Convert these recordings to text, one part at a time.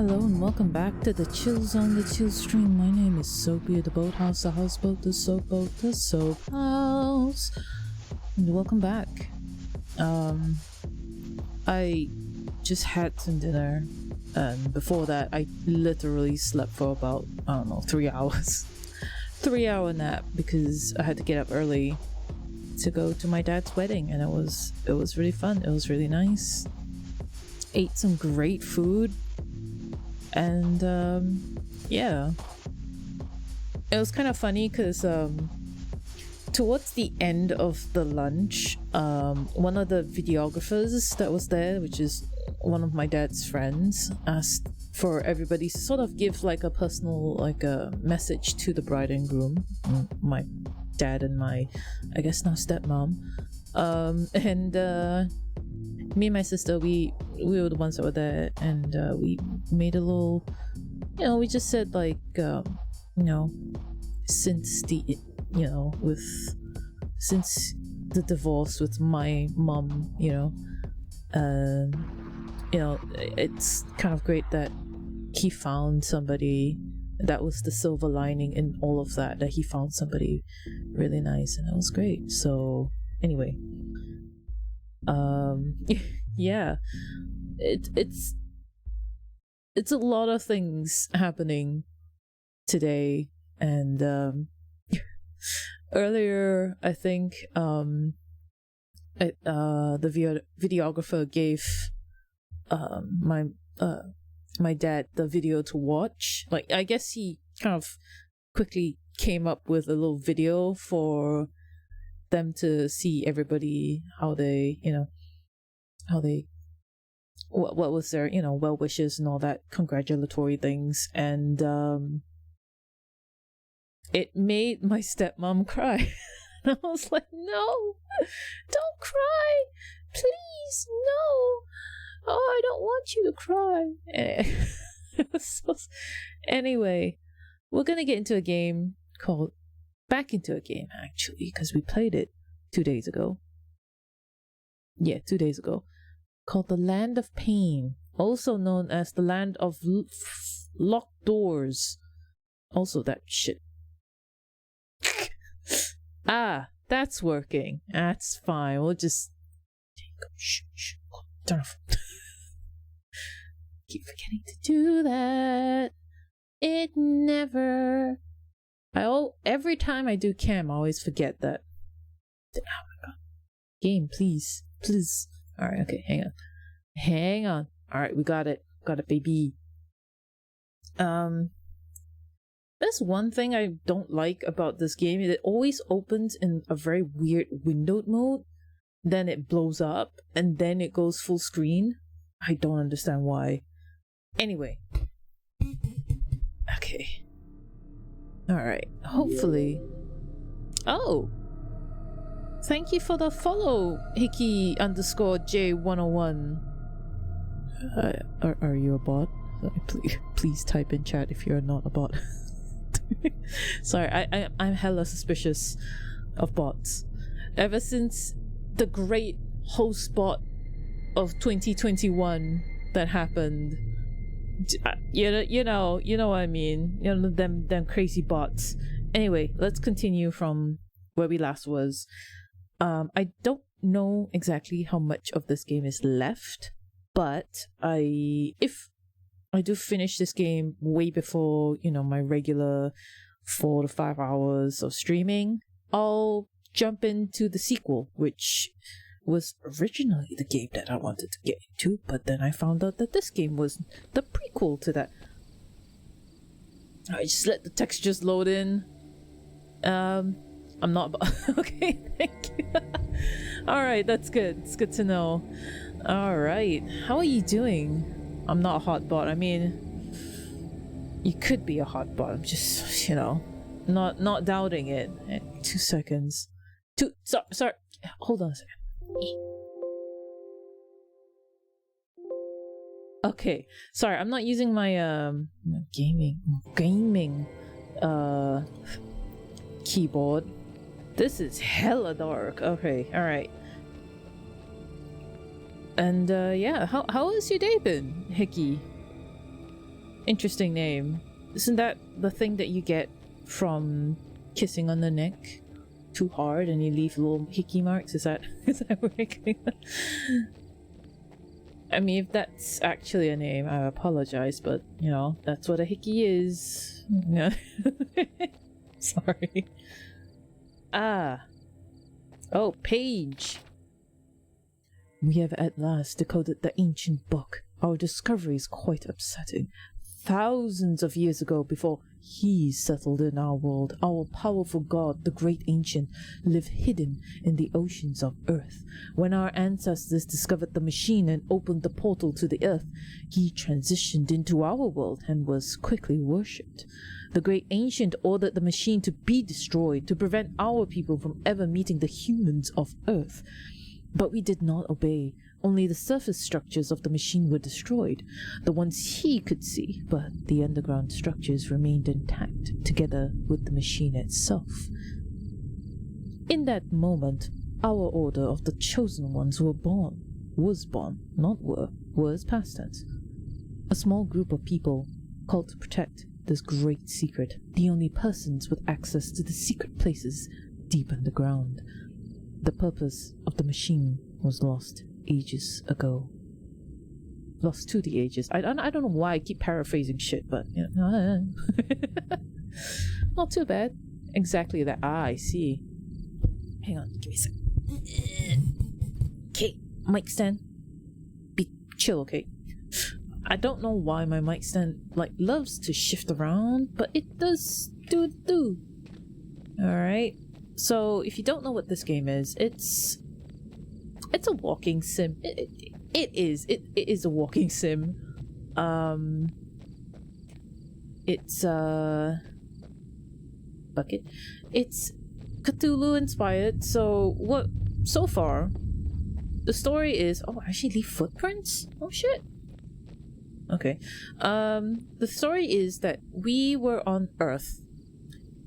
Hello and welcome back to the Chill Zone, the Chill Stream. My name is Soapy, the boathouse, the houseboat, the soap boat, the soap house. And welcome back. I just had some dinner, and before that I literally slept for about, I don't know, 3 hours. 3-hour nap because I had to get up early to go to my dad's wedding, and it was really fun. It was really nice. Ate some great food. And yeah, it was kind of funny because towards the end of the lunch, one of the videographers that was there, which is one of my dad's friends, asked for everybody to sort of give like a personal, like a message to the bride and groom, my dad and my, I guess now stepmom, and me and my sister, we were the ones that were there, and we made a little, we just said like, since since the divorce with my mom, it's kind of great that he found somebody. That was the silver lining in all of that he found somebody really nice, and it was great. So anyway, yeah, it's a lot of things happening today, and earlier I think the videographer gave my dad the video to watch. Like, I guess he kind of quickly came up with a little video for them to see everybody, how they what was their well wishes and all that congratulatory things, and it made my stepmom cry. And I was like, no, don't cry, please, no, oh, I don't want you to cry. Anyway, we're gonna get into a game called back into a game, actually, because we played it 2 days ago. Yeah, 2 days ago, called The Land of Pain, also known as The Land of Locked Doors. Also that shit. That's working. That's fine. We'll just shh. Turn off. Keep forgetting to do that. It never. Every time I do cam, I always forget that. Oh my god. Game, please. Alright, okay, hang on. Alright, we got it, baby. There's one thing I don't like about this game. It always opens in a very weird windowed mode, then it blows up, and then it goes full screen. I don't understand why. Anyway. Okay. Alright, hopefully. Oh! Thank you for the follow, Hickey_J101. Are you a bot? Please type in chat if you're not a bot. Sorry, I'm hella suspicious of bots. Ever since the great host bot of 2021 that happened, you know what I mean. Them crazy bots. Anyway, let's continue from where we last was. I don't know exactly how much of this game is left, but if I do finish this game way before, my regular 4 to 5 hours of streaming, I'll jump into the sequel, which was originally the game that I wanted to get into, but then I found out that this game was the prequel to that. I just let the textures load in. I'm not okay, thank you. Alright, that's good. It's good to know. Alright, how are you doing? I'm not a hot bot. I mean, you could be a hot bot. I'm just, not doubting it. 2 seconds. Sorry. Hold on a second. Okay, sorry. I'm not using my gaming keyboard. This is hella dark. Okay, alright. And yeah, how has your day been, Hickey? Interesting name. Isn't that the thing that you get from kissing on the neck too hard and you leave little hickey marks? Is that where it came? I mean, if that's actually a name, I apologize, but you know, that's what a hickey is. Yeah. Sorry. Ah. Oh, page. We have at last decoded the ancient book. Our discovery is quite upsetting. Thousands of years ago, before he settled in our world, our powerful god, the great ancient, lived hidden in the oceans of Earth. When our ancestors discovered the machine and opened the portal to the Earth, he transitioned into our world and was quickly worshipped. The great ancient ordered the machine to be destroyed to prevent our people from ever meeting the humans of Earth. But we did not obey. Only the surface structures of the machine were destroyed, the ones he could see, but the underground structures remained intact, together with the machine itself. In that moment, our order of the chosen ones was born, not were, was past tense. A small group of people called to protect this great secret, the only persons with access to the secret places deep underground. The purpose of the machine was lost ages ago. Lost to the ages. I don't know why I keep paraphrasing shit, but you know, not too bad. Exactly that. Ah, I see. Hang on, give me a sec. Okay, mic stand. Be chill, okay? I don't know why my mic stand loves to shift around, but it does do. Alright. So if you don't know what this game is, it's a walking sim. It is a walking sim. It's bucket. It's Cthulhu inspired. So far the story is, oh, I actually leave footprints? Oh shit. Okay. The story is that we were on Earth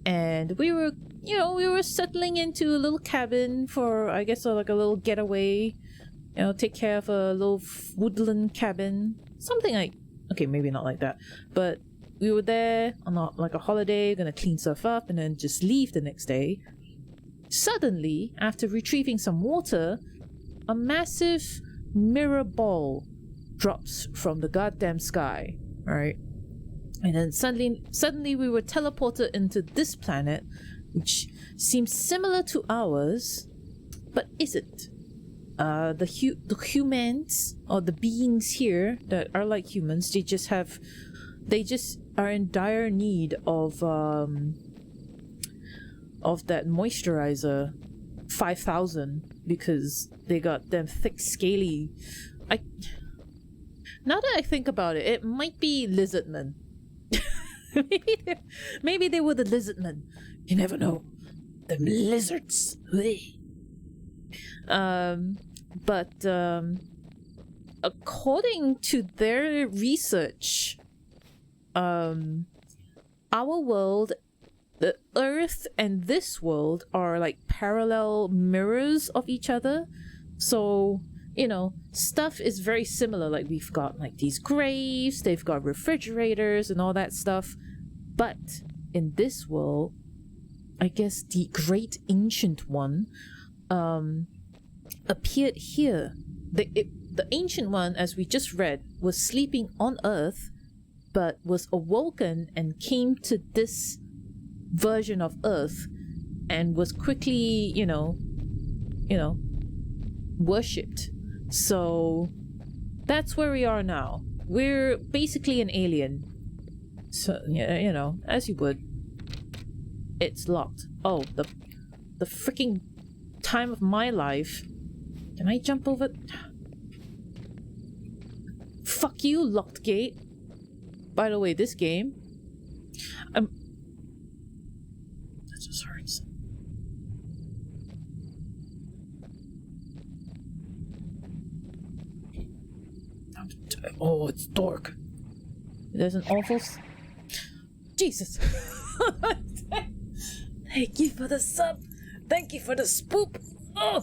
and we were settling into a little cabin for, I guess, like a little getaway. Take care of a little woodland cabin. Something like, okay, maybe not like that. But we were there on a holiday, gonna clean stuff up and then just leave the next day. Suddenly, after retrieving some water, a massive mirror ball drops from the goddamn sky, right? And then suddenly we were teleported into this planet, which seems similar to ours, but isn't. The humans, or the beings here that are like humans, they just are in dire need of that moisturizer 5000, because they got them thick scaly. Now that I think about it, it might be lizardmen. maybe they were the lizardmen. You never know. The lizards. But according to their research, our world, the Earth and this world are like parallel mirrors of each other. So, stuff is very similar. Like, we've got like these graves, they've got refrigerators and all that stuff. But in this world, I guess the great ancient one appeared here. The ancient one, as we just read, was sleeping on Earth, but was awoken and came to this version of Earth and was quickly, worshipped. So that's where we are now. We're basically an alien. So, as you would. It's locked. Oh, the freaking time of my life. Can I jump over? Fuck you, locked gate. By the way, this game, that just hurts. Oh, it's dark. There's an awful... Jesus. Thank you for the sub. Thank you for the spoop. Oh.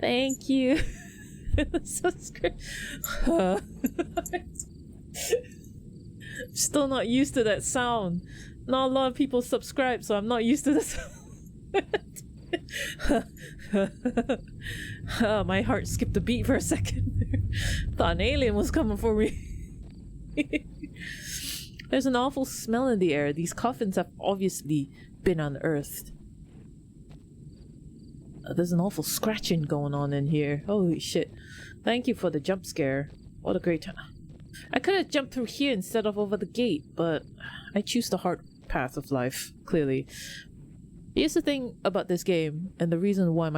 Thank you. So scary. Still not used to that sound. Not a lot of people subscribe, so I'm not used to this. My heart skipped a beat for a second. Thought an alien was coming for me. There's an awful smell in the air. These coffins have obviously been unearthed. There's an awful scratching going on in here. Holy shit. Thank you for the jump scare. What a great time. I could have jumped through here instead of over the gate, but I choose the hard path of life, clearly. Here's the thing about this game, and the reason why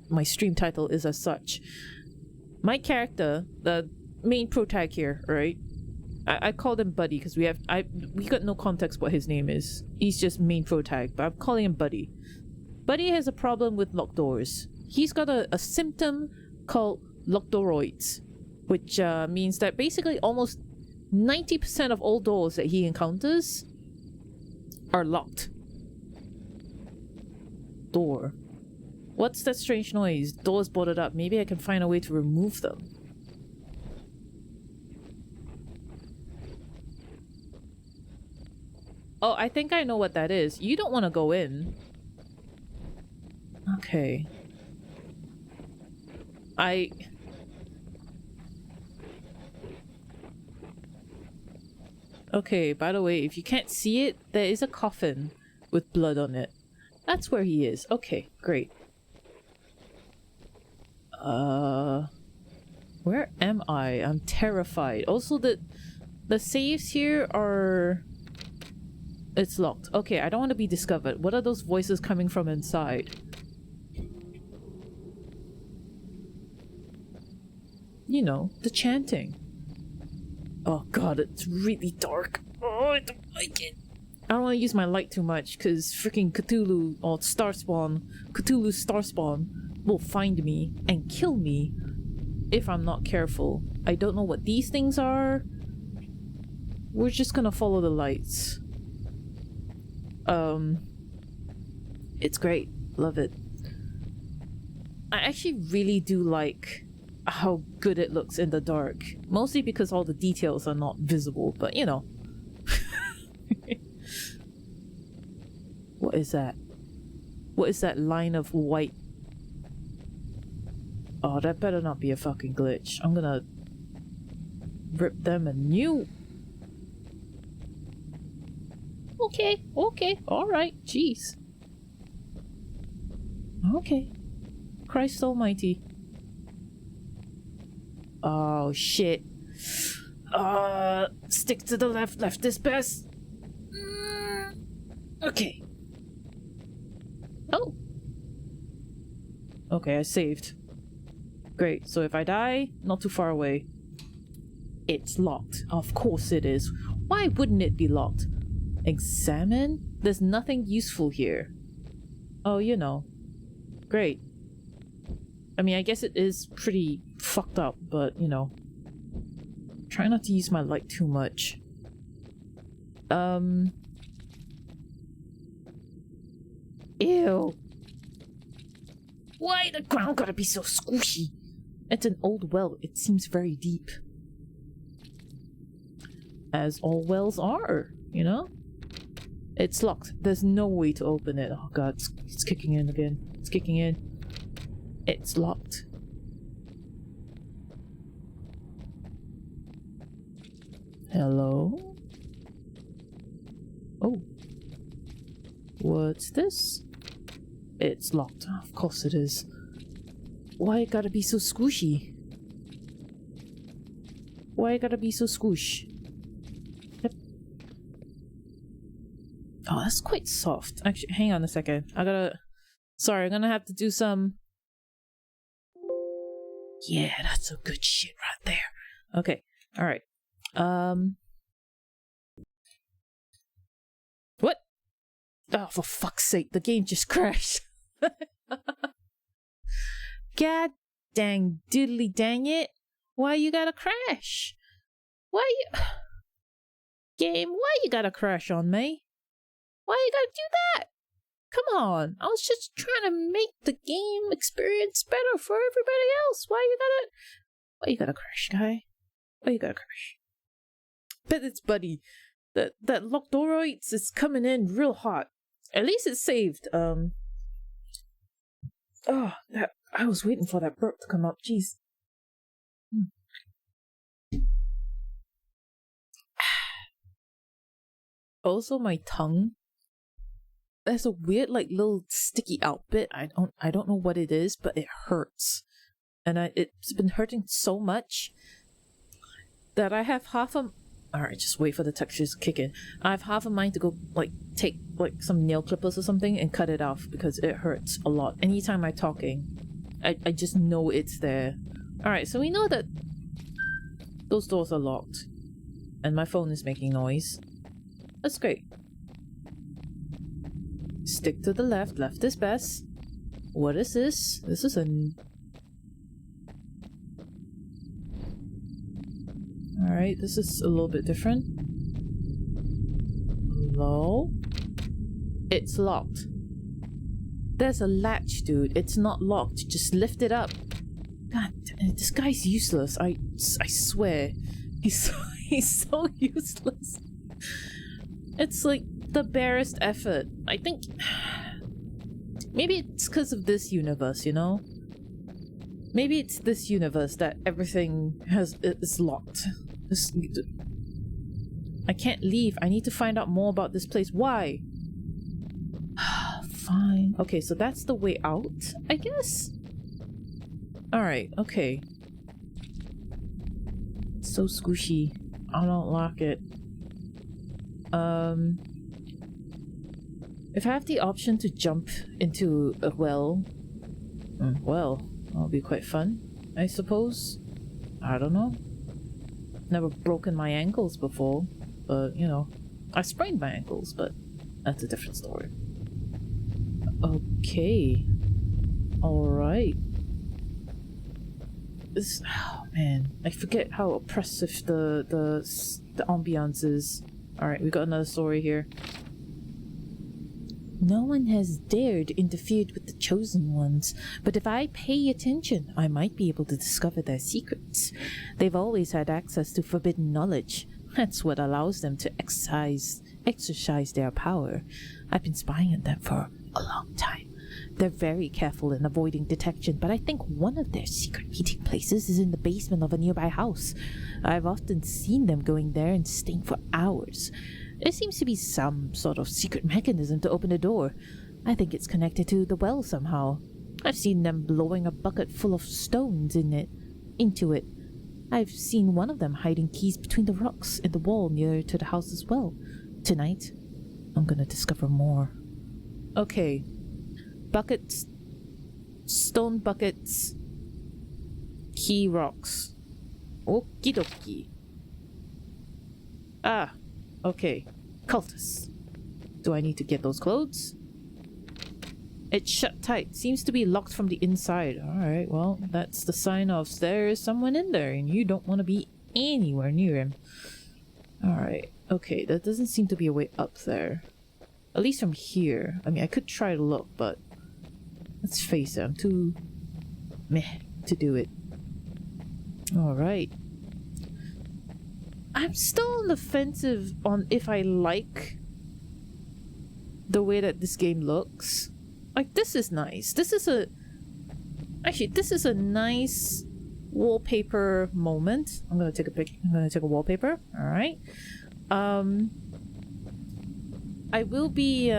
my stream title is as such. My character, the main protag here, right? I called him Buddy because we got no context what his name is. He's just main protag, but I'm calling him Buddy. Buddy has a problem with locked doors. He's got a symptom called lockdooroids, which means that basically almost 90% of all doors that he encounters are locked. Door. What's that strange noise? Doors boarded up. Maybe I can find a way to remove them. Oh, I think I know what that is. You don't want to go in. Okay. Okay, by the way, if you can't see it, there is a coffin with blood on it. That's where he is. Okay, great. Where am I? I'm terrified. Also, the saves here are... It's locked. Okay, I don't want to be discovered. What are those voices coming from inside? You know, the chanting. Oh god, it's really dark. Oh, I don't like it. I don't want to use my light too much, because freaking Cthulhu, or Cthulhu's Starspawn, will find me and kill me if I'm not careful. I don't know what these things are. We're just gonna follow the lights. It's great. Love it. I actually really do like how good it looks in the dark. Mostly because all the details are not visible, but you know. What is that? What is that line of white? Oh, that better not be a fucking glitch. I'm gonna rip them a new... Okay, alright, jeez. Okay. Christ almighty. Oh, shit. Stick to the left. Left is best. Okay. Oh. Okay, I saved. Great, so if I die, not too far away. It's locked. Of course it is. Why wouldn't it be locked? Examine? There's nothing useful here. Oh, you know. Great. I mean, I guess it is pretty fucked up, but, you know. Try not to use my light too much. Ew. Why the ground gotta be so squishy? It's an old well. It seems very deep. As all wells are, you know? It's locked. There's no way to open it. Oh god, it's kicking in again. It's kicking in. It's locked. Hello? Oh. What's this? It's locked. Of course it is. Why it gotta be so squishy? Why it gotta be so squish? Yep. Oh, that's quite soft. Actually, hang on a second. Sorry, I'm gonna have to do some... Yeah, that's some good shit right there. Okay, alright. What? Oh, for fuck's sake, the game just crashed. God dang diddly dang it. Why you gotta crash? Why you... Game, why you gotta crash on me? Why you gotta do that? Come on, I was just trying to make the game experience better for everybody else. Why you gotta crash, guy? Why you gotta crash? Bet it's Buddy. That Lockdoroids is coming in real hot. At least it's saved. Oh, that I was waiting for that burp to come up. Jeez. Also, my tongue. There's a weird, like, little sticky out bit. I don't know what it is, but it hurts, and it's been hurting so much that I have half a. Alright, just wait for the textures to kick in. I have half a mind to go, like, take, like, some nail clippers or something and cut it off because it hurts a lot. Anytime I'm talking, I just know it's there. Alright, so we know that those doors are locked. And my phone is making noise. That's great. Stick to the left. Left is best. What is this? This is an... Alright, this is a little bit different. Hello? It's locked. There's a latch, dude. It's not locked. Just lift it up. God, this guy's useless. I swear. He's so useless. It's like the barest effort. I think... Maybe it's because of this universe, you know? Maybe it's this universe that everything is locked. I can't leave. I need to find out more about this place. Why? Fine. Okay, so that's the way out, I guess? Alright, okay. It's so squishy. I don't like it. If I have the option to jump into a well, that'll be quite fun, I suppose. I don't know. Never broken my ankles before, but you know, I sprained my ankles, but that's a different story. Okay. Alright. This, oh man, I forget how oppressive the ambiance is. Alright, we got another story here. No one has dared interfere with the Chosen Ones, but if I pay attention, I might be able to discover their secrets. They've always had access to forbidden knowledge. That's what allows them to exercise their power. I've been spying on them for a long time. They're very careful in avoiding detection, but I think one of their secret meeting places is in the basement of a nearby house. I've often seen them going there and staying for hours. There seems to be some sort of secret mechanism to open the door. I think it's connected to the well somehow. I've seen them blowing a bucket full of stones into it. I've seen one of them hiding keys between the rocks in the wall near to the house as well. Tonight, I'm gonna discover more. Okay. Buckets. Stone buckets. Key rocks. Okie dokie. Ah. Okay. Cultists. Do I need to get those clothes? It's shut tight. Seems to be locked from the inside. Alright, well, that's the sign of there is someone in there and you don't want to be anywhere near him. Alright. Okay, that doesn't seem to be a way up there. At least from here. I mean, I could try to look, but let's face it, I'm too meh to do it. Alright. I'm still on the fence on if I like the way that this game looks. Like, this is nice. This is a... Actually, this is a nice wallpaper moment. I'm gonna take a pic. I'm gonna take a wallpaper. Alright. I will be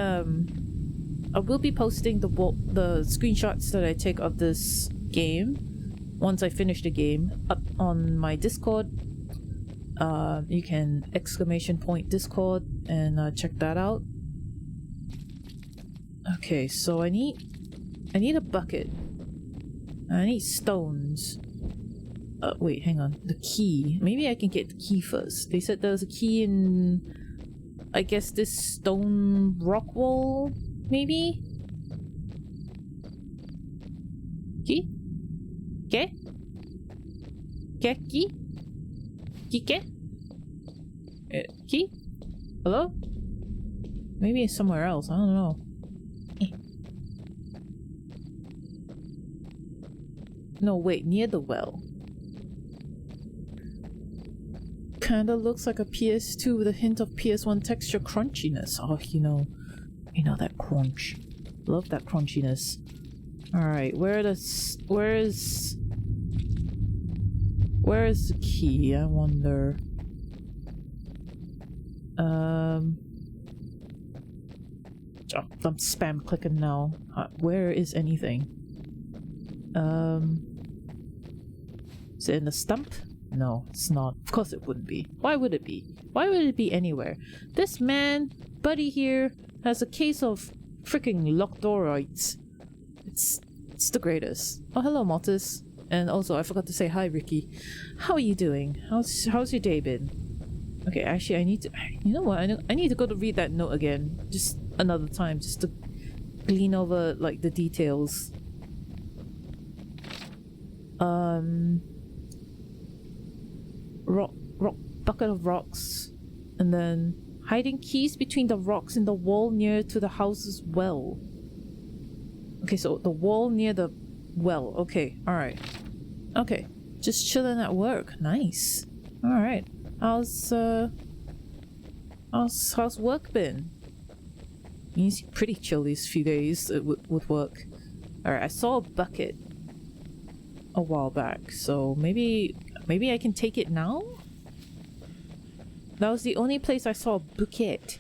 posting the screenshots that I take of this game once I finish the game up on my Discord. You can !Discord and check that out. Okay, so I need a bucket. I need stones. Wait, hang on. The key. Maybe I can get the key first. They said there was a key in, I guess, this stone rock wall, maybe? Key? Okay? Okay, key? Key? Key? Hello? Maybe it's somewhere else. I don't know. No, wait, near the well. kinda looks like a PS2 with a hint of PS1 texture crunchiness. Oh, you know that crunch. Love that crunchiness. Alright, where is the key? I wonder. I'm spam clicking now. Where is anything? Is it in the stump? No, it's not. Of course it wouldn't be. Why would it be? Why would it be anywhere? This man, buddy here, has a case of freaking lockdoroids. It's the greatest. Oh, hello, Mortis. And also, I forgot to say hi, Ricky. How are you doing? How's your day been? Okay, actually, I need to... You know what? I need to go to read that note again. Just another time, just to glean over, like, the details. Rock, bucket of rocks. And then hiding keys between the rocks in the wall near to the house's well. Okay, so the wall near the well. Okay, alright. Okay, just chilling at work. Nice. Alright. How's work been? You seem pretty chill these few days with work. Alright, I saw a bucket a while back, so maybe I can take it now? That was the only place I saw a bucket.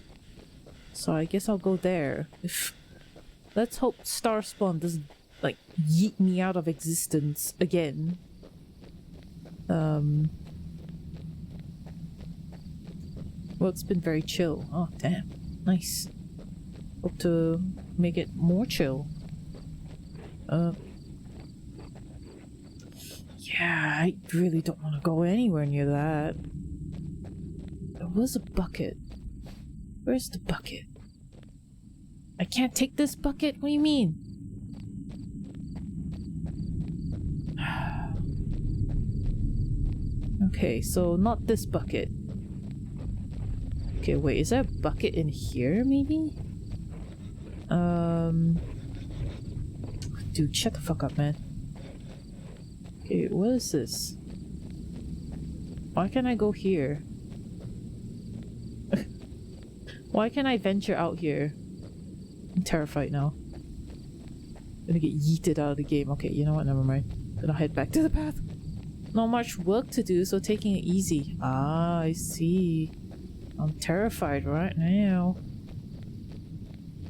So I guess I'll go there. Let's hope Starspawn doesn't, like, yeet me out of existence again. Well, it's been very chill. Oh, damn. Nice. Hope to make it more chill. Yeah, I really don't want to go anywhere near that. There was a bucket. Where's the bucket? I can't take this bucket? What do you mean? Okay, so not this bucket. Okay, wait, is there a bucket in here, maybe? Dude, shut the fuck up, man. Okay, what is this? Why can't I go here? Why can't I venture out here? I'm terrified now. I'm gonna get yeeted out of the game. Okay, you know what? Never mind. Gonna head back to the path. Not much work to do, so taking it easy. Ah, I see. I'm terrified right now.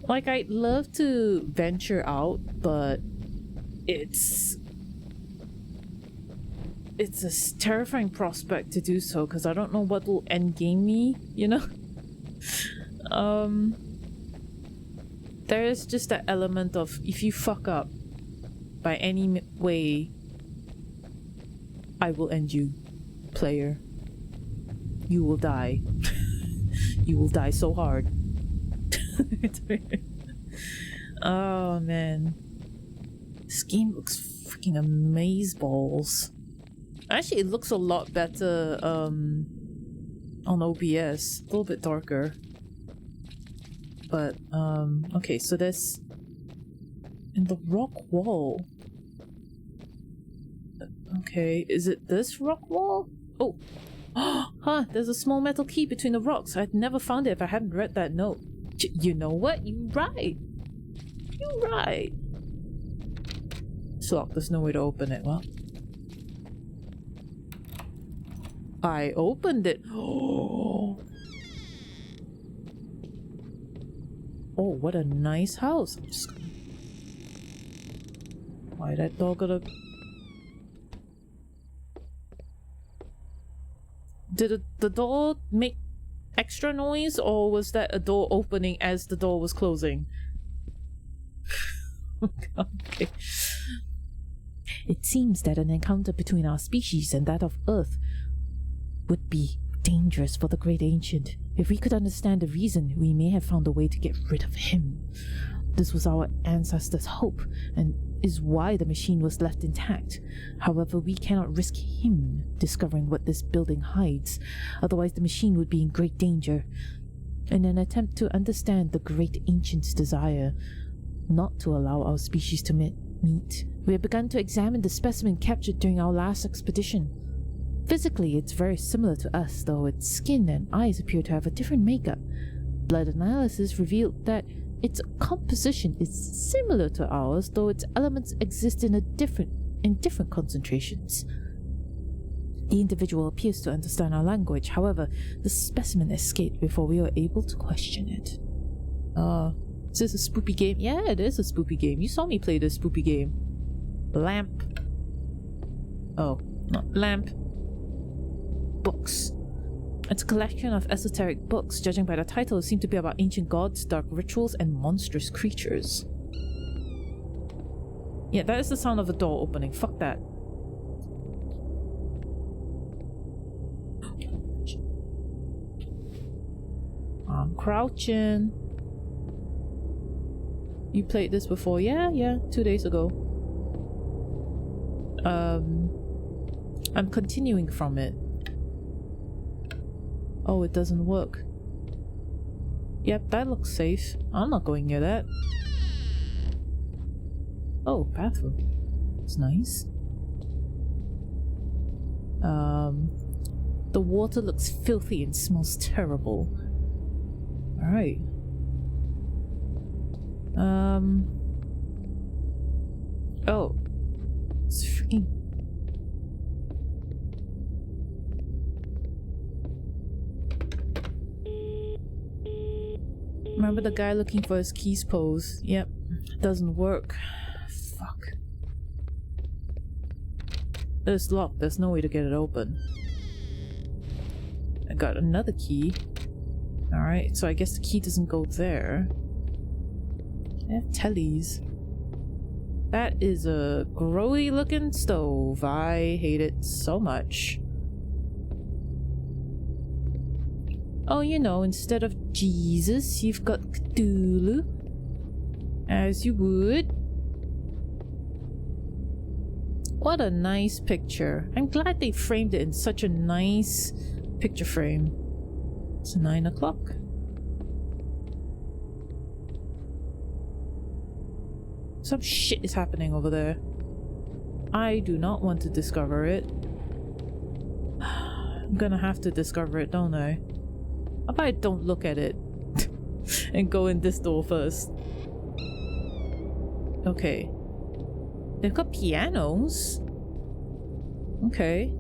Like, I'd love to venture out, but it's a terrifying prospect to do so, because I don't know what will endgame me, you know? There is just that element of, if you fuck up by any way, I will end you, player. You will die. You will die so hard. Oh man, this game looks freaking amazeballs. Actually, it looks a lot better on OBS. A little bit darker. But okay, so there's in the rock wall. Okay, is it this rock wall? Oh, huh, there's a small metal key between the rocks. I'd never found it if I hadn't read that note. You know what? You're right. You're right. It's locked. There's no way to open it. Well, I opened it. Oh, what a nice house. I'm just gonna... Why that dog gotta... Did the door make extra noise, or was that a door opening as the door was closing? Okay. It seems that an encounter between our species and that of Earth would be dangerous for the Great Ancient. If we could understand the reason, we may have found a way to get rid of him. This was our ancestors' hope, and is why the machine was left intact. However, we cannot risk him discovering what this building hides, otherwise the machine would be in great danger. In an attempt to understand the Great Ancient's desire not to allow our species to meet, we have begun to examine the specimen captured during our last expedition. Physically, it's very similar to us, though its skin and eyes appear to have a different makeup. Blood analysis revealed that its composition is similar to ours, though its elements exist in different concentrations. The individual appears to understand our language. However, the specimen escaped before we were able to question it. Is this a spoopy game? Yeah, it is a spoopy game. You saw me play this spoopy game. Lamp. Oh, not lamp. Books. It's a collection of esoteric books. Judging by the title, it seemed to be about ancient gods, dark rituals, and monstrous creatures. Yeah, that is the sound of a door opening. Fuck that. I'm crouching. You played this before? Yeah, 2 days ago. I'm continuing from it. Oh, it doesn't work. Yep, that looks safe. I'm not going near that. Oh, bathroom. It's nice. The water looks filthy and smells terrible. Alright. Oh. It's freaking... Remember the guy looking for his keys pose? Yep. Doesn't work. Fuck. It's locked. There's no way to get it open. I got another key. Alright, so I guess the key doesn't go there. I have tellies. That is a grody looking stove. I hate it so much. Oh, you know, instead of Jesus, you've got Cthulhu. As you would. What a nice picture. I'm glad they framed it in such a nice picture frame. It's 9 o'clock. Some shit is happening over there. I do not want to discover it. I'm gonna have to discover it, don't I? How about I don't look at it and go in this door first? Okay. They've got pianos. Okay.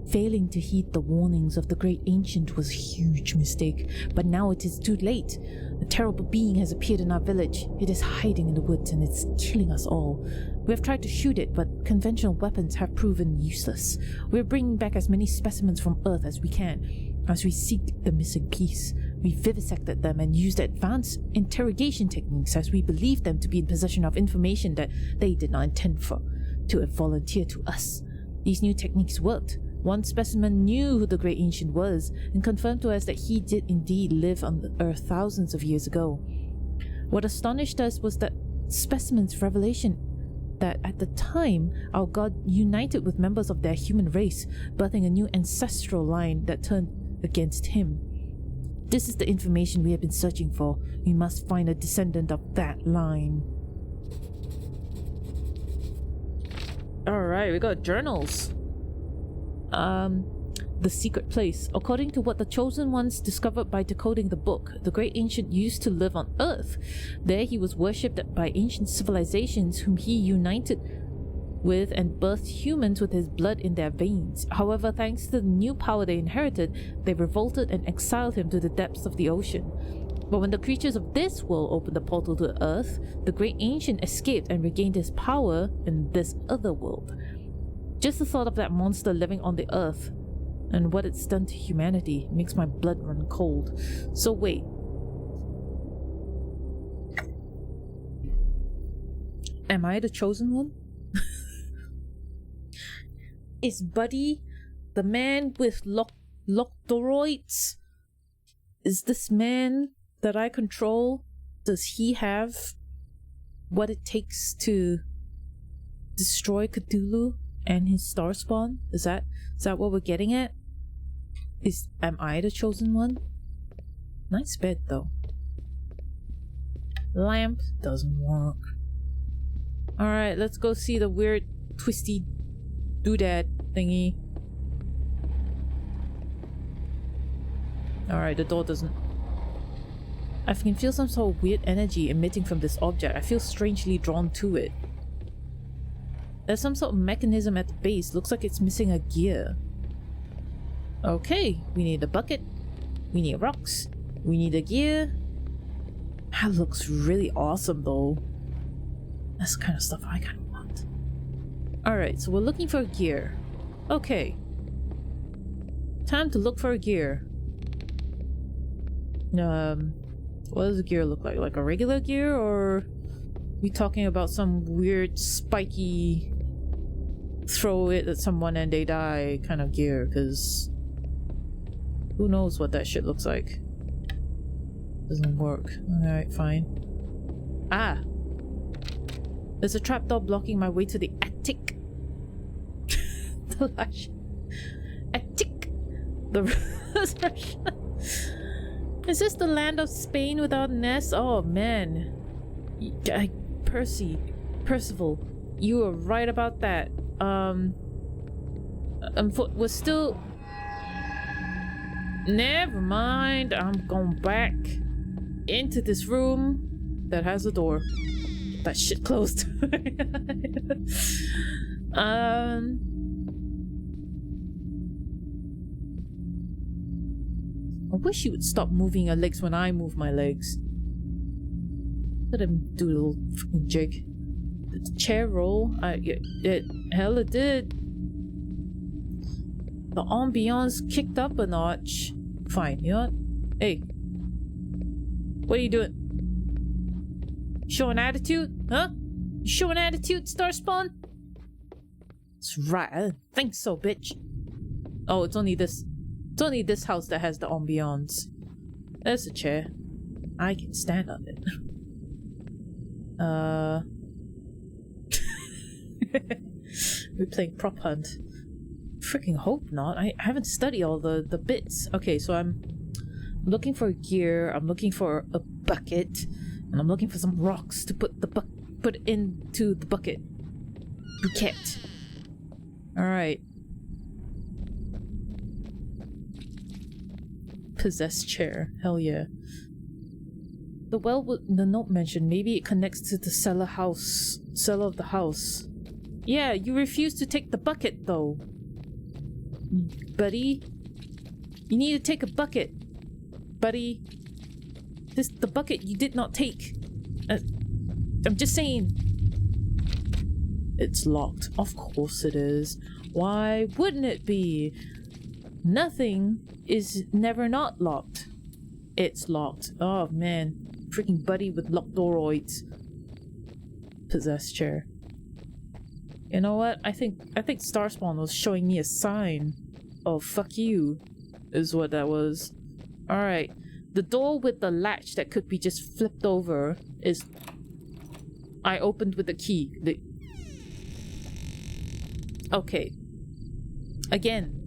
Failing to heed the warnings of the great ancient was a huge mistake, but now it is too late. A terrible being has appeared in our village. It is hiding in the woods and it's killing us all. We have tried to shoot it, but conventional weapons have proven useless. We are bringing back as many specimens from Earth as we can. As we seek the missing piece, we vivisected them and used advanced interrogation techniques as we believed them to be in possession of information that they did not intend to volunteer to us. These new techniques worked. One specimen knew who the great ancient was and confirmed to us that he did indeed live on the Earth thousands of years ago. What astonished us was that specimen's revelation that at the time our god united with members of their human race, birthing a new ancestral line that turned against him. This is the information we have been searching for. We must find a descendant of that line. Alright, we got journals. The secret place. According to what the Chosen Ones discovered by decoding the book, the great ancient used to live on Earth. There he was worshipped by ancient civilizations whom he united with and birthed humans with his blood in their veins. However, thanks to the new power they inherited, they revolted and exiled him to the depths of the ocean. But when the creatures of this world opened the portal to Earth, the great ancient escaped and regained his power in this other world. Just the thought of that monster living on the Earth and what it's done to humanity makes my blood run cold. So wait. Am I the chosen one? Is Buddy the man with loctoroids? Is this man that I control? Does he have what it takes to destroy Cthulhu and his star spawn? Is that what we're getting at? Am I the chosen one? Nice bed though. Lamp doesn't work. Alright, let's go see the weird twisty doodad thingy. Alright, the door doesn't... I can feel some sort of weird energy emitting from this object. I feel strangely drawn to it. There's some sort of mechanism at the base. Looks like it's missing a gear. Okay, we need a bucket. We need rocks. We need a gear. That looks really awesome though. That's the kind of stuff I kind of want. Alright, so we're looking for a gear. Okay. Time to look for a gear. What does a gear look like? Like a regular gear, or are we talking about some weird spiky throw it at someone and they die kind of gear? Because who knows what that shit looks like. Doesn't work. Alright, fine. Ah! There's a trapdoor blocking my way to the attic. The lash. Attic! The Russian. Is this the land of Spain without an S? Oh man. Percival, you were right about that. We're still... Never mind. I'm going back into this room that has a door. That shit closed. I wish you would stop moving your legs when I move my legs. Let him do a little fucking jig. The chair roll. Hell it did. The ambiance kicked up a notch. Fine, you know what? Hey. What are you doing? Showing attitude? Huh? You showing attitude, Starspawn? That's right, I didn't think so, bitch. Oh, it's only this house that has the ambiance. There's a chair. I can stand on it. We're playing prop hunt. Freaking hope not. I haven't studied all the bits. Okay, so I'm looking for gear. I'm looking for a bucket, and I'm looking for some rocks to put into the bucket. Bouquet. All right. Possessed chair. Hell yeah. The well the note mentioned maybe it connects to the cellar of the house. Yeah, you refuse to take the bucket though. Buddy. You need to take a bucket. Buddy. The bucket you did not take. I'm just saying. It's locked. Of course it is. Why wouldn't it be? Nothing is never not locked. It's locked. Oh man. Freaking buddy with locked dooroids. Possessed chair. You know what? I think Starspawn was showing me a sign of fuck you is what that was. Alright. The door with the latch that could be just flipped over is I opened with a key. Okay. Again.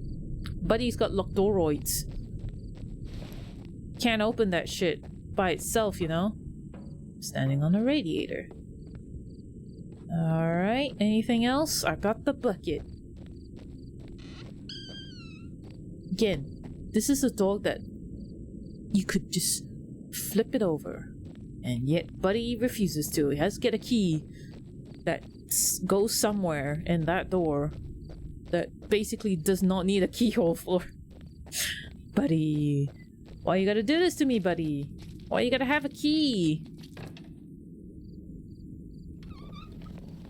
Buddy's got locked dooroids. Can't open that shit by itself, you know? Standing on a radiator. Alright, anything else? I got the bucket. Again, this is a door that you could just flip it over. And yet Buddy refuses to. He has to get a key that goes somewhere in that door that basically does not need a keyhole for. Buddy, why you gotta do this to me, buddy? Why you gotta have a key?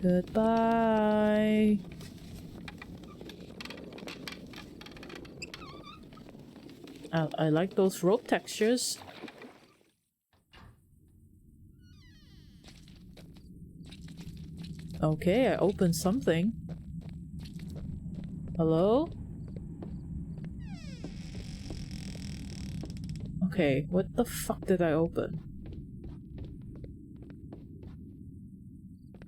Goodbye. I like those rope textures. Okay, I opened something. Hello? Okay, what the fuck did I open?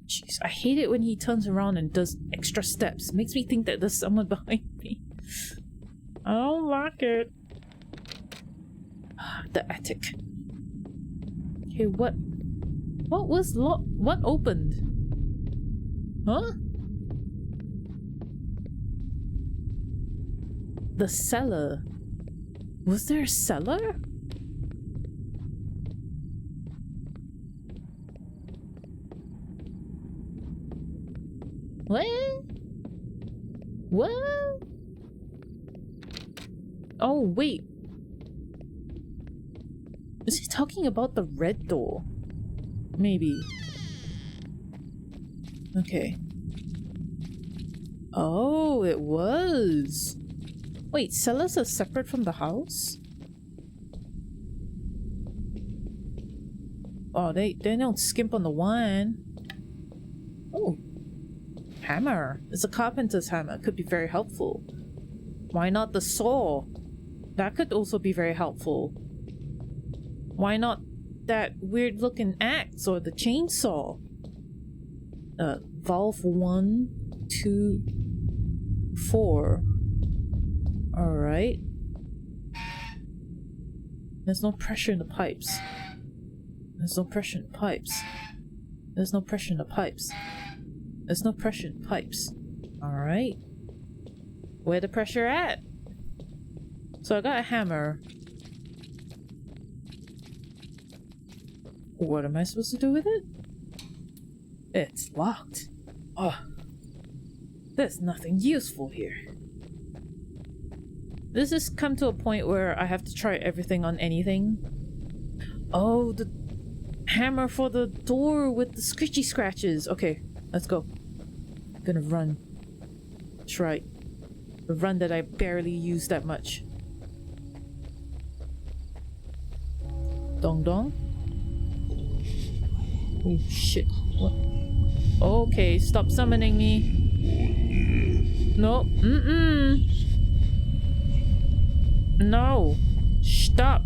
Jeez, I hate it when he turns around and does extra steps. It makes me think that there's someone behind me. I don't like it. The attic. Okay, what was locked? What opened? Huh? The cellar. Was there a cellar? What? What? Oh, wait. Is he talking about the red door? Maybe. Okay. Oh, it was. Wait, cellars are separate from the house? Oh, they don't skimp on the wine. Oh. Hammer. It's a carpenter's hammer. Could be very helpful. Why not the saw? That could also be very helpful. Why not that weird looking axe or the chainsaw? Valve 1, 2, 4. Alright. There's no pressure in the pipes. There's no pressure in the pipes. There's no pressure in the pipes. There's no pressure in the pipes. Alright. Where the pressure at? So I got a hammer. What am I supposed to do with it? It's locked. Oh. There's nothing useful here. This has come to a point where I have to try everything on anything. Oh, the hammer for the door with the scritchy scratches. Okay, let's go. I'm gonna run. That's right. The run that I barely use that much. Dong dong. Oh shit. What? Okay, stop summoning me. No. No. Stop.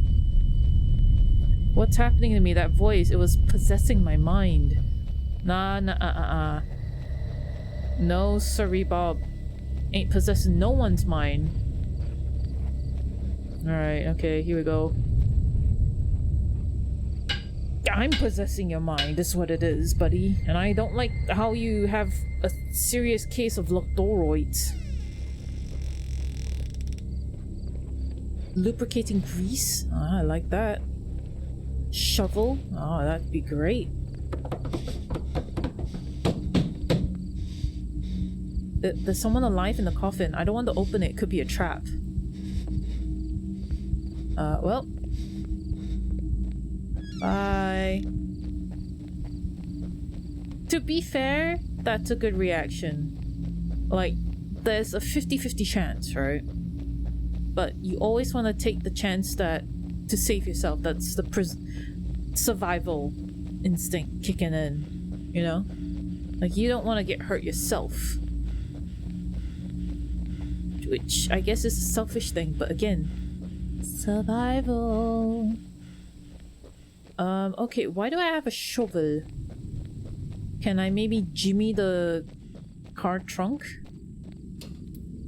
What's happening to me? That voice, it was possessing my mind. Nah. No, sorry, Bob. Ain't possessing no one's mind. Alright, okay, here we go. I'm possessing your mind, is what it is, buddy. And I don't like how you have a serious case of loctoroids. Lubricating grease? Ah, I like that. Shovel? Oh, that'd be great. There's someone alive in the coffin. I don't want to open it. It could be a trap. Well. Bye. To be fair, that's a good reaction. Like, there's a 50-50 chance, right? But you always want to take the chance that to save yourself. That's the survival instinct kicking in, you know? Like, you don't want to get hurt yourself. Which I guess is a selfish thing, but again, survival. Okay, why do I have a shovel? Can I maybe jimmy the car trunk?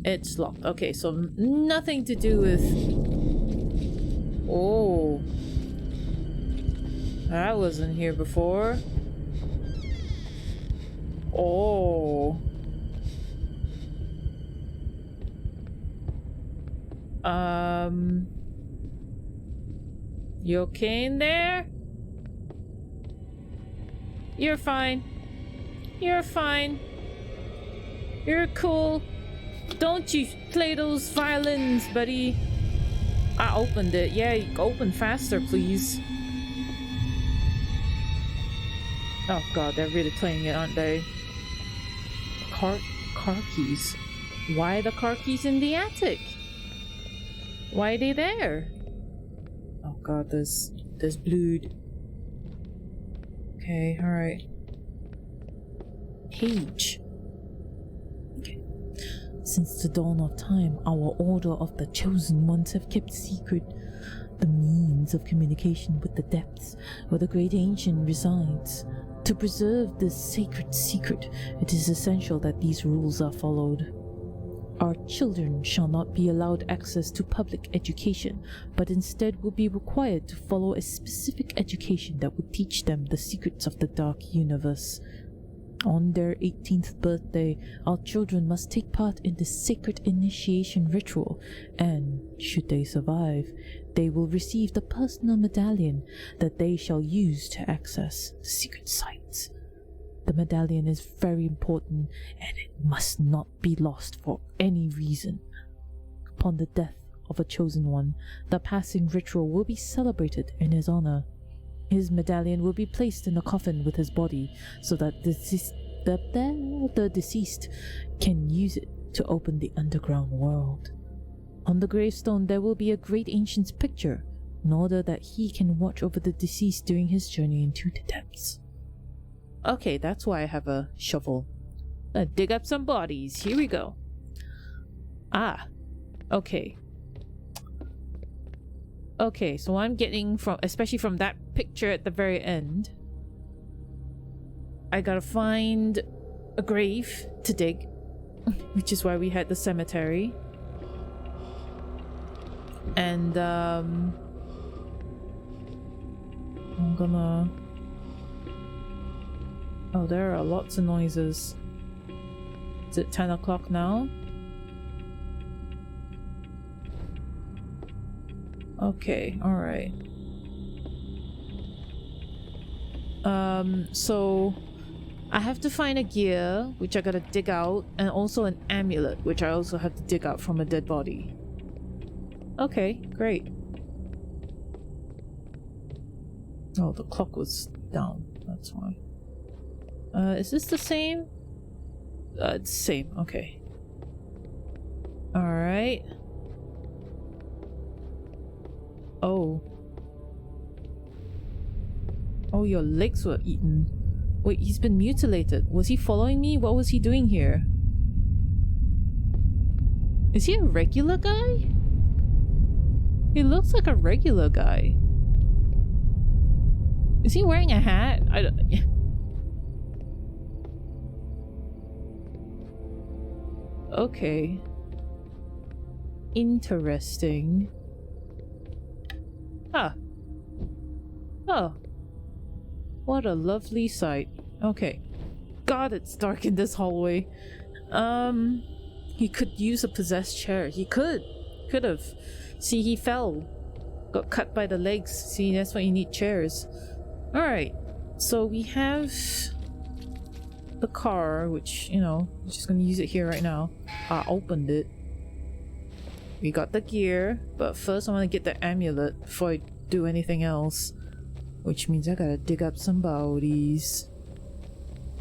It's locked. Okay, so nothing to do with... Oh. That wasn't here before. Oh. You okay in there? You're fine. You're fine. You're cool. Don't you play those violins, buddy. I opened it. Yeah, you open faster, please. Oh god, they're really playing it, aren't they? Car keys. Why are the car keys in the attic? Why are they there? Oh god, there's blood. Okay, alright. Page. Okay. Since the dawn of time, our order of the chosen ones have kept secret the means of communication with the depths where the great ancient resides. To preserve this sacred secret, it is essential that these rules are followed. Our children shall not be allowed access to public education, but instead will be required to follow a specific education that will teach them the secrets of the dark universe. On their 18th birthday, our children must take part in the sacred initiation ritual, and, should they survive, they will receive the personal medallion that they shall use to access the secret sites. The medallion is very important, and it must not be lost for any reason. Upon the death of a chosen one, the passing ritual will be celebrated in his honor. His medallion will be placed in a coffin with his body so that the deceased can use it to open the underground world. On the gravestone there will be a great ancient's picture in order that he can watch over the deceased during his journey into the depths. Okay, that's why I have a shovel. Dig up some bodies. Here we go. Ah, okay. Okay, so I'm getting from, especially from that picture at the very end, I gotta find a grave to dig, which is why we had the cemetery. And I'm gonna... Oh, there are lots of noises. Is it 10 o'clock now? Okay, alright. So I have to find a gear, which I gotta dig out, and also an amulet, which I also have to dig out from a dead body. Okay, great. Oh, the clock was down, that's why. Is this the same? It's the same, okay. Alright. Oh. Oh, your legs were eaten. Wait, he's been mutilated. Was he following me? What was he doing here? Is he a regular guy? He looks like a regular guy. Is he wearing a hat? I don't... Okay. Interesting. Ah. Oh. What a lovely sight. Okay. God, it's dark in this hallway. He could use a possessed chair. He could have. See, he fell. Got cut by the legs. See, that's why you need chairs. Alright. So we have the car, which, you know, I'm just gonna use it here right now. I opened it. We got the gear, but first I want to get the amulet before I do anything else. Which means I gotta dig up some bodies.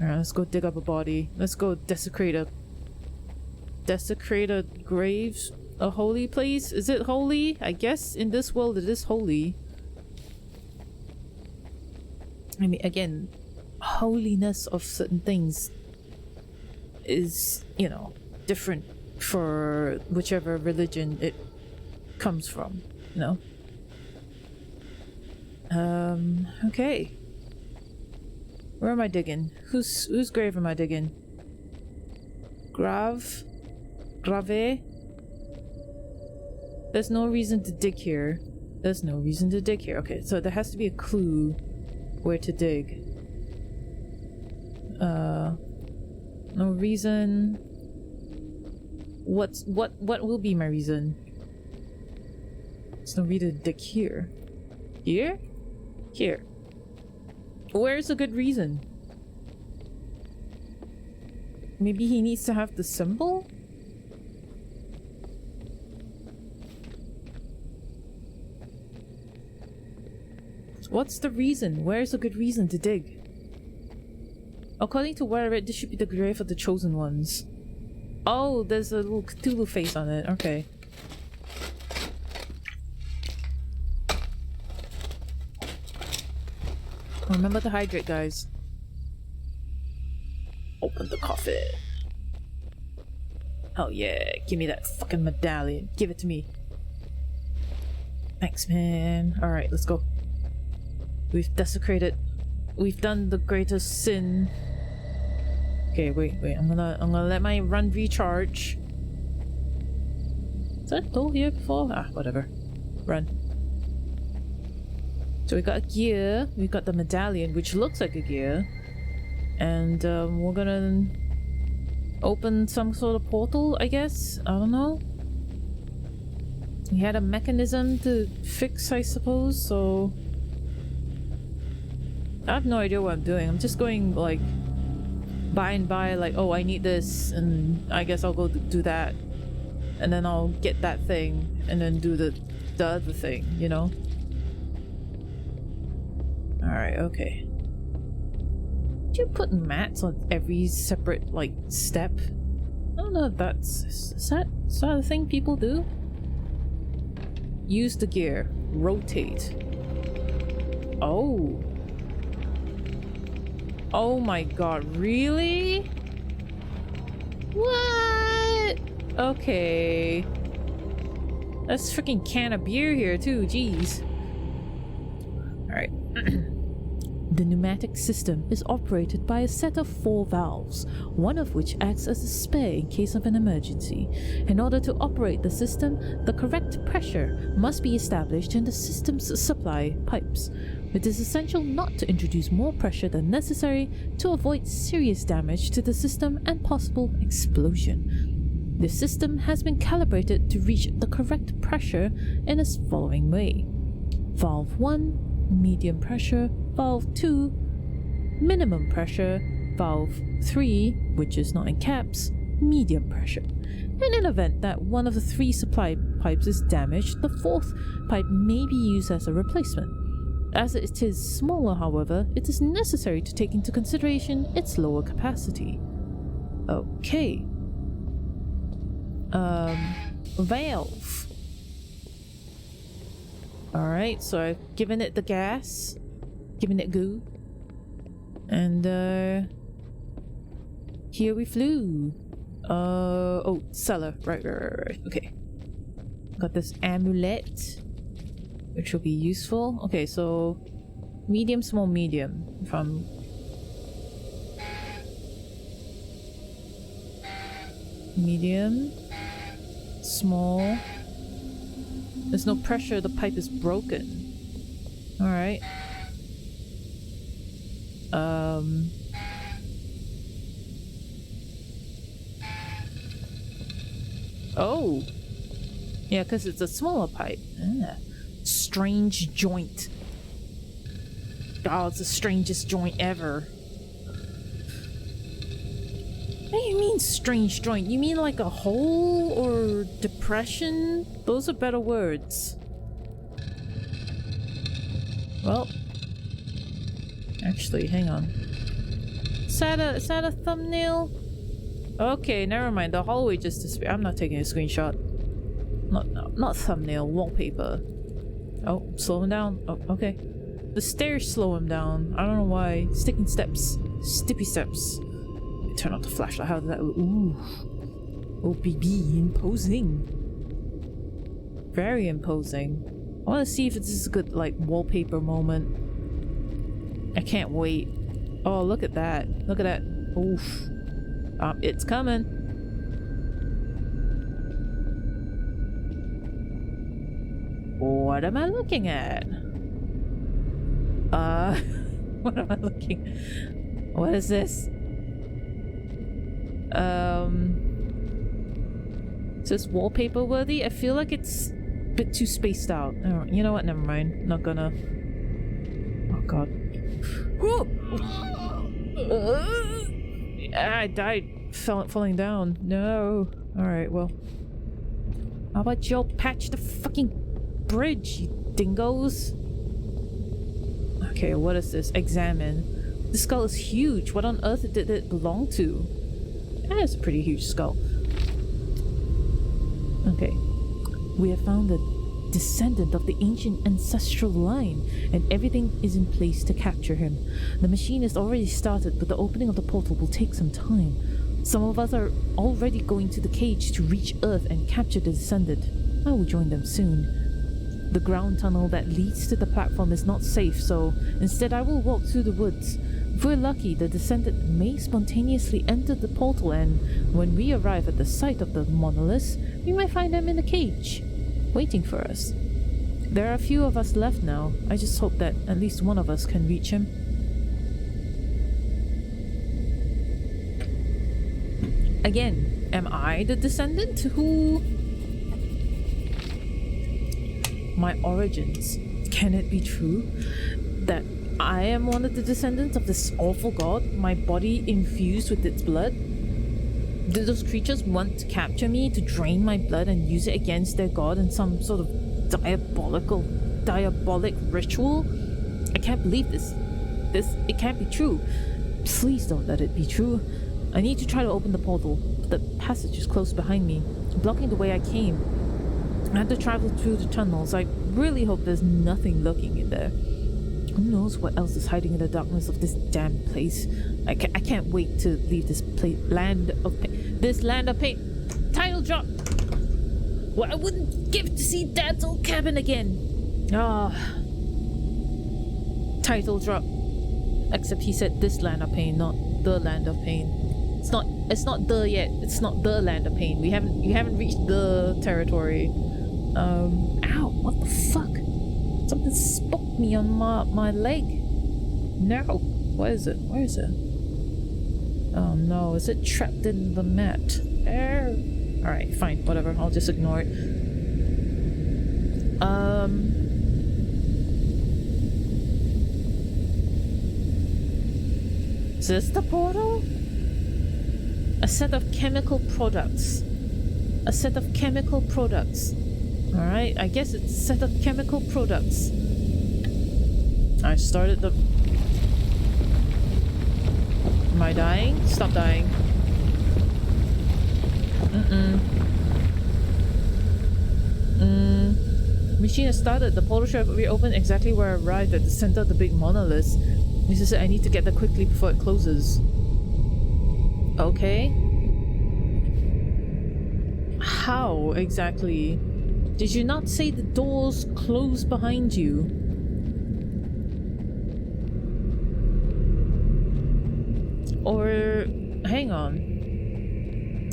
Alright, let's go dig up a body. Let's go desecrate a grave. A holy place? Is it holy? I guess in this world it is holy. I mean, again, holiness of certain things is, you know, different for whichever religion it comes from, you know? Okay. Where am I digging? Whose grave am I digging? Grave? There's no reason to dig here. There's no reason to dig here. Okay, so there has to be a clue where to dig. No reason. What will be my reason? There's no reason to dig here. Here? Here. Where's a good reason? Maybe he needs to have the symbol? What's the reason? Where's a good reason to dig? According to what I read, this should be the grave of the chosen ones. Oh, there's a little Cthulhu face on it. Okay. Remember to hydrate, guys. Open the coffin. Oh yeah, give me that fucking medallion. Give it to me. Thanks, man. Alright, let's go. We've desecrated. We've done the greatest sin. Okay, wait. I'm gonna let my run recharge. Did I go here before? Ah, whatever. Run. So we got a gear. We got the medallion, which looks like a gear. And we're gonna open some sort of portal, I guess. I don't know. We had a mechanism to fix, I suppose, so I have no idea what I'm doing. I'm just going like by and by, like, oh, I need this, and I guess I'll go do that, and then I'll get that thing, and then do the other thing, you know? Alright, okay. Did you put mats on every separate, like, step? I don't know if that's... Is that a thing people do? Use the gear. Rotate. Oh. Oh my god, really? What? Okay. That's a freaking can of beer here too, jeez. Alright. The pneumatic system is operated by a set of 4 valves, one of which acts as a spare in case of an emergency. In order to operate the system, the correct pressure must be established in the system's supply pipes. It is essential not to introduce more pressure than necessary to avoid serious damage to the system and possible explosion. The system has been calibrated to reach the correct pressure in the following way. Valve 1, medium pressure. Valve 2, minimum pressure. Valve 3, which is not in caps, medium pressure. In an event that one of the 3 supply pipes is damaged, the 4th pipe may be used as a replacement. As it is smaller, however, it is necessary to take into consideration its lower capacity. Okay. Valve. Alright, so I've given it the gas, given it goo, and here we flew. Oh, cellar, right, okay. Got this amulet, which will be useful. Okay, so medium, small, medium. If I'm... Medium, small. There's no pressure, the pipe is broken. Alright. Oh! Yeah, because it's a smaller pipe. Ah. Strange joint. Oh, it's the strangest joint ever. What do you mean strange joint? You mean like a hole or depression? Those are better words. Well, actually, hang on. Is that a thumbnail? Okay, never mind. The hallway just disappeared. I'm not taking a screenshot. Not thumbnail. Wallpaper. Oh, slow him down. Oh, okay. The stairs slow him down. I don't know why. Sticking steps. Stippy steps. Turn off the flashlight. How did that? Ooh. Oh, BB, imposing. Very imposing. I want to see if this is a good, like, wallpaper moment. I can't wait. Oh, look at that. Look at that. Oof. It's coming. What am I looking at? What am I looking? What is this? Is this wallpaper worthy? I feel like it's a bit too spaced out. Oh, you know what? Never mind. Not gonna. Oh god. I died falling down. No. Alright, well. How about y'all patch the fucking bridge, you dingoes? Okay, what is this? Examine. The skull is huge. What on earth did it belong to? That's a pretty huge skull. Okay. We have found a descendant of the ancient ancestral line, and everything is in place to capture him. The machine is already started, but the opening of the portal will take some time. Some of us are already going to the cage to reach Earth and capture the descendant. I will join them soon. The ground tunnel that leads to the platform is not safe, so instead I will walk through the woods. If we're lucky, the descendant may spontaneously enter the portal, and when we arrive at the site of the monolith, we might find him in the cage, waiting for us. There are a few of us left now. I just hope that at least one of us can reach him. Again, am I the descendant? Who? My origins. Can it be true that I am one of the descendants of this awful god, my body infused with its blood? Do those creatures want to capture me, to drain my blood and use it against their god in some sort of diabolic ritual? I can't believe this. It can't be true. Please don't let it be true. I need to try to open the portal, but the passage is close behind me, blocking the way I came. I had to travel through the tunnels. I really hope there's nothing lurking in there. Who knows what else is hiding in the darkness of this damn place. I can't wait to leave this land of pain. This land of pain. Title drop! What I wouldn't give to see Dad's old cabin again. Title drop. Except he said this land of pain, not the land of pain. It's not the yet. It's not the land of pain. You haven't reached the territory. Ow, what the fuck? Something spooked me on my leg. No. What is it? Where is it? Oh no, is it trapped in the mat? Alright, fine, whatever. I'll just ignore it. Is this the portal? A set of chemical products. A set of chemical products. Alright, I guess it's a set of chemical products. I started the... Am I dying? Stop dying. Machine has started. The portal should reopen exactly where I arrived, at the center of the big monolith. This is it. I need to get there quickly before it closes. Okay. How exactly? Did you not say the doors close behind you? Or... hang on.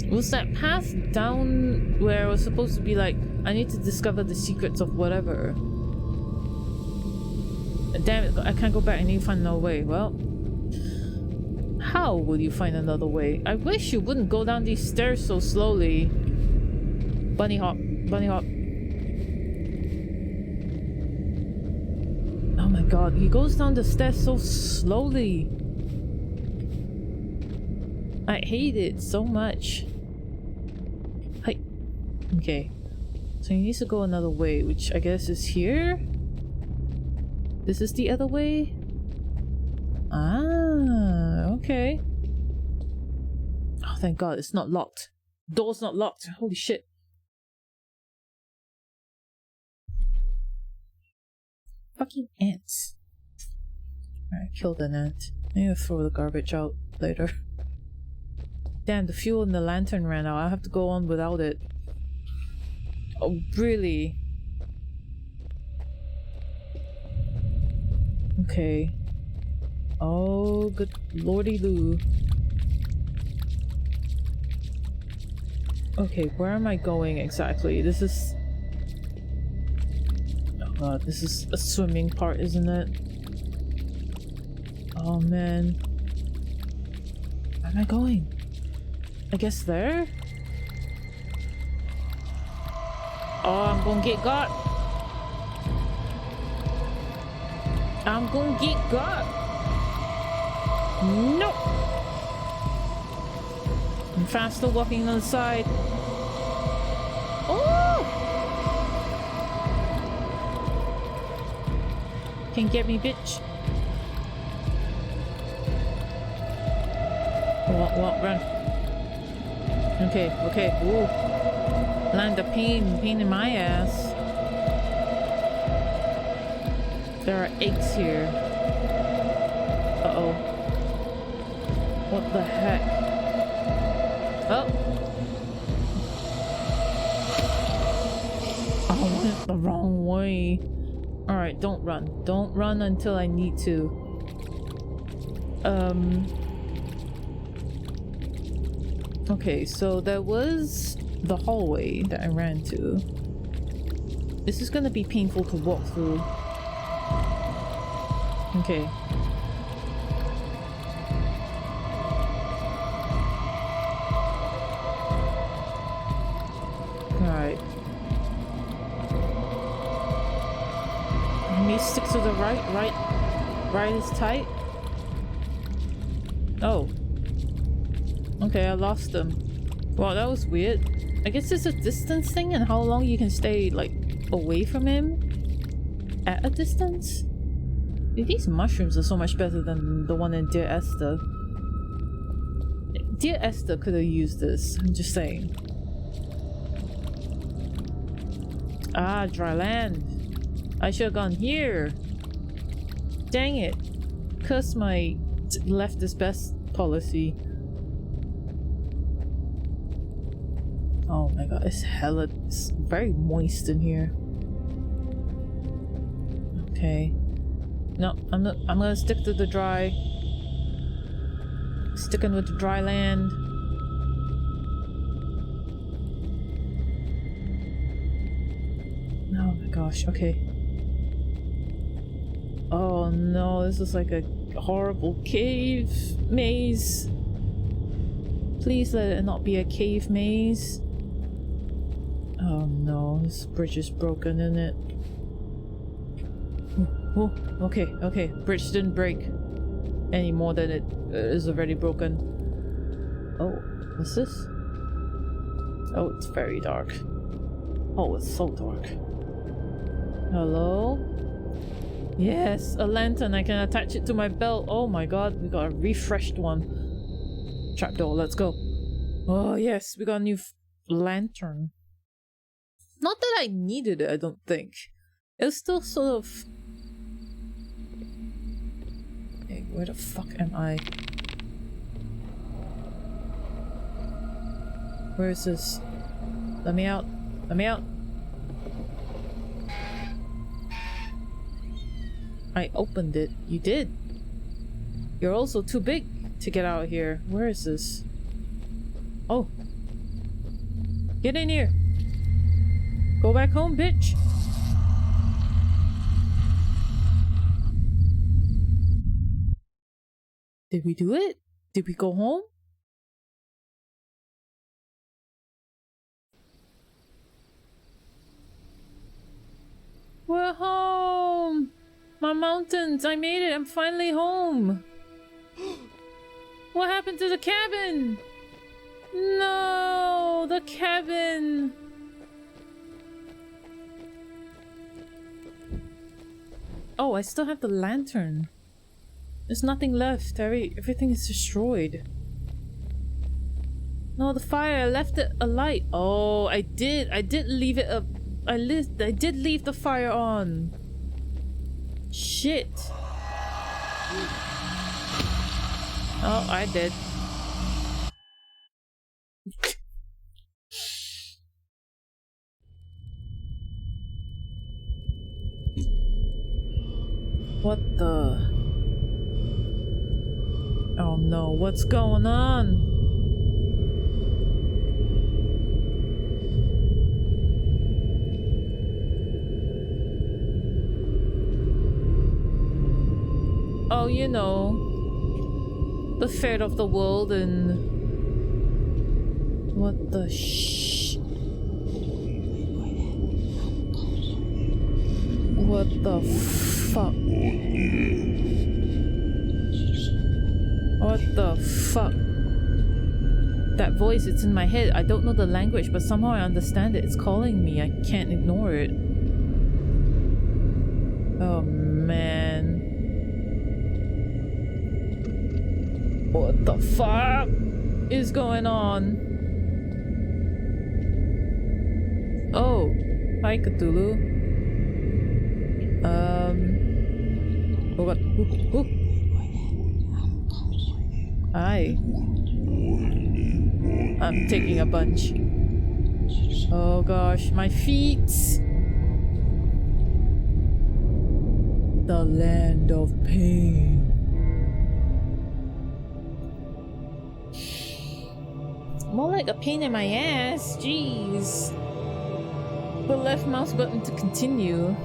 Was that path down where I was supposed to be like, I need to discover the secrets of whatever? Damn it, I can't go back. I need to find another way. Well... how will you find another way? I wish you wouldn't go down these stairs so slowly. Bunny hop. Bunny hop. Oh my god, he goes down the stairs so slowly. I hate it so much. Hi. Okay. So he needs to go another way, which I guess is here? This is the other way? Ah, okay. Oh, thank god, it's not locked. Door's not locked. Holy shit. Fucking ants. Alright, killed an ant. I'm gonna throw the garbage out later. Damn, the fuel in the lantern ran out. I have to go on without it. Oh, really? Okay. Oh, good lordy loo. Okay, where am I going exactly? This is... oh god, this is a swimming part, isn't it? Oh man. Where am I going? I guess there? Oh, I'm gonna get got. I'm gonna get got. Nope. I'm faster walking on the side. Oh! Can't get me, bitch. Walk, run. Okay, okay. Ooh. Land of pain in my ass. There are eggs here. Uh-oh. What the heck? Oh! I went the wrong way. Alright, don't run. Don't run until I need to. Okay, so there was the hallway that I ran to. This is gonna be painful to walk through. Okay. Please stick to the right. Right is tight. Oh. Okay, I lost them. Wow, that was weird. I guess it's a distance thing and how long you can stay, like, away from him at a distance? Dude, these mushrooms are so much better than the one in Dear Esther. Dear Esther could have used this, I'm just saying. Ah, dry land. I should have gone here. Dang it. Curse my left is best policy. Oh my god, it's very moist in here. Okay. No, I'm gonna stick to the dry. Sticking with the dry land. Oh my gosh, okay. Oh no, this is like a horrible cave maze. Please let it not be a cave maze. Oh no, this bridge is broken, isn't it? Oh, okay. Bridge didn't break any more than it is already broken. Oh, what's this? Oh, it's very dark. Oh, it's so dark. Hello? Yes, a lantern. I can attach it to my belt. Oh my god, we got a refreshed one. Trapdoor, let's go. Oh yes, we got a new lantern. Not that I needed it, I don't think. It was still sort of... Hey, where the fuck am I? Where is this? Let me out. Let me out. I opened it. You did. You're also too big to get out here. Where is this? Oh. Get in here. Go back home, bitch. Did we do it? Did we go home? We're home! My mountains! I made it! I'm finally home! What happened to the cabin? No! The cabin! Oh, I still have the lantern. There's nothing left. Everything is destroyed. No, the fire. I left it alight. Oh, I did leave it up. I did leave the fire on. Shit. Oh, I did. What the? Oh no, what's going on? Oh, you know, the fate of the world and... What the What the fuck? What the fuck? That voice, it's in my head. I don't know the language, but somehow I understand it. It's calling me. I can't ignore it. Oh, man. What the fuck is going on? Oh, hi Cthulhu. Oh god. Ooh. Hi. I'm taking a bunch. Oh gosh, my feet. The land of pain. More like a pain in my ass. Jeez. The left mouse button to continue.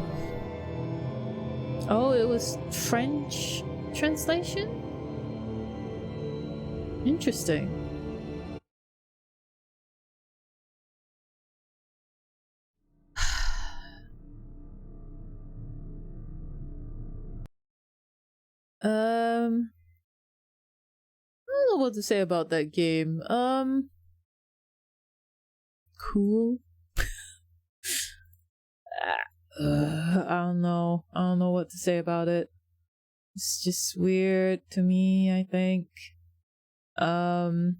Oh, it was French translation? Interesting. I don't know what to say about that game. Cool. I don't know. I don't know what to say about it. It's just weird to me, I think. Hmm.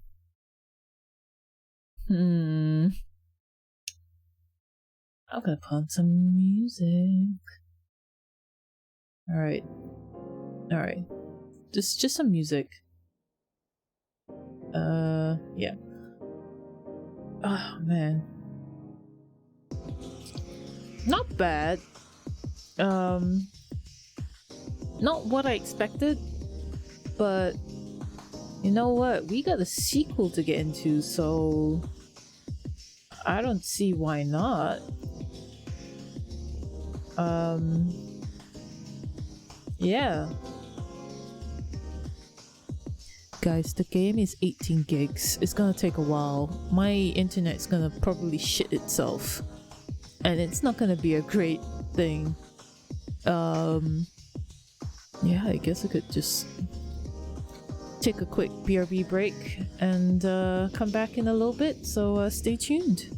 I'm gonna put on some music. Alright. Alright. Just some music. Yeah. Oh man. Not bad. Not what I expected, but you know what? We got a sequel to get into, so I don't see why not. Yeah. Guys, the game is 18 gigs. It's gonna take a while. My internet's gonna probably shit itself. And it's not gonna be a great thing. Yeah, I guess I could just take a quick BRB break and come back in a little bit, so stay tuned.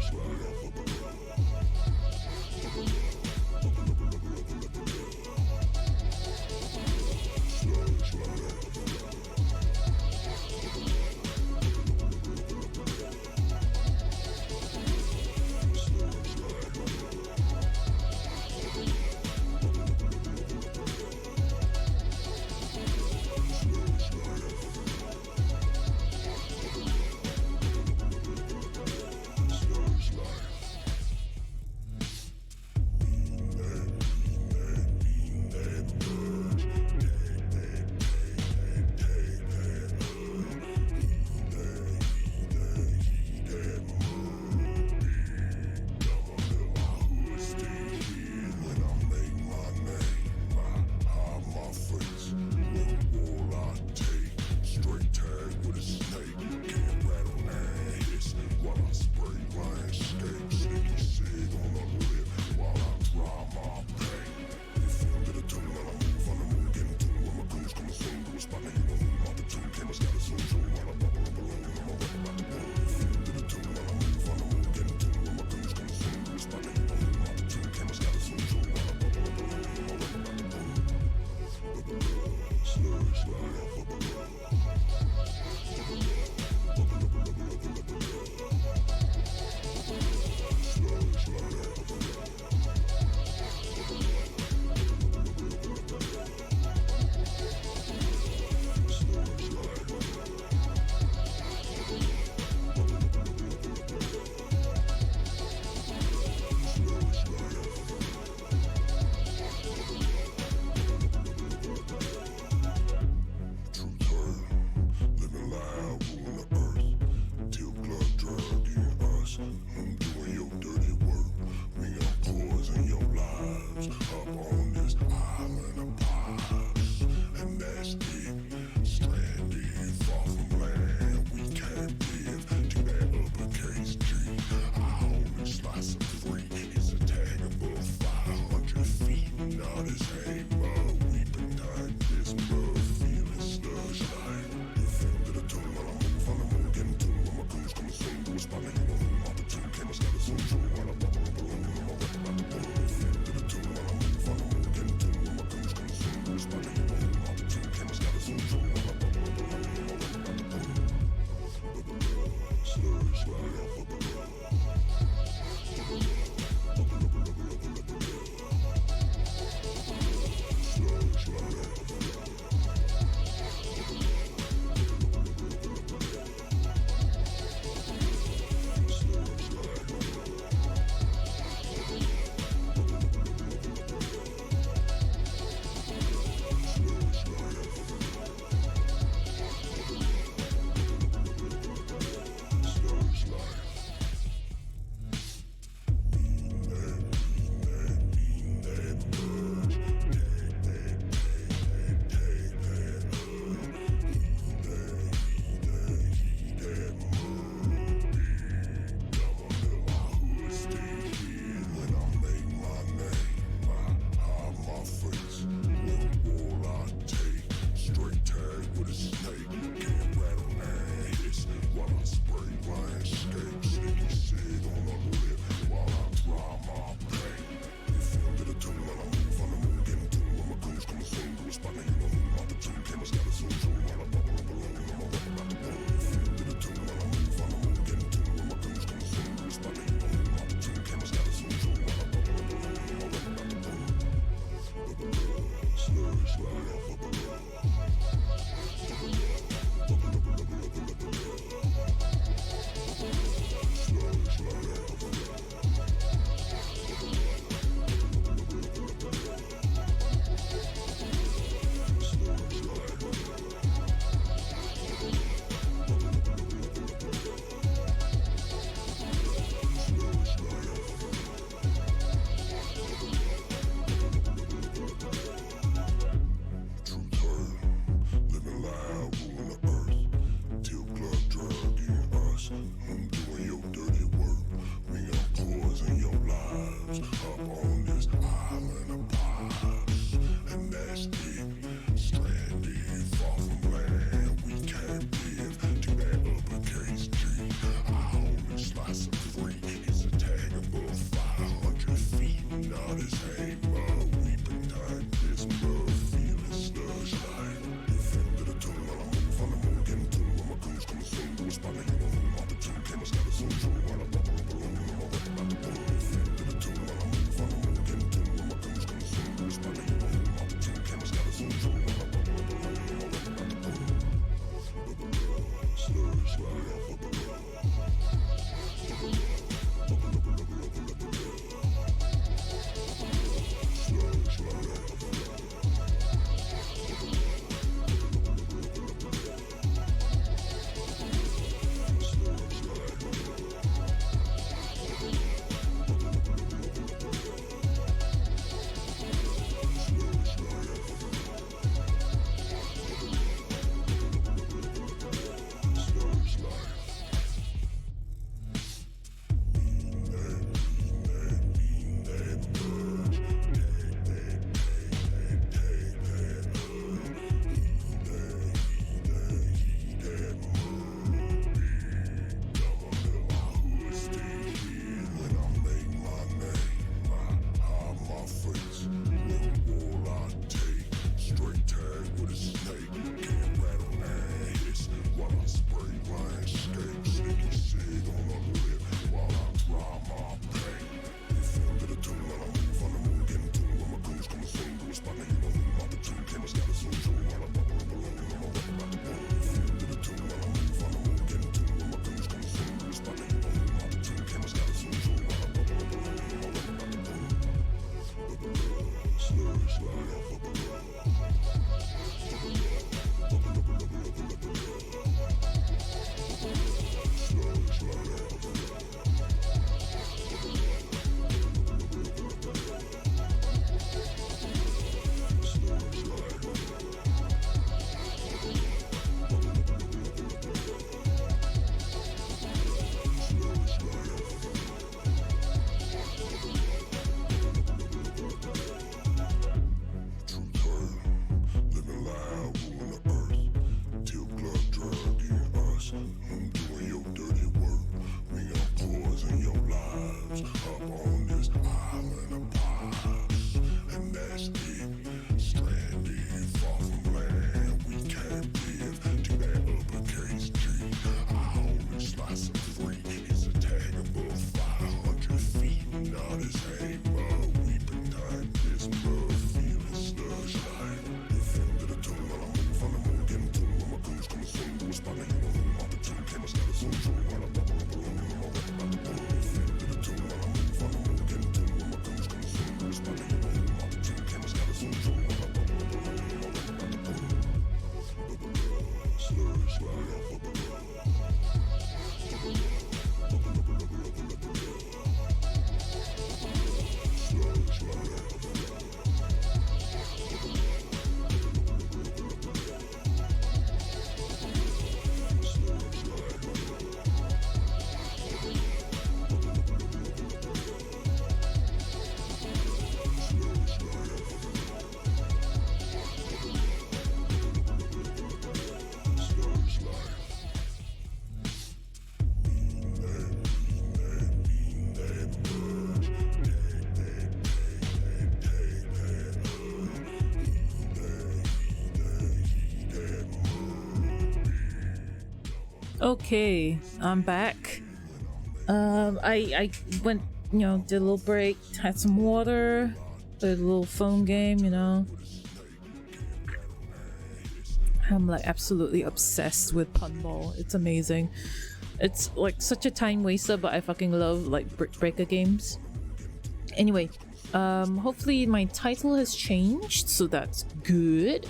Slide. up on this island of pirates, and that's it. Stranded, far from land, we can't live to that uppercase G. Our only slice of free is a tag above 500 feet, not as hammer. Weeping time, this blood, feeling slush like. The film to the tomb, while I move on the moon, getting to where my goons coming soon. Do a spot, you know who I'm opportune, came a status on true, while I bubble up alone, I'm all wrapped about the blue. The film to the tomb, while I move on the moon, getting to where my goons coming soon. Do a spot, you know who I'm opportune, came a status on true, while I bubble up alone, I'm all wrapped about the blue. Slush like Okay, I'm back. I went, you know, did a little break, had some water, played a little phone game, you know. I'm like absolutely obsessed with Punball. It's amazing. It's like such a time waster, but I fucking love like brick breaker games. Anyway, hopefully my title has changed, so that's good.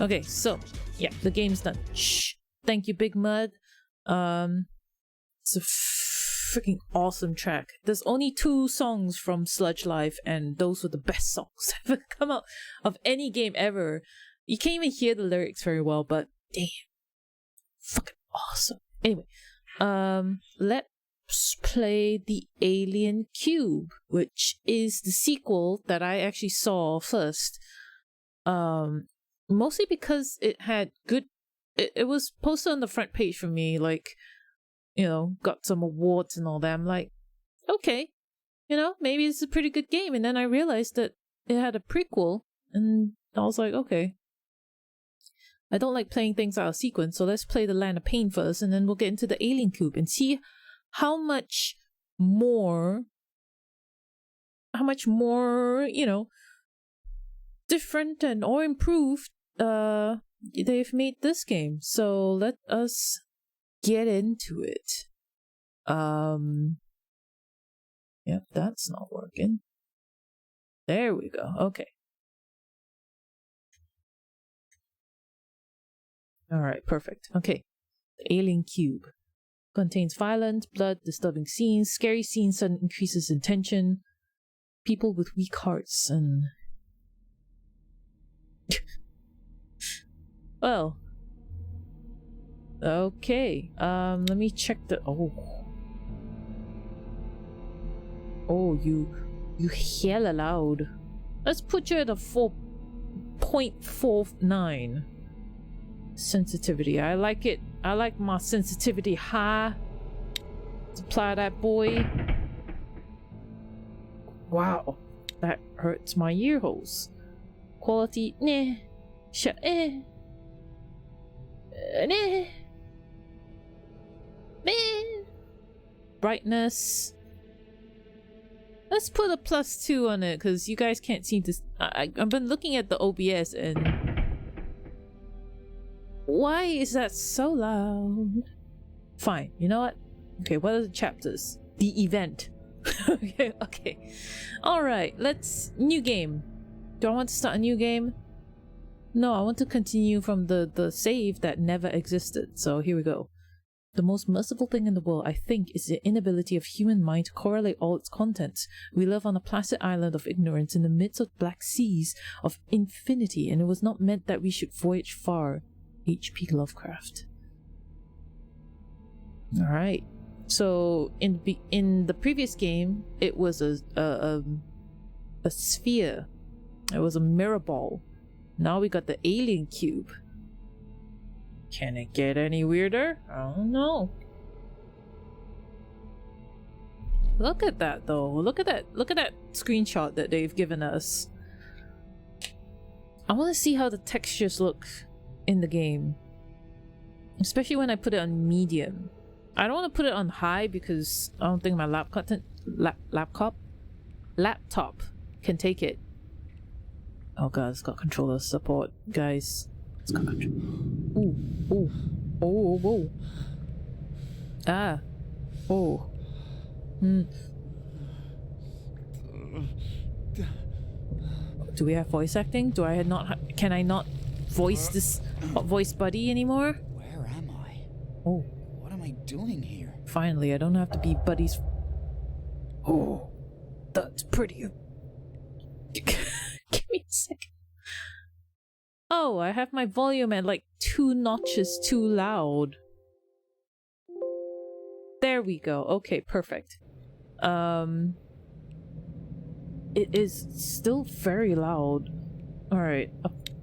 Okay, so yeah, the game's done. Shh. Thank you, Big Mud. It's a freaking awesome track. There's only 2 songs from Sludge Life, and those were the best songs ever come out of any game ever. You can't even hear the lyrics very well, but damn, fucking awesome. Anyway, let's play the Alien Cube, which is the sequel that I actually saw first. Mostly because it had good. It was posted on the front page for me, like, you know, got some awards and all that. I'm like, okay, you know, maybe it's a pretty good game. And then I realized that it had a prequel, and I was like, okay, I don't like playing things out of sequence, so let's play the Land of Pain first, and then we'll get into the Alien Cube and see how much more, you know, different and or improved they've made this game. So let us get into it. Yep, that's not working. There we go. Okay. Alright, perfect. Okay. The Alien Cube contains violent, blood, disturbing scenes, scary scenes, sudden increases in tension, people with weak hearts, and well, okay. Let me check the. Oh, you hella loud. Let's put you at a 4.49 sensitivity. I like it. I like my sensitivity high. Let's apply that, boy. Wow, that hurts my ear holes. Quality, nah. Nah. Brightness. Let's put a +2 on it, because you guys can't seem to. I've been looking at the OBS and why is that so loud? Fine. You know what? Okay. What are the chapters? The event. Okay. Okay. All right. Let's new game. Do I want to start a new game? No, I want to continue from the save that never existed. So here we go. The most merciful thing in the world, I think, is the inability of human mind to correlate all its contents. We live on a placid island of ignorance in the midst of black seas of infinity, and it was not meant that we should voyage far. H.P. Lovecraft. Alright. So, in the previous game, it was a sphere. It was a mirror ball. Now we got the Alien Cube. Can it get any weirder? I don't know. Look at that though. Look at that screenshot that they've given us. I want to see how the textures look in the game. Especially when I put it on medium. I don't want to put it on high because I don't think my laptop can take it. Oh god, it's got controller support, guys. It's got control. Ooh, ooh, oh, whoa. Ah, oh. Do we have voice acting? Do I not? Can I not voice this voice Buddy anymore? Where am I? Oh, What am I doing here? finally, I don't have to be Buddy's. Oh, that's pretty. Give me a second. Oh, I have my volume at like 2 notches too loud. There we go. Okay, perfect. It is still very loud. Alright.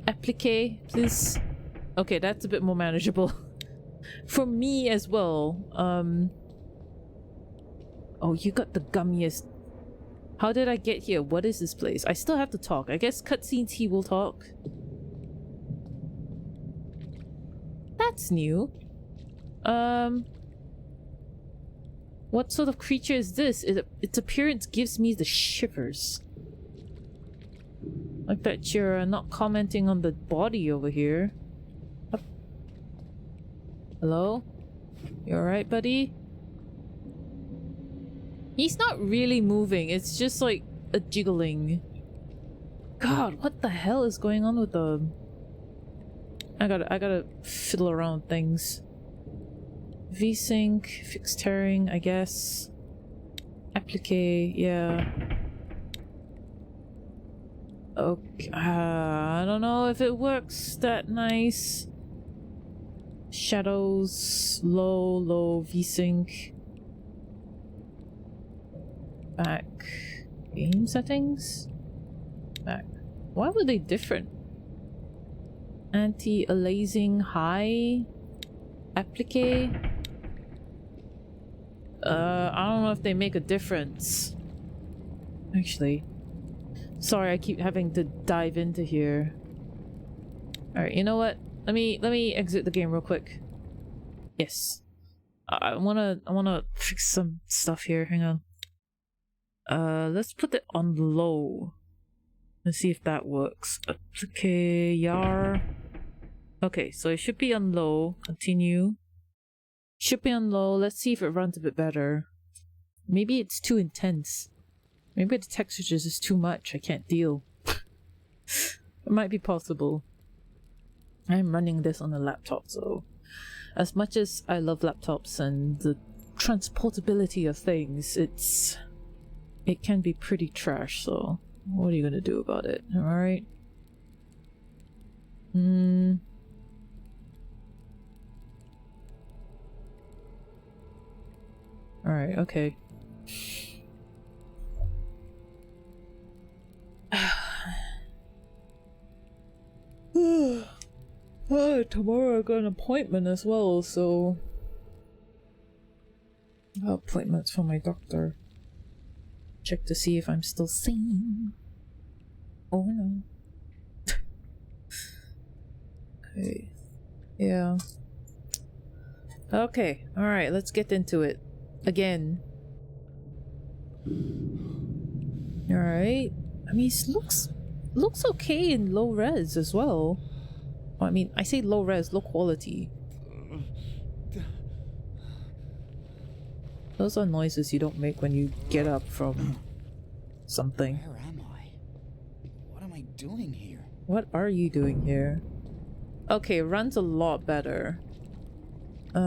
Applique, please. Okay, that's a bit more manageable. For me as well. Oh, you got the gummiest. How did I get here? What is this place? I still have to talk. I guess cutscenes he will talk. That's new. What sort of creature is this? Its appearance gives me the shivers. Like that you're not commenting on the body over here. Up. Hello? You alright, buddy? He's not really moving, it's just like a jiggling. God, what the hell is going on with the... I gotta fiddle around with things. VSync, fixed tearing, I guess. Applique, yeah. Okay, I don't know if it works that nice. Shadows, low, VSync. Back. Game settings? Back. Why were they different? Anti-aliasing, high. Applique. I don't know if they make a difference. Actually. Sorry, I keep having to dive into here. Alright, you know what? Let me exit the game real quick. Yes. I wanna fix some stuff here. Hang on. Let's put it on low. Let's see if that works. Applique, yar. Okay, so it should be on low. Continue. Should be on low. Let's see if it runs a bit better. Maybe it's too intense. Maybe the textures is too much. I can't deal. It might be possible. I'm running this on a laptop, so as much as I love laptops and the transportability of things, it can be pretty trash, so what are you gonna do about it? Alright. Alright, okay. Tomorrow I got an appointment as well, so... appointments for my doctor. Check to see if I'm still sane. Oh no. Okay. Yeah. Okay, alright, let's get into it. Again. Alright. I mean, it looks okay in low res as well. I mean, I say low res, low quality. Those are noises you don't make when you get up from something. Where am I? What am I doing here? What are you doing here? Okay, runs a lot better. I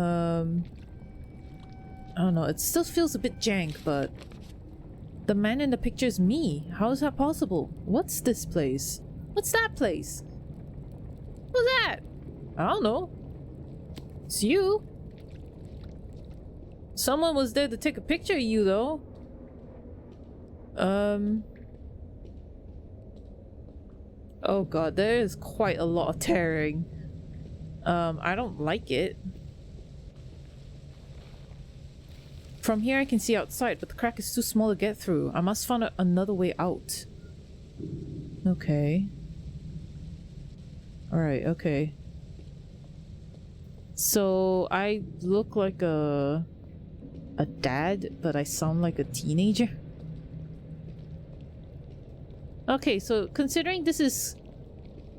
don't know, it still feels a bit jank, but... The man in the picture is me. How is that possible? What's this place? What's that place? Who's that? I don't know. It's you. Someone was there to take a picture of you, though. Oh god, there is quite a lot of tearing. I don't like it. From here I can see outside, but the crack is too small to get through. I must find another way out. Okay. Alright, okay. So I look like a dad, but I sound like a teenager. Okay, so considering this is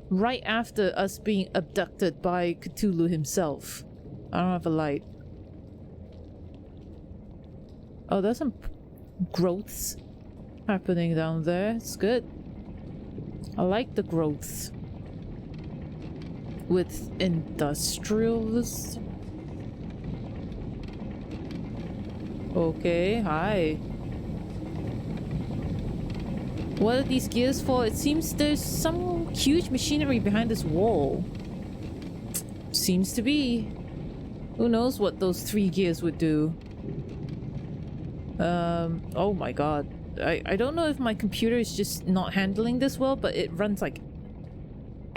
right after us being abducted by Cthulhu himself. I don't have a light. Oh, there's some growths happening down there. It's good. I like the growths. With industrialists. Okay, hi. What are these gears for? It seems there's some huge machinery behind this wall. Seems to be. Who knows what those 3 gears would do. Oh my god. I don't know if my computer is just not handling this well, but it runs like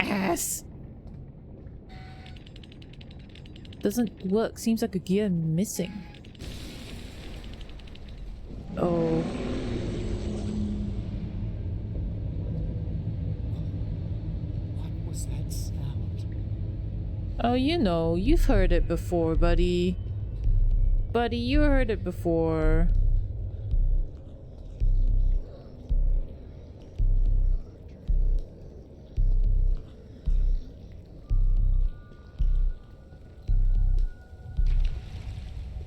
ass. Doesn't work. Seems like a gear missing. Oh. What was that sound? Oh, you know, you've heard it before, buddy. Buddy, you heard it before.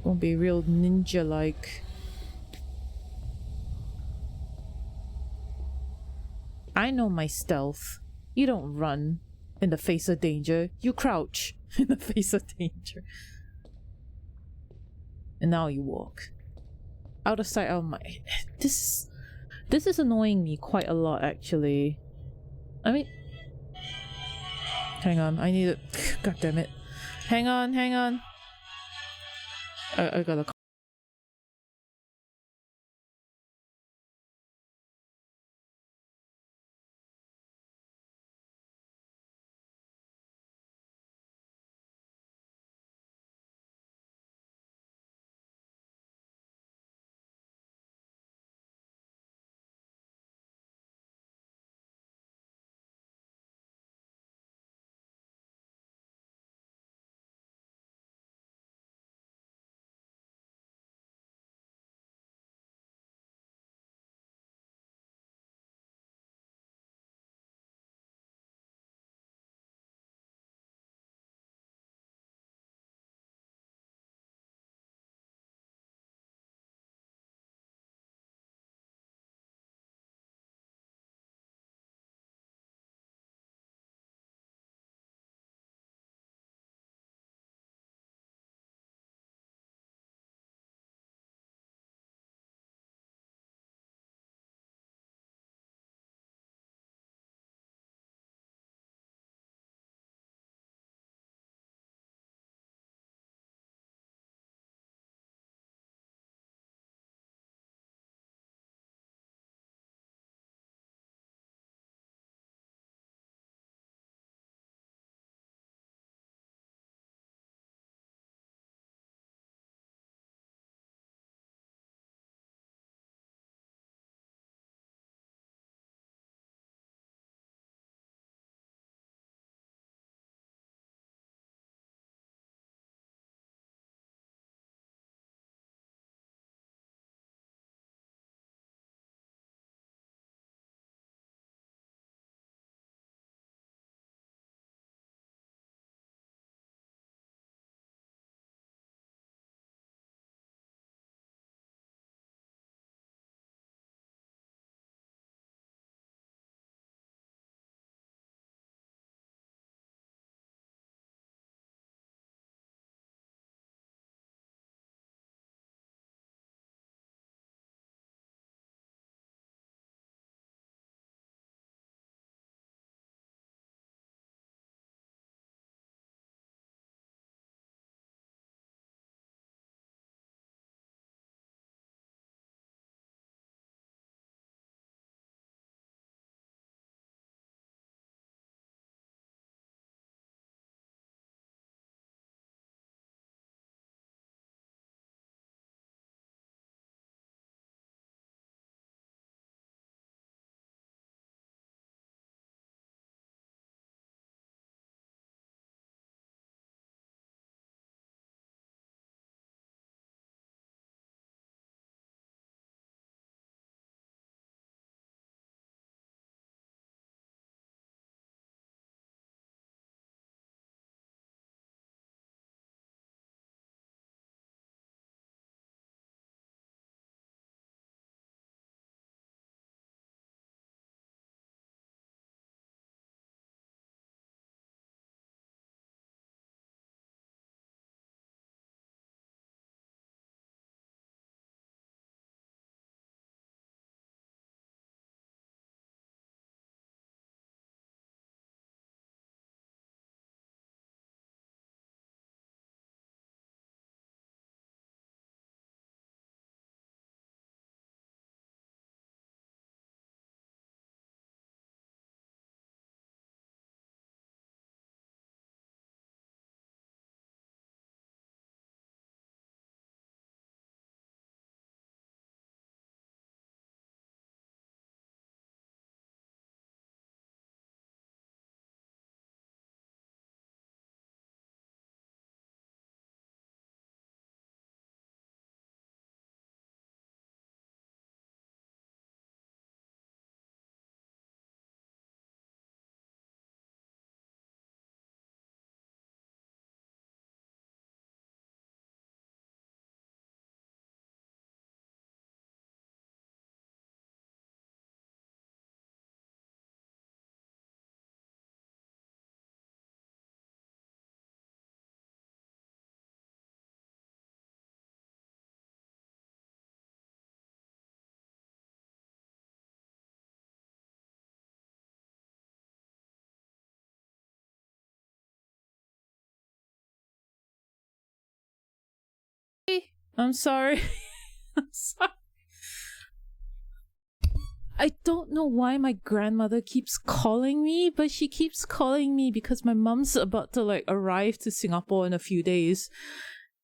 Gonna be real ninja-like. I know my stealth. You don't run in the face of danger. You crouch in the face of danger. And now you walk. Out of sight, out of mind. This is annoying me quite a lot, actually. I mean... Hang on, I need it. God damn it. Hang on, hang on. I gotta I'm sorry. I'm sorry. I don't know why my grandmother keeps calling me, but she keeps calling me because my mom's about to like arrive to Singapore in a few days.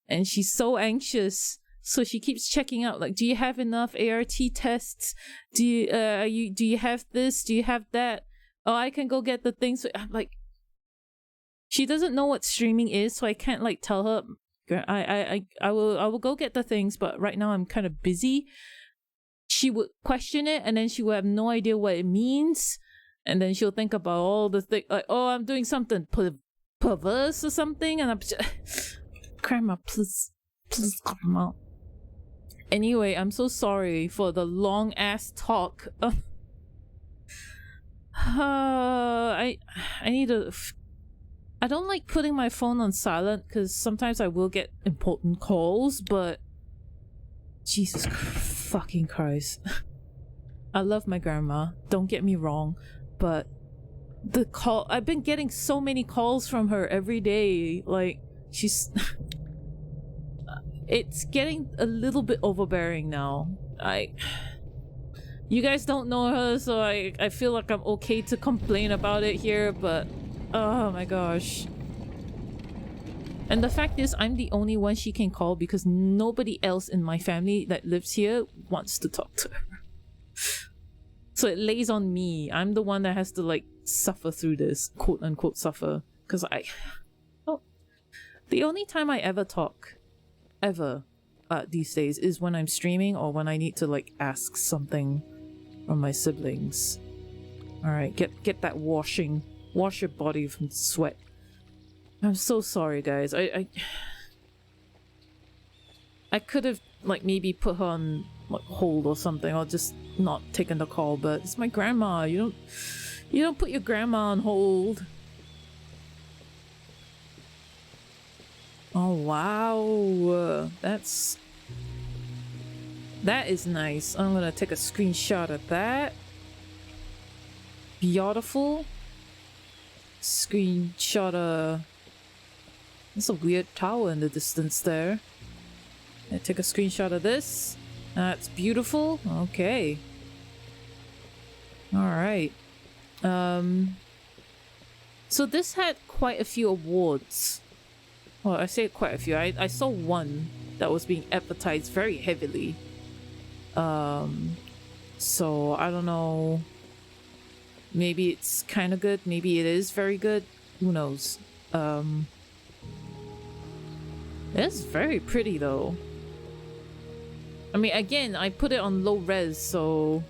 And she's so anxious. So she keeps checking out, like, do you have enough ART tests? Do you have this? Do you have that? Oh, I can go get the things. I'm like, she doesn't know what streaming is, so I can't like tell her. I will go get the things, but right now I'm kind of busy. She would question it, and then she would have no idea what it means, and then she'll think about all the things like, oh, I'm doing something perverse or something, and I'm just, Grandma, please come out. Anyway, I'm so sorry for the long ass talk. I need to. I don't like putting my phone on silent because sometimes I will get important calls, but Jesus fucking Christ. I love my grandma, don't get me wrong, but the call, I've been getting so many calls from her every day, like she's it's getting a little bit overbearing now. You guys don't know her, so I feel like I'm okay to complain about it here, but oh my gosh. And the fact is, I'm the only one she can call because nobody else in my family that lives here wants to talk to her. So it lays on me. I'm the one that has to like suffer through this, quote unquote suffer, because the only time I ever talk ever these days is when I'm streaming or when I need to like ask something from my siblings. All right, get that wash your body from sweat. I'm so sorry, guys. I could have like maybe put her on like hold or something, or just not taken the call, but it's my grandma. You don't put your grandma on hold. Oh wow, that is nice. I'm gonna take a screenshot of that. Beautiful. Screenshot of. There's a weird tower in the distance there. I take a screenshot of this. That's beautiful. Okay. All right. So this had quite a few awards. Well, I say quite a few. I saw one that was being advertised very heavily. So I don't know. Maybe it's kind of good. Maybe it is very good. Who knows? It's very pretty though. I mean, again, I put it on low res, so...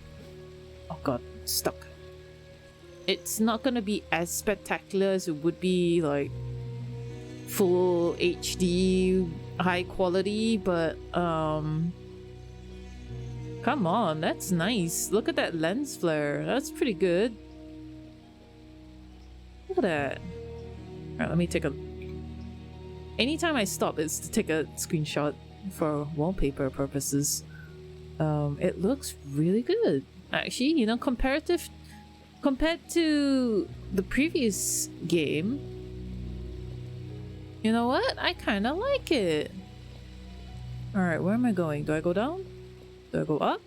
Oh god, stuck. It's not gonna be as spectacular as it would be, like, full HD, high quality, but, come on, that's nice. Look at that lens flare. That's pretty good. Look at that. Alright, let me take a... Anytime I stop, it's to take a screenshot for wallpaper purposes. It looks really good. Actually, you know, compared to the previous game, you know what? I kind of like it. Alright, where am I going? Do I go down? Do I go up?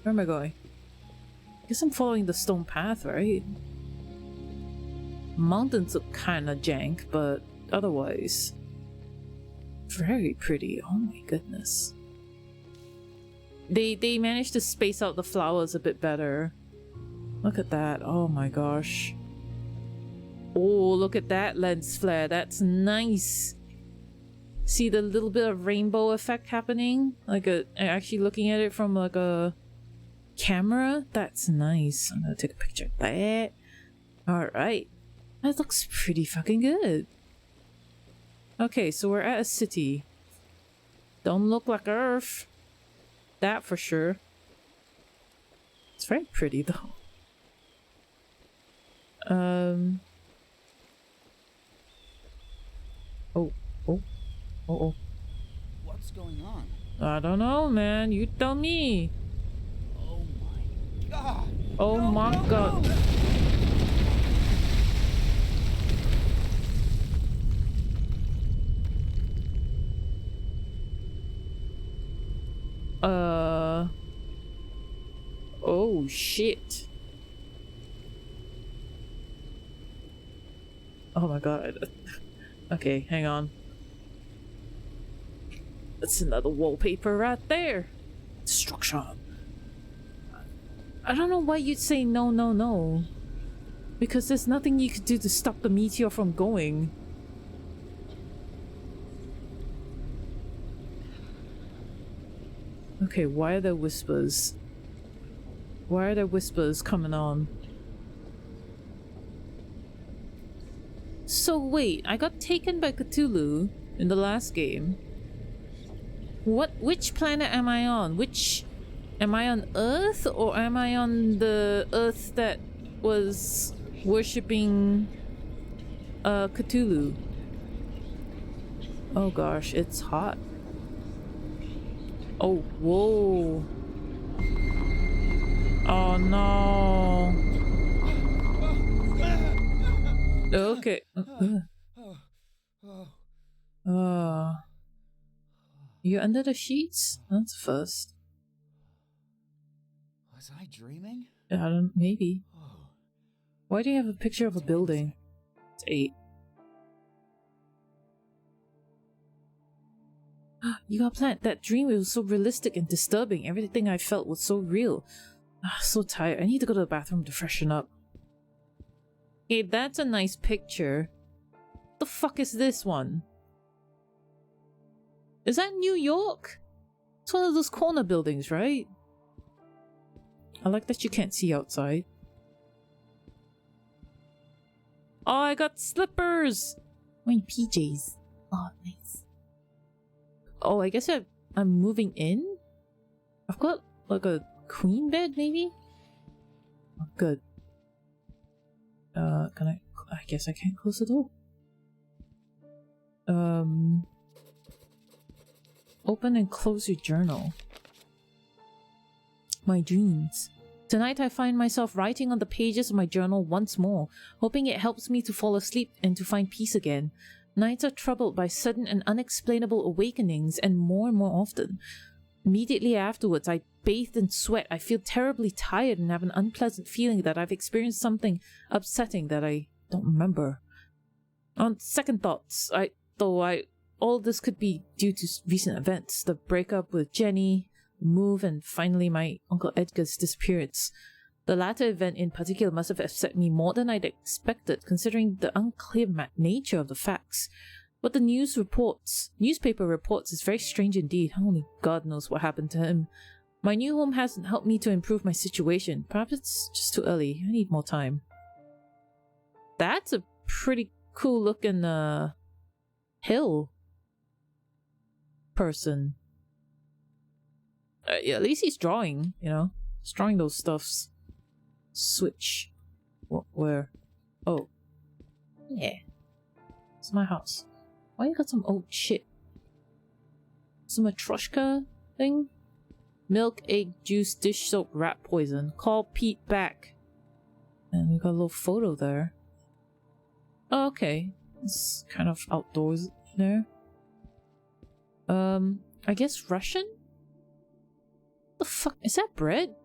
Where am I going? I guess I'm following the stone path, right? Mountains look kind of jank, but otherwise... very pretty. Oh my goodness. They managed to space out the flowers a bit better. Look at that. Oh my gosh. Oh, look at that lens flare. That's nice. See the little bit of rainbow effect happening? Like actually looking at it from like a camera? That's nice. I'm gonna take a picture of that. Alright. That looks pretty fucking good. Okay, so we're at a city. Don't look like Earth. That for sure. It's very pretty though. Oh. What's going on? I don't know, man. You tell me. Oh my god! Oh No, my no, god. no. Oh shit. Oh my god. Okay, hang on. That's another wallpaper right there. Destruction. I don't know why you'd say no, no, no. Because there's nothing you could do to stop the meteor from going. Okay, why are there whispers? Why are there whispers coming on? So wait, I got taken by Cthulhu in the last game. Which planet am I on? Am I on Earth, or am I on the Earth that was worshipping Cthulhu? Oh gosh, it's hot. Oh, whoa. Oh no. Okay. You under the sheets? That's first. Was I dreaming? I don't. Maybe. Oh, Why do you have a picture of a building? It's 8. You got planned. That dream, it was so realistic and disturbing. Everything I felt was so real. So tired. I need to go to the bathroom to freshen up. Hey, that's a nice picture. The fuck is this one? Is that New York? It's one of those corner buildings, right? I like that you can't see outside. Oh, I got slippers! My PJs. Oh, nice. Oh, I guess I'm moving in? I've got like a queen bed, maybe? Oh, good. Can I guess I can't close the door. Open and close your journal. My dreams. Tonight I find myself writing on the pages of my journal once more, hoping it helps me to fall asleep and to find peace again. Nights are troubled by sudden and unexplainable awakenings, and more often. Immediately afterwards, I bathe in sweat. I feel terribly tired and have an unpleasant feeling that I've experienced something upsetting that I don't remember. On second thoughts, all this could be due to recent events. The breakup with Jenny, move, and finally my Uncle Edgar's disappearance. The latter event in particular must have upset me more than I'd expected, considering the unclear nature of the facts. What the newspaper reports is very strange indeed. Only God knows what happened to him. My new home hasn't helped me to improve my situation. Perhaps it's just too early. I need more time. That's a pretty cool looking hill person. Yeah, at least he's drawing, you know. He's drawing those stuffs. Switch. Where? Oh. Yeah. It's my house. Why you got some old shit? Some Matryoshka thing? Milk, egg, juice, dish soap, rat poison. Call Pete back. And we got a little photo there. Oh, okay. It's kind of outdoors there. I guess Russian? The fuck? Is that bread?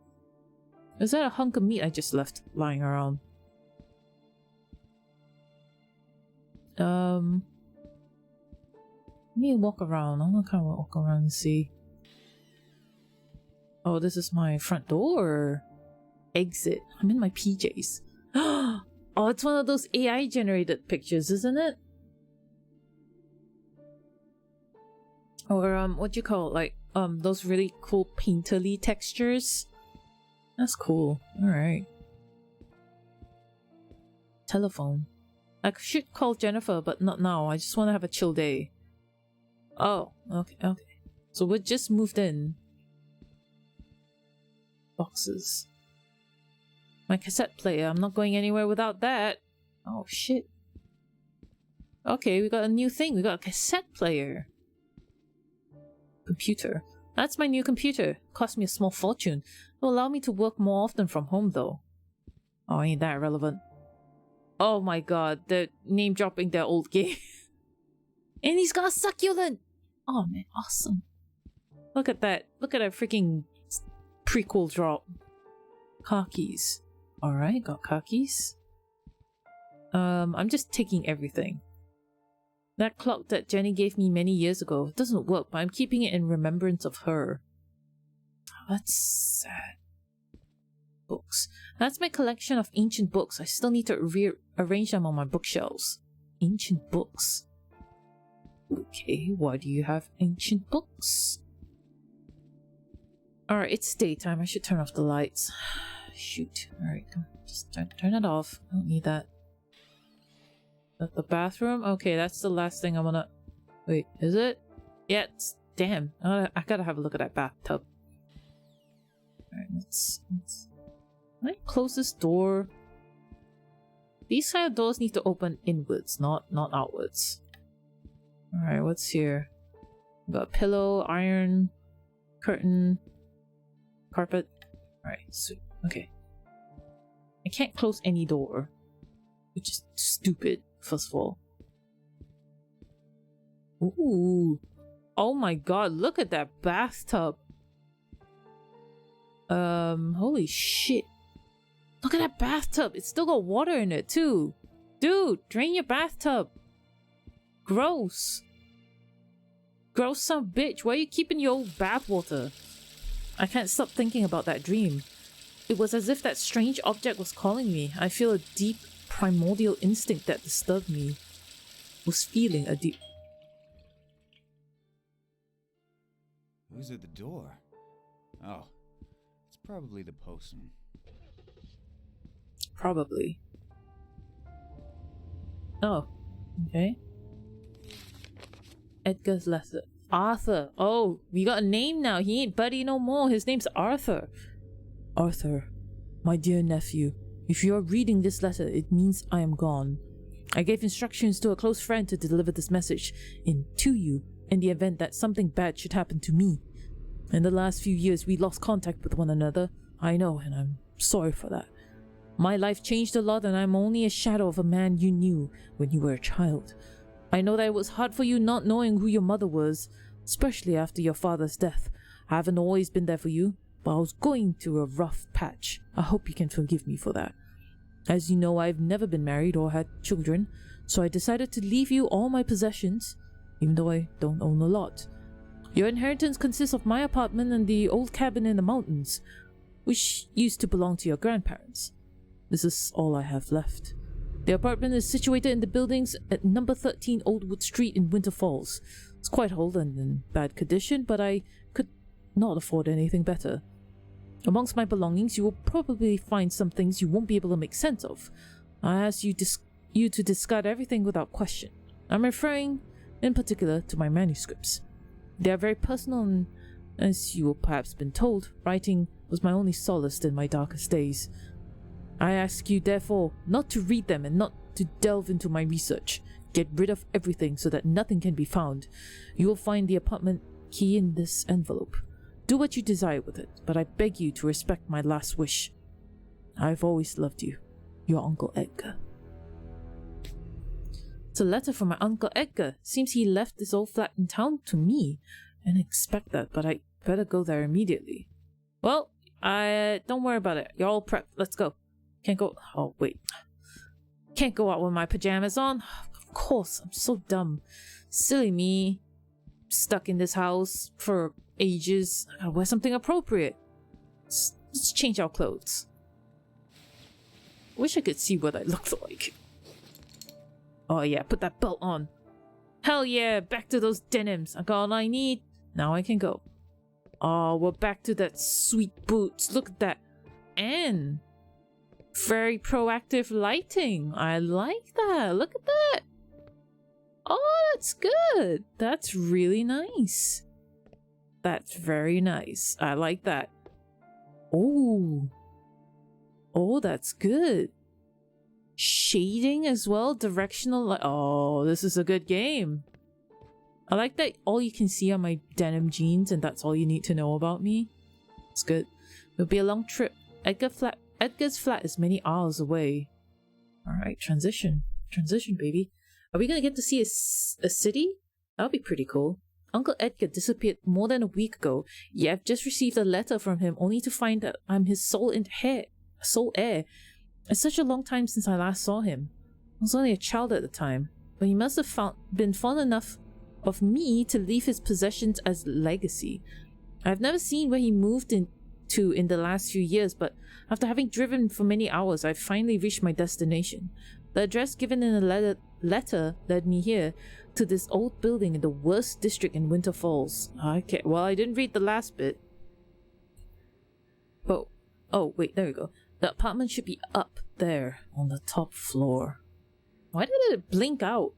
Is that a hunk of meat I just left lying around? Let me walk around. I want to kind of walk around and see. Oh, this is my front door or exit. I'm in my PJs. Oh, it's one of those AI generated pictures, isn't it? Or what do you call it? Like those really cool painterly textures. That's cool. Alright. Telephone. I should call Jennifer, but not now. I just want to have a chill day. Oh, okay. So we just moved in. Boxes. My cassette player. I'm not going anywhere without that. Oh, shit. Okay, we got a new thing. We got a cassette player. Computer. That's my new computer. Cost me a small fortune. It will allow me to work more often from home, though. Oh, ain't that relevant. Oh my god, they're name dropping their old game. And he's got a succulent! Oh man, awesome. Look at that. Look at that freaking prequel drop. Car keys. Alright, got car keys. I'm just taking everything. That clock that Jenny gave me many years ago doesn't work, but I'm keeping it in remembrance of her. That's sad. Books. That's my collection of ancient books. I still need to rearrange them on my bookshelves. Ancient books. Okay, why do you have ancient books? Alright, it's daytime. I should turn off the lights. Shoot. Alright, just turn it off. I don't need that. The bathroom? Okay, that's the last thing I'm gonna... Wait, is it? Yeah, damn. I gotta have a look at that bathtub. Alright, let's... Can I close this door? These kind of doors need to open inwards, not outwards. Alright, what's here? We got a pillow, iron, curtain, carpet. Alright, sweet. Okay. I can't close any door, which is stupid, first of all. Ooh. Oh my god, look at that bathtub. Holy shit. Look at that bathtub. It's still got water in it too. Dude, drain your bathtub. Gross. Gross son of a bitch. Why are you keeping your old bath water? I can't stop thinking about that dream. It was as if that strange object was calling me. I feel a deep primordial instinct that disturbed me. Was feeling a deep... Who's at the door? Oh, it's probably the postman. Probably. Oh, okay. Edgar's letter. Arthur. Oh, we got a name now. He ain't Buddy no more. His name's Arthur. Arthur, my dear nephew, if you are reading this letter, it means I am gone. I gave instructions to a close friend to deliver this message to you in the event that something bad should happen to me. In the last few years, we lost contact with one another. I know, and I'm sorry for that. My life changed a lot, and I'm only a shadow of a man you knew when you were a child. I know that it was hard for you not knowing who your mother was, especially after your father's death. I haven't always been there for you, but I was going through a rough patch. I hope you can forgive me for that. As you know, I've never been married or had children, so I decided to leave you all my possessions, even though I don't own a lot. Your inheritance consists of my apartment and the old cabin in the mountains, which used to belong to your grandparents. This is all I have left. The apartment is situated in the buildings at number 13 Oldwood Street in Winter Falls. It's quite old and in bad condition, but I could not afford anything better. Amongst my belongings, you will probably find some things you won't be able to make sense of. I ask you to discard everything without question. I'm referring, in particular, to my manuscripts. They are very personal, and as you have perhaps been told, writing was my only solace in my darkest days. I ask you, therefore, not to read them and not to delve into my research. Get rid of everything so that nothing can be found. You will find the apartment key in this envelope. Do what you desire with it, but I beg you to respect my last wish. I've always loved you. Your Uncle Edgar. It's a letter from my Uncle Edgar. Seems he left this old flat in town to me. I didn't expect that, but I better go there immediately. Well, don't worry about it. You're all prepped. Let's go. Can't go... Oh, wait. Can't go out with my pajamas on? Of course, I'm so dumb. Silly me. Stuck in this house for ages. I gotta wear something appropriate. Let's change our clothes. Wish I could see what I looked like. Oh yeah, put that belt on. Hell yeah, back to those denims. I got all I need. Now I can go. Oh, we're back to that sweet boots. Look at that. And very proactive lighting. I like that. Look at that. Oh, that's good. That's really nice. That's very nice. I like that. Oh. Oh, that's good. Shading as well. Directional light. Oh, this is a good game. I like that all you can see are my denim jeans and that's all you need to know about me. It's good. It'll be a long trip. Edgar's flat is many hours away. Alright, transition. Transition, baby. Are we gonna get to see a city? That'll be pretty cool. Uncle Edgar disappeared more than a week ago, yet I've just received a letter from him only to find that I'm his sole heir. It's such a long time since I last saw him. I was only a child at the time, but he must have been fond enough of me to leave his possessions as legacy. I've never seen where he moved into in the last few years, but after having driven for many hours, I've finally reached my destination. The address given in the letter led me here, to this old building in the worst district in Winter Falls. Okay, well, I didn't read the last bit. But, oh, wait, there we go. The apartment should be up there on the top floor. Why did it blink out?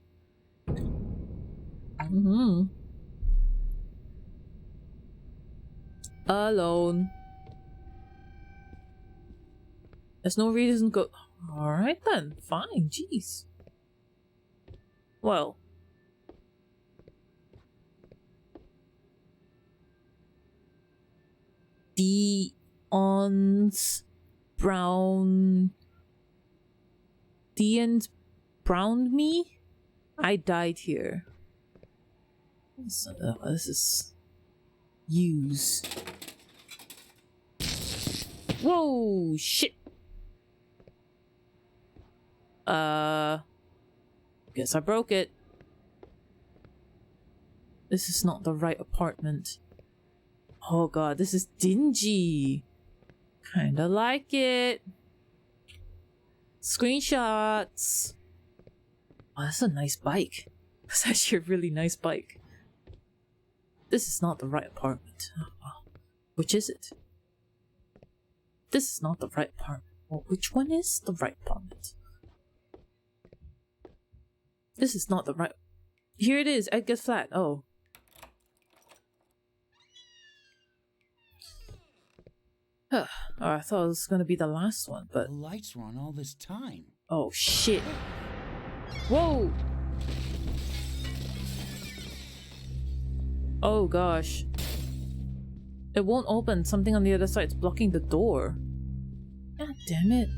Alone. There's no reason to go. Alright then, fine, jeez. Well. Deion's browned me? I died here. So, this is use. Whoa, shit. Guess I broke it. This is not the right apartment. Oh god, this is dingy. Kinda like it. Screenshots. Oh, that's a nice bike. That's actually a really nice bike. This is not the right apartment. Oh, which is it? This is not the right apartment. Well, which one is the right apartment? This is not the right... Here it is, Edgar's flat. Oh. Oh, I thought it was gonna be the last one, but... The lights were on all this time. Oh, shit. Whoa! Oh, gosh. It won't open. Something on the other side's blocking the door. God damn it.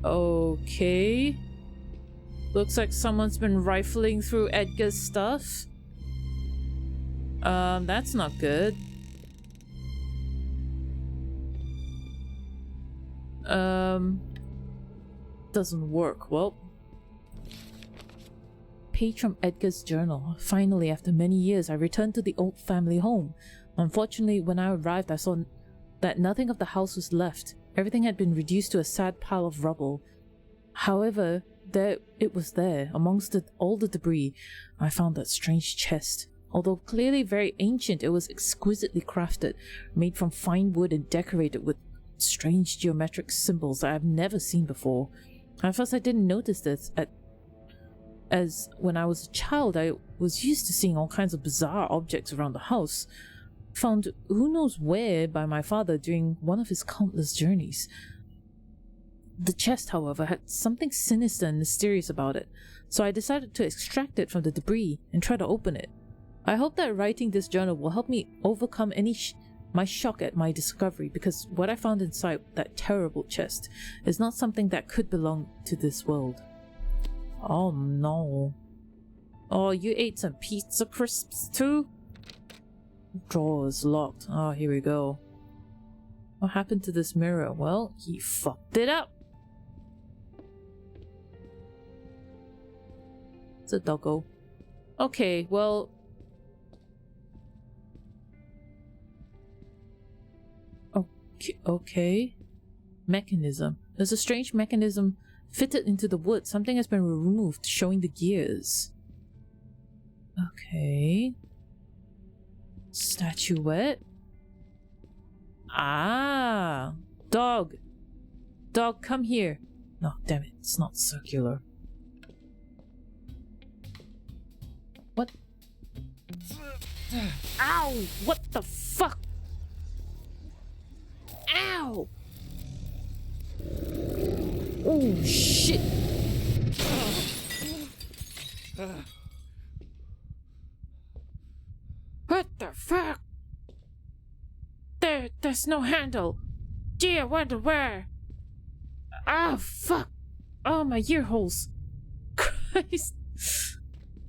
Okay. Looks like someone's been rifling through Edgar's stuff. That's not good. Doesn't work. Well. Page from Edgar's journal. Finally, after many years, I returned to the old family home. Unfortunately, when I arrived, I saw that nothing of the house was left. Everything had been reduced to a sad pile of rubble. However, it was there, amongst all the debris. I found that strange chest. Although clearly very ancient, it was exquisitely crafted, made from fine wood and decorated with strange geometric symbols that I've never seen before. At first I didn't notice this, as when I was a child I was used to seeing all kinds of bizarre objects around the house, found who knows where by my father during one of his countless journeys. The chest, however, had something sinister and mysterious about it, so I decided to extract it from the debris and try to open it. I hope that writing this journal will help me overcome my shock at my discovery, because what I found inside that terrible chest is not something that could belong to this world. Oh no. Oh, you ate some pizza crisps too? Drawer is locked. Oh, here we go. What happened to this mirror? Well, he fucked it up. It's a doggo. Okay, well... Okay. Mechanism. There's a strange mechanism fitted into the wood. Something has been removed, showing the gears. Okay. Statuette. Ah! Dog! Dog, come here! No, damn it. It's not circular. What? Ow! What the fuck? Ow! Oh shit! What the fuck? There's no handle. Gee, I wonder where. Ah, fuck! Oh, my ear holes. Christ!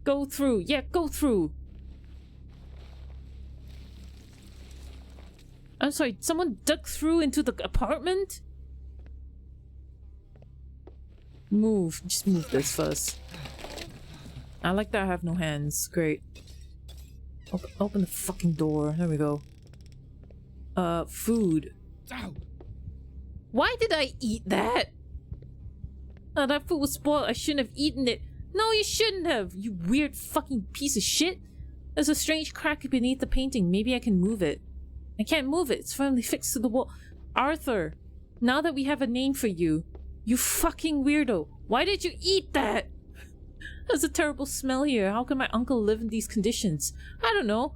Go through. Yeah, go through. I'm sorry, someone dug through into the apartment? Move. Just move this first. I like that I have no hands. Great. Open the fucking door. There we go. Food. Ow. Why did I eat that? That food was spoiled. I shouldn't have eaten it. No, you shouldn't have, you weird fucking piece of shit. There's a strange crack beneath the painting. Maybe I can move it. I can't move it. It's firmly fixed to the wall. Arthur, now that we have a name for you, you fucking weirdo. Why did you eat that? There's a terrible smell here. How can my uncle live in these conditions? I don't know.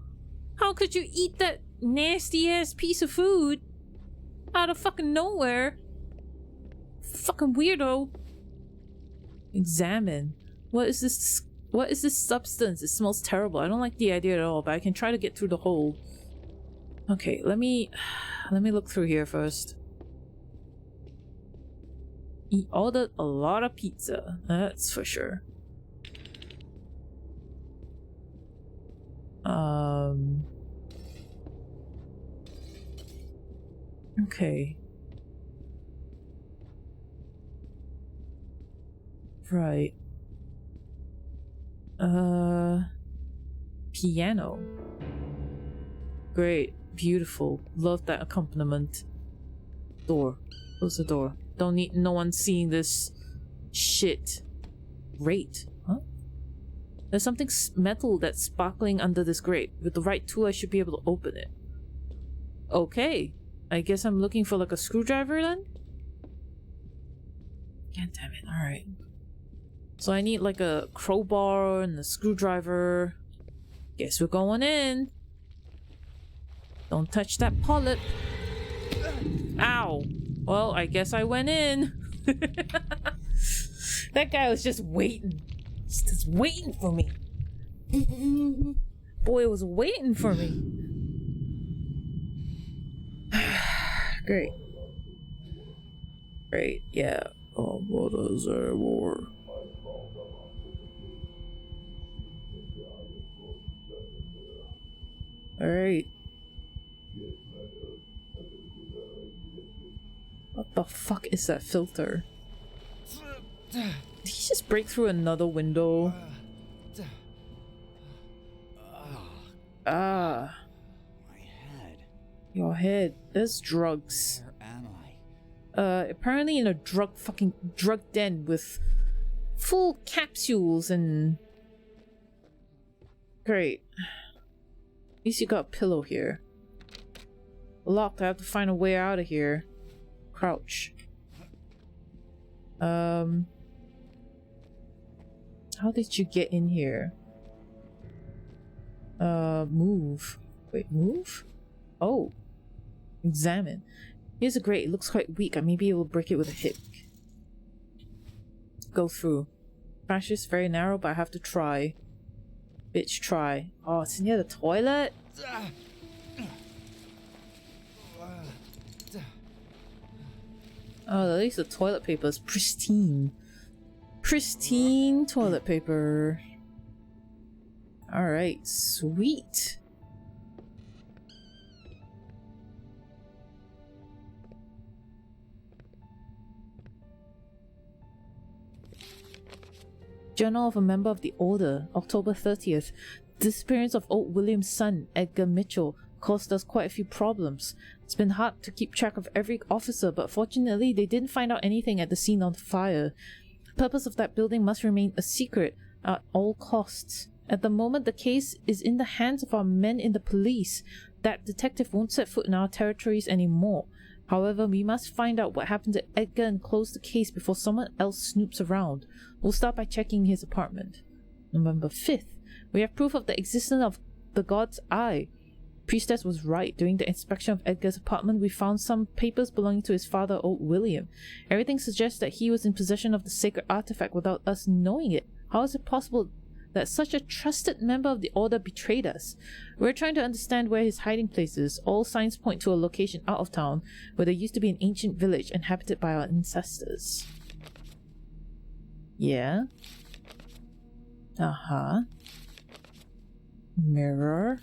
How could you eat that nasty ass piece of food? Out of fucking nowhere. Fucking weirdo. Examine. What is this? What is this substance? It smells terrible. I don't like the idea at all, but I can try to get through the hole. Okay, let me look through here first. He ordered a lot of pizza. That's for sure. Okay. Right. Piano. Great. Beautiful. Love that accompaniment. Door. Close the door. Don't need no one seeing this shit. Great. Huh? There's something metal that's sparkling under this grate. With the right tool, I should be able to open it. Okay. I guess I'm looking for like a screwdriver then? God damn it. Alright. So I need like a crowbar and a screwdriver. Guess we're going in. Don't touch that polyp. Ow. Well, I guess I went in. That guy was just waiting. Just waiting for me. Boy was waiting for me. Great. Great, yeah. Oh, what is there more? Alright. What the fuck is that filter? Did he just break through another window? Ah. My head. Your head. There's drugs. Where am I? Apparently in a drug den with full capsules and... Great. At least you got a pillow here. Locked. I have to find a way out of here. Crouch. How did you get in here? Move. Wait, move? Oh. Examine. Here's a grate. It looks quite weak. I may be able to break it with a hit. Go through. Crash is very narrow, but I have to try. Bitch, try. Oh, it's near the toilet? Oh, at least the toilet paper is pristine. Pristine toilet paper. Alright, sweet. Journal of a Member of the Order, October 30th. Disappearance of old William's son, Edgar Mitchell, caused us quite a few problems. It's been hard to keep track of every officer, but fortunately they didn't find out anything at the scene of the fire. The purpose of that building must remain a secret at all costs. At the moment, the case is in the hands of our men in the police. That detective won't set foot in our territories anymore. However, we must find out what happened to Edgar and close the case before someone else snoops around. We'll start by checking his apartment. November 5th. We have proof of the existence of the God's Eye. Priestess was right. During the inspection of Edgar's apartment, we found some papers belonging to his father, old William. Everything suggests that he was in possession of the sacred artifact without us knowing it. How is it possible that such a trusted member of the Order betrayed us? We're trying to understand where his hiding place is. All signs point to a location out of town, where there used to be an ancient village inhabited by our ancestors. Yeah? Uh-huh. Mirror.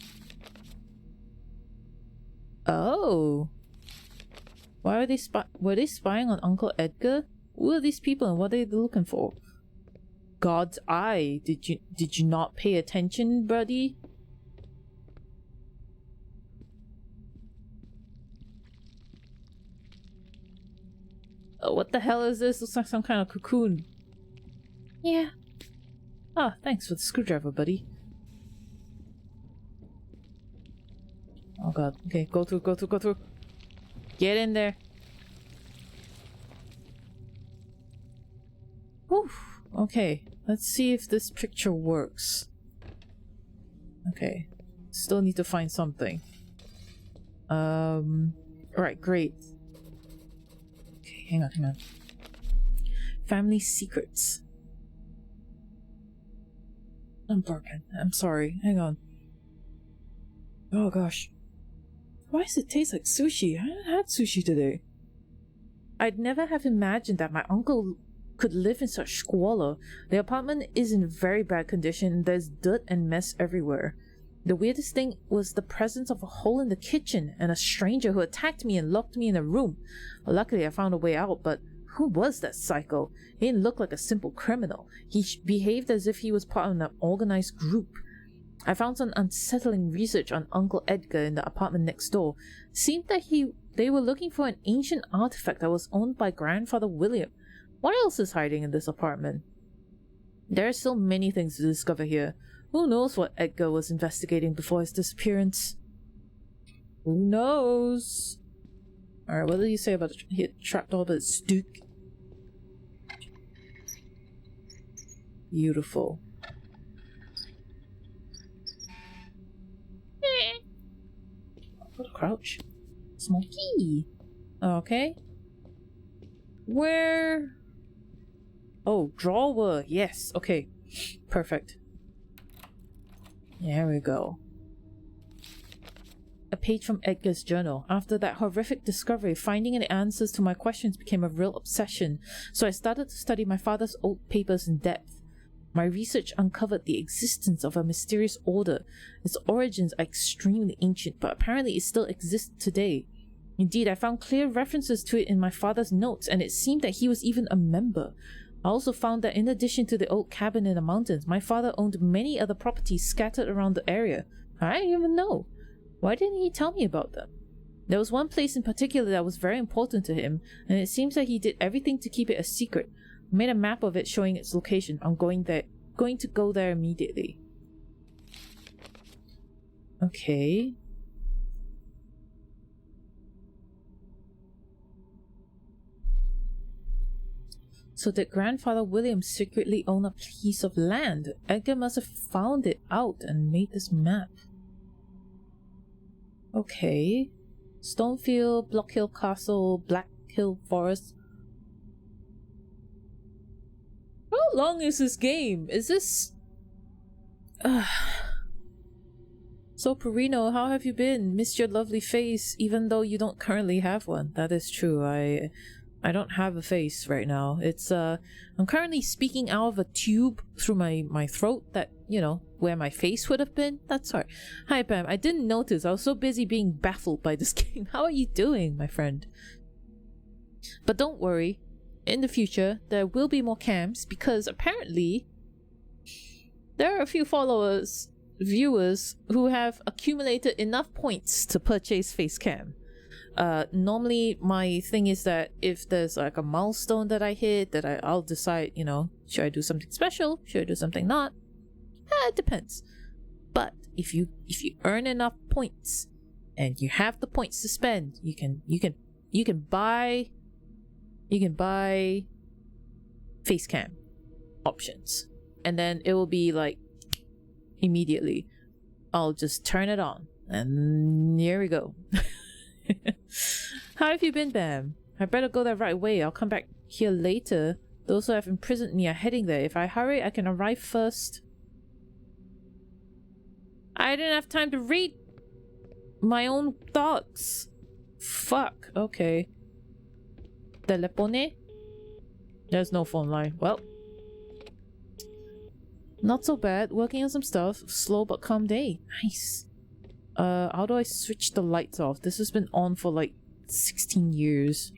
Oh. Why are they were they spying on Uncle Edgar? Who are these people and what are they looking for? God's eye. Did you not pay attention, buddy? Oh, what the hell is this? Looks like some kind of cocoon. Yeah. Ah, thanks for the screwdriver, buddy. Oh god. Okay, go through, go through, go through. Get in there. Whew. Okay, let's see if this picture works. Okay. Still need to find something. Alright, great. Okay, hang on, hang on. Family secrets. I'm broken. I'm sorry. Hang on. Oh gosh. Why does it taste like sushi? I haven't had sushi today. I'd never have imagined that my uncle could live in such squalor. The apartment is in very bad condition. There's dirt and mess everywhere. The weirdest thing was the presence of a hole in the kitchen and a stranger who attacked me and locked me in a room. Well, luckily I found a way out, but who was that psycho? He didn't look like a simple criminal. He behaved as if he was part of an organized group. I found some unsettling research on Uncle Edgar in the apartment next door. It seemed that they were looking for an ancient artifact that was owned by Grandfather William. What else is hiding in this apartment? There are still many things to discover here. Who knows what Edgar was investigating before his disappearance? Who knows? Alright, what did you say about the trapdoor? But it's Duke. Beautiful. Go to crouch. Small key. Okay. Where? Oh, drawer. Yes. Okay. Perfect. There we go. A page from Edgar's journal. After that horrific discovery, finding the answers to my questions became a real obsession, so I started to study my father's old papers in depth. My research uncovered the existence of a mysterious order. Its origins are extremely ancient, but apparently it still exists today. Indeed, I found clear references to it in my father's notes, and it seemed that he was even a member. I also found that in addition to the old cabin in the mountains, my father owned many other properties scattered around the area. I didn't even know. Why didn't he tell me about them? There was one place in particular that was very important to him, and it seems that he did everything to keep it a secret. I made a map of it showing its location. I'm going to go there immediately. Okay. So did Grandfather William secretly own a piece of land? Edgar must have found it out and made this map. Okay. Stonefield, Block Hill Castle, Black Hill Forest. How long is this game? Is this... So Perino, how have you been? Missed your lovely face, even though you don't currently have one. That is true. I don't have a face right now. It's I'm currently speaking out of a tube through my throat that, you know, where my face would have been. That's hard. Hi Pam, I didn't notice. I was so busy being baffled by this game. How are you doing, my friend? But don't worry. In the future, there will be more cams because apparently there are a few viewers who have accumulated enough points to purchase face cam. Normally my thing is that if there's like a milestone that I hit, that I'll decide, you know, should I do something special? Should I do something not? It depends. But if you earn enough points and you have the points to spend, you can buy face cam options, and then it will be like immediately I'll just turn it on and here we go. How have you been, Bam? I better go that right way. I'll come back here later. Those who have imprisoned me are heading there. If I hurry, I can arrive first. I didn't have time to read my own thoughts. Fuck. Okay. Telepone? There's no phone line. Well. Not so bad. Working on some stuff. Slow but calm day. Nice. How do I switch the lights off? This has been on for like 16 years.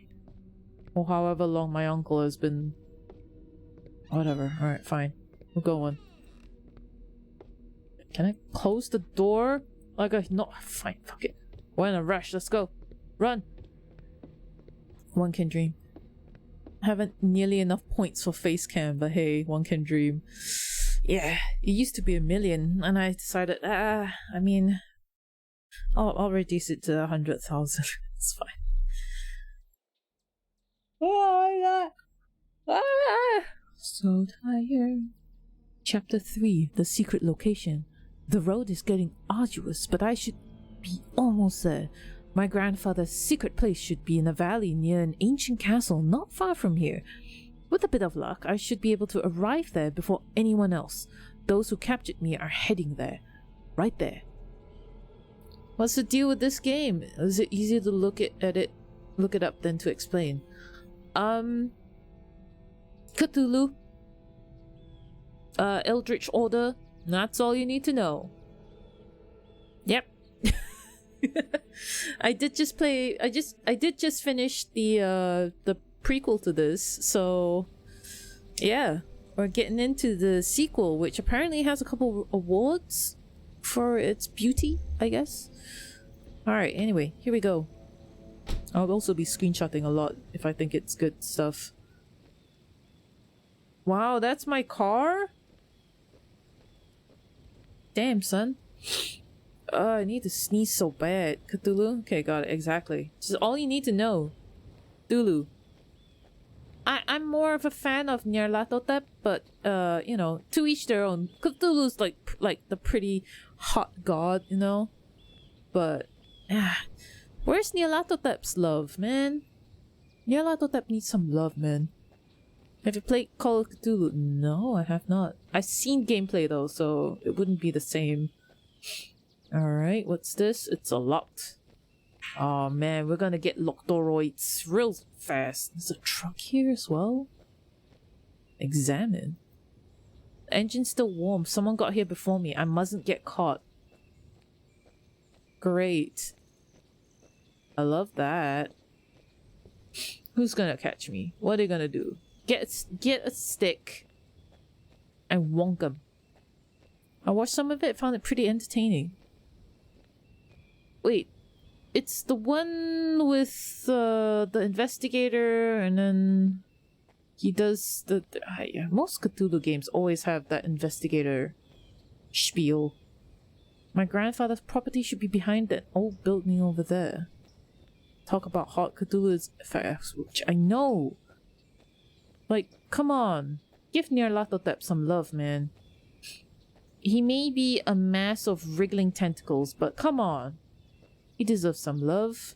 Or however long my uncle has been. Whatever. Alright, fine. We're going. Can I close the door? Like I... No, fine. Fuck it. We're in a rush. Let's go. Run. One can dream. I haven't nearly enough points for face cam, but hey, one can dream. Yeah, it used to be 1 million, and I decided, I mean, I'll reduce it to 100,000. It's fine. Oh my god! Ah, so tired. Chapter 3: The Secret Location. The road is getting arduous, but I should be almost there. My grandfather's secret place should be in a valley near an ancient castle not far from here. With a bit of luck, I should be able to arrive there before anyone else. Those who captured me are heading there. Right there. What's the deal with this game? Is it easier to look it up than to explain? Cthulhu. Eldritch Order. That's all you need to know. Yep. I did just finish the prequel to this, so yeah, we're getting into the sequel, which apparently has a couple awards for its beauty, I guess. Alright, anyway, here we go. I'll also be screenshotting a lot if I think it's good stuff. Wow, that's my car? Damn, son. I need to sneeze so bad. Cthulhu? Okay, got it, exactly. This is all you need to know. Cthulhu. I'm more of a fan of Nyarlathotep, but you know, to each their own. Cthulhu's like the pretty hot god, you know? But where's Nyarlathotep's love, man? Nyarlathotep needs some love, man. Have you played Call of Cthulhu? No, I have not. I've seen gameplay though, so it wouldn't be the same. Alright, what's this? It's a locked. Oh man, we're gonna get Loctoroids real fast. There's a truck here as well. Examine. The engine's still warm. Someone got here before me. I mustn't get caught. Great. I love that. Who's gonna catch me? What are they gonna do? Get a stick and wonk 'em. I watched some of it, found it pretty entertaining. Wait, it's the one with the investigator, and then he does the yeah, most Cthulhu games always have that investigator spiel. My grandfather's property should be behind that old building over there. Talk about hot Cthulhu's effects, which I know. Like, come on, give Nyarlathotep some love, man. He may be a mass of wriggling tentacles, but come on. He deserves some love.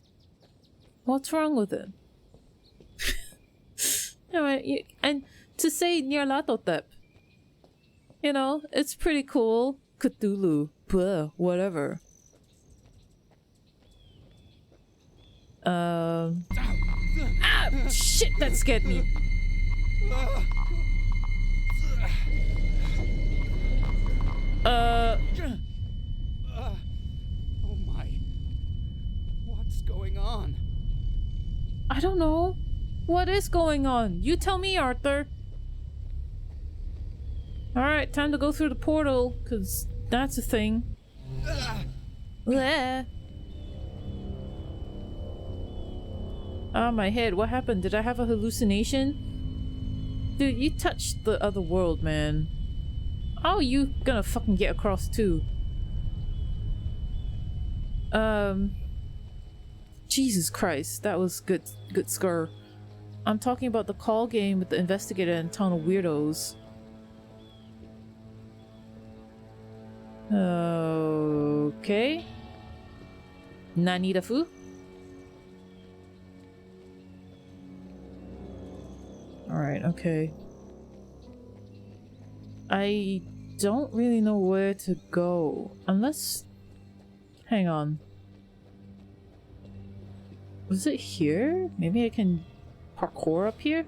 What's wrong with him? Alright, and to say Nyarlathotep, you know, it's pretty cool. Cthulhu, blah, whatever. Ah, shit, that scared me. Oh my. What's going on? I don't know. What is going on? You tell me, Arthur. Alright, time to go through the portal, because that's a thing. Bleh. Ah, my head. What happened? Did I have a hallucination? Dude, you touched the other world, man. How are you gonna fucking get across too? Jesus Christ, that was good scar. I'm talking about the call game with the investigator and town of weirdos. Okay. Nanidafu? Alright, okay. I don't really know where to go. Unless... Hang on. Was it here? Maybe I can parkour up here?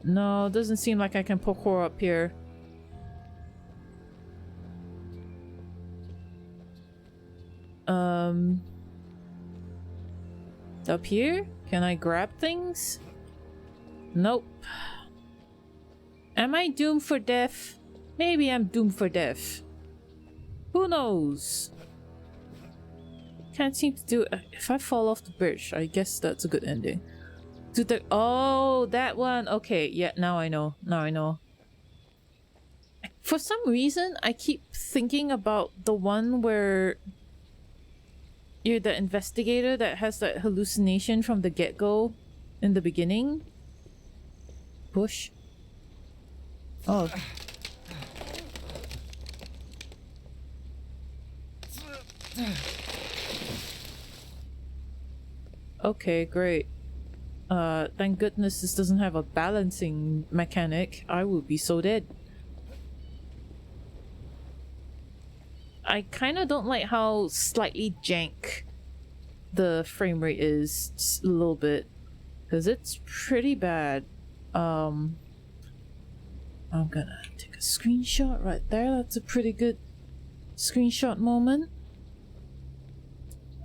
No, doesn't seem like I can parkour up here. Up here? Can I grab things? Nope. Am I doomed for death? Maybe I'm doomed for death. Who knows? Can't seem to do it. If I fall off the bridge, I guess that's a good ending. To the— oh, that one. Okay, yeah, now I know. Now I know. For some reason, I keep thinking about the one where you're the investigator that has that hallucination from the get-go in the beginning. Push. Oh. Okay, great. Thank goodness this doesn't have a balancing mechanic. I would be so dead. I kind of don't like how slightly jank the frame rate is, just a little bit, because it's pretty bad. I'm gonna take a screenshot right there. That's a pretty good screenshot moment.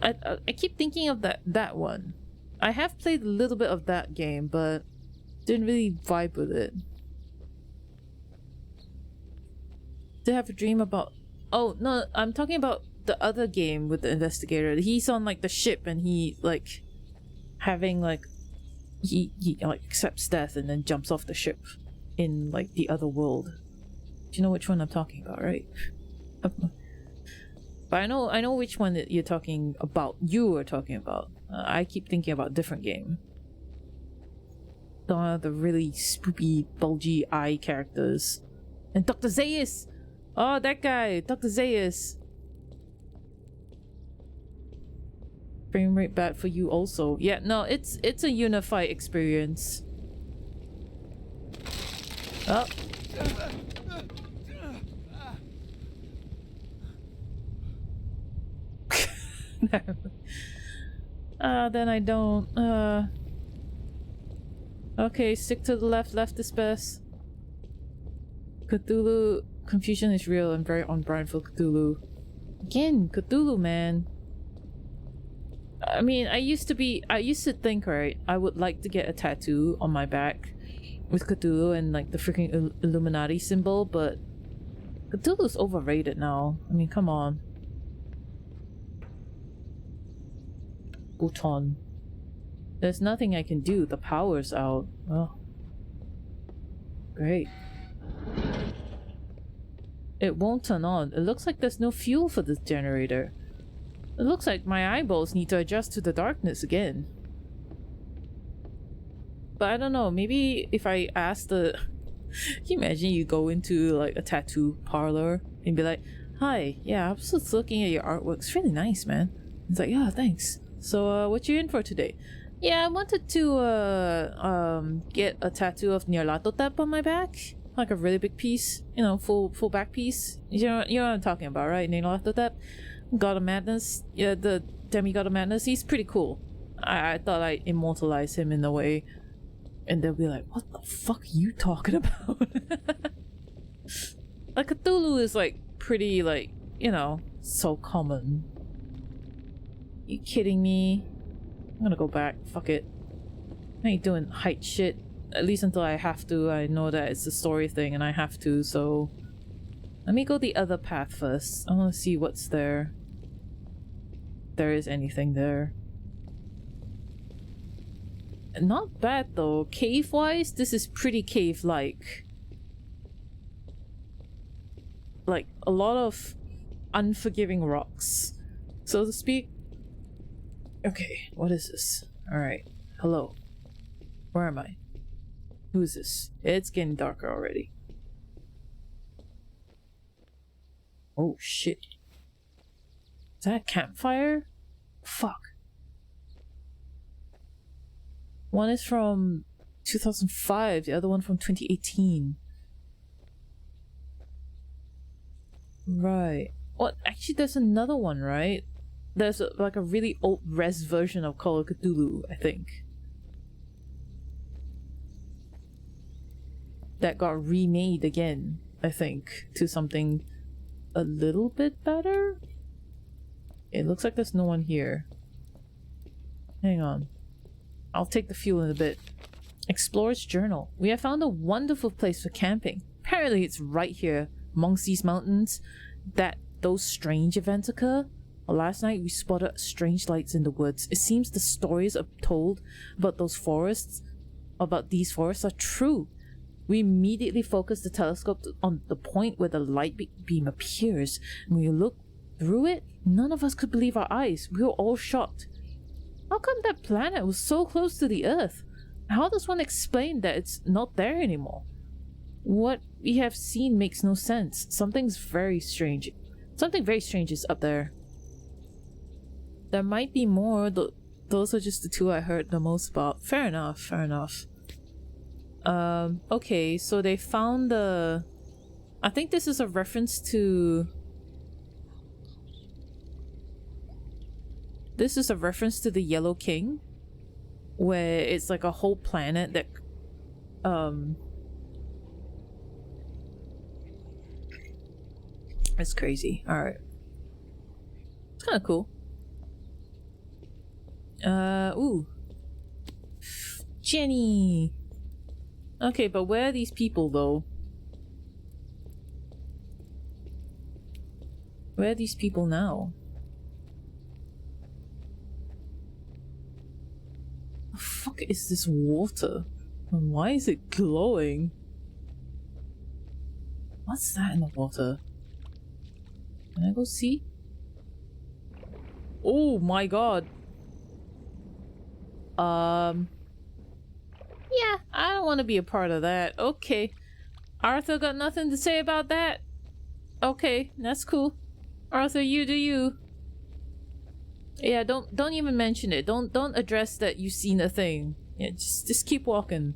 I keep thinking of that one. I have played a little bit of that game, but didn't really vibe with it. Did I have a dream about— oh no, I'm talking about the other game with the investigator. He's on like the ship and he like having like he like accepts death and then jumps off the ship in like the other world. Do you know which one I'm talking about, right? But I know which one that you're talking about. You are talking about. I keep thinking about a different game. The really spoopy, bulgy eye characters. And Dr. Zaius! Oh, that guy! Dr. Zaius! Frame rate bad for you also. Yeah, no, it's a unified experience. Oh. Then I don't. Okay, stick to the left. Left is best. Cthulhu confusion is real and very on brand for Cthulhu. Again, Cthulhu, man. I mean, I used to think, right, I would like to get a tattoo on my back with Cthulhu and like the freaking Illuminati symbol, but Cthulhu's overrated now. I mean, come on. Bhutan. There's nothing I can do. The power's out. Oh. Great. It won't turn on. It looks like there's no fuel for this generator. It looks like my eyeballs need to adjust to the darkness again. But I don't know, maybe if I ask the... Can you imagine you go into like a tattoo parlor and be like, hi, yeah, I was just looking at your artwork. It's really nice, man. It's like, yeah, thanks. So, what you in for today? Yeah, I wanted to, get a tattoo of Nyarlathotep on my back. Like a really big piece. You know, full back piece. You know what I'm talking about, right? Nyarlathotep? God of Madness. Yeah, the demigod of madness. He's pretty cool. I thought I'd immortalize him in a way. And they'll be like, what the fuck are you talking about? Like, Cthulhu is like, pretty like, you know, so common. You kidding me? I'm gonna go back. Fuck it. I ain't doing height shit. At least until I have to. I know that it's a story thing and I have to, so... Let me go the other path first. I wanna see what's there. If there is anything there. Not bad though. Cave-wise, this is pretty cave-like. Like, a lot of unforgiving rocks, so to speak. Okay, what is this? Alright. Hello. Where am I? Who is this? It's getting darker already. Oh shit. Is that a campfire? Fuck. One is from 2005, the other one from 2018. Right. What? Actually, there's another one, right? There's like a really old res version of Call of Cthulhu, I think. that got remade again, I think, to something a little bit better. It looks like there's no one here. Hang on. I'll take the fuel in a bit. Explorer's Journal. We have found a wonderful place for camping. Apparently it's right here amongst these mountains that those strange events occur. Last night we spotted strange lights in the woods. It seems the stories told about these forests are true. We immediately focused the telescope on the point where the light beam appears. And when we looked through it, none of us could believe our eyes. We were all shocked. How come that planet was so close to the Earth? How does one explain that it's not there anymore? What we have seen makes no sense. Something very strange is up there. There might be more. Those are just the two I heard the most about. Fair enough. Okay, so they found the... I think this is a reference to... This is a reference to the Yellow King, where it's like a whole planet that... It's crazy. Alright. It's kind of cool. Ooh. Jenny! Okay, but where are these people, though? Where are these people now? The fuck is this water? And why is it glowing? What's that in the water? Can I go see? Oh my god. Yeah, I don't want to be a part of that. Okay. Arthur got nothing to say about that? Okay, that's cool. Arthur, you do you. Yeah, don't even mention it. Don't address that you've seen a thing. Yeah, just keep walking.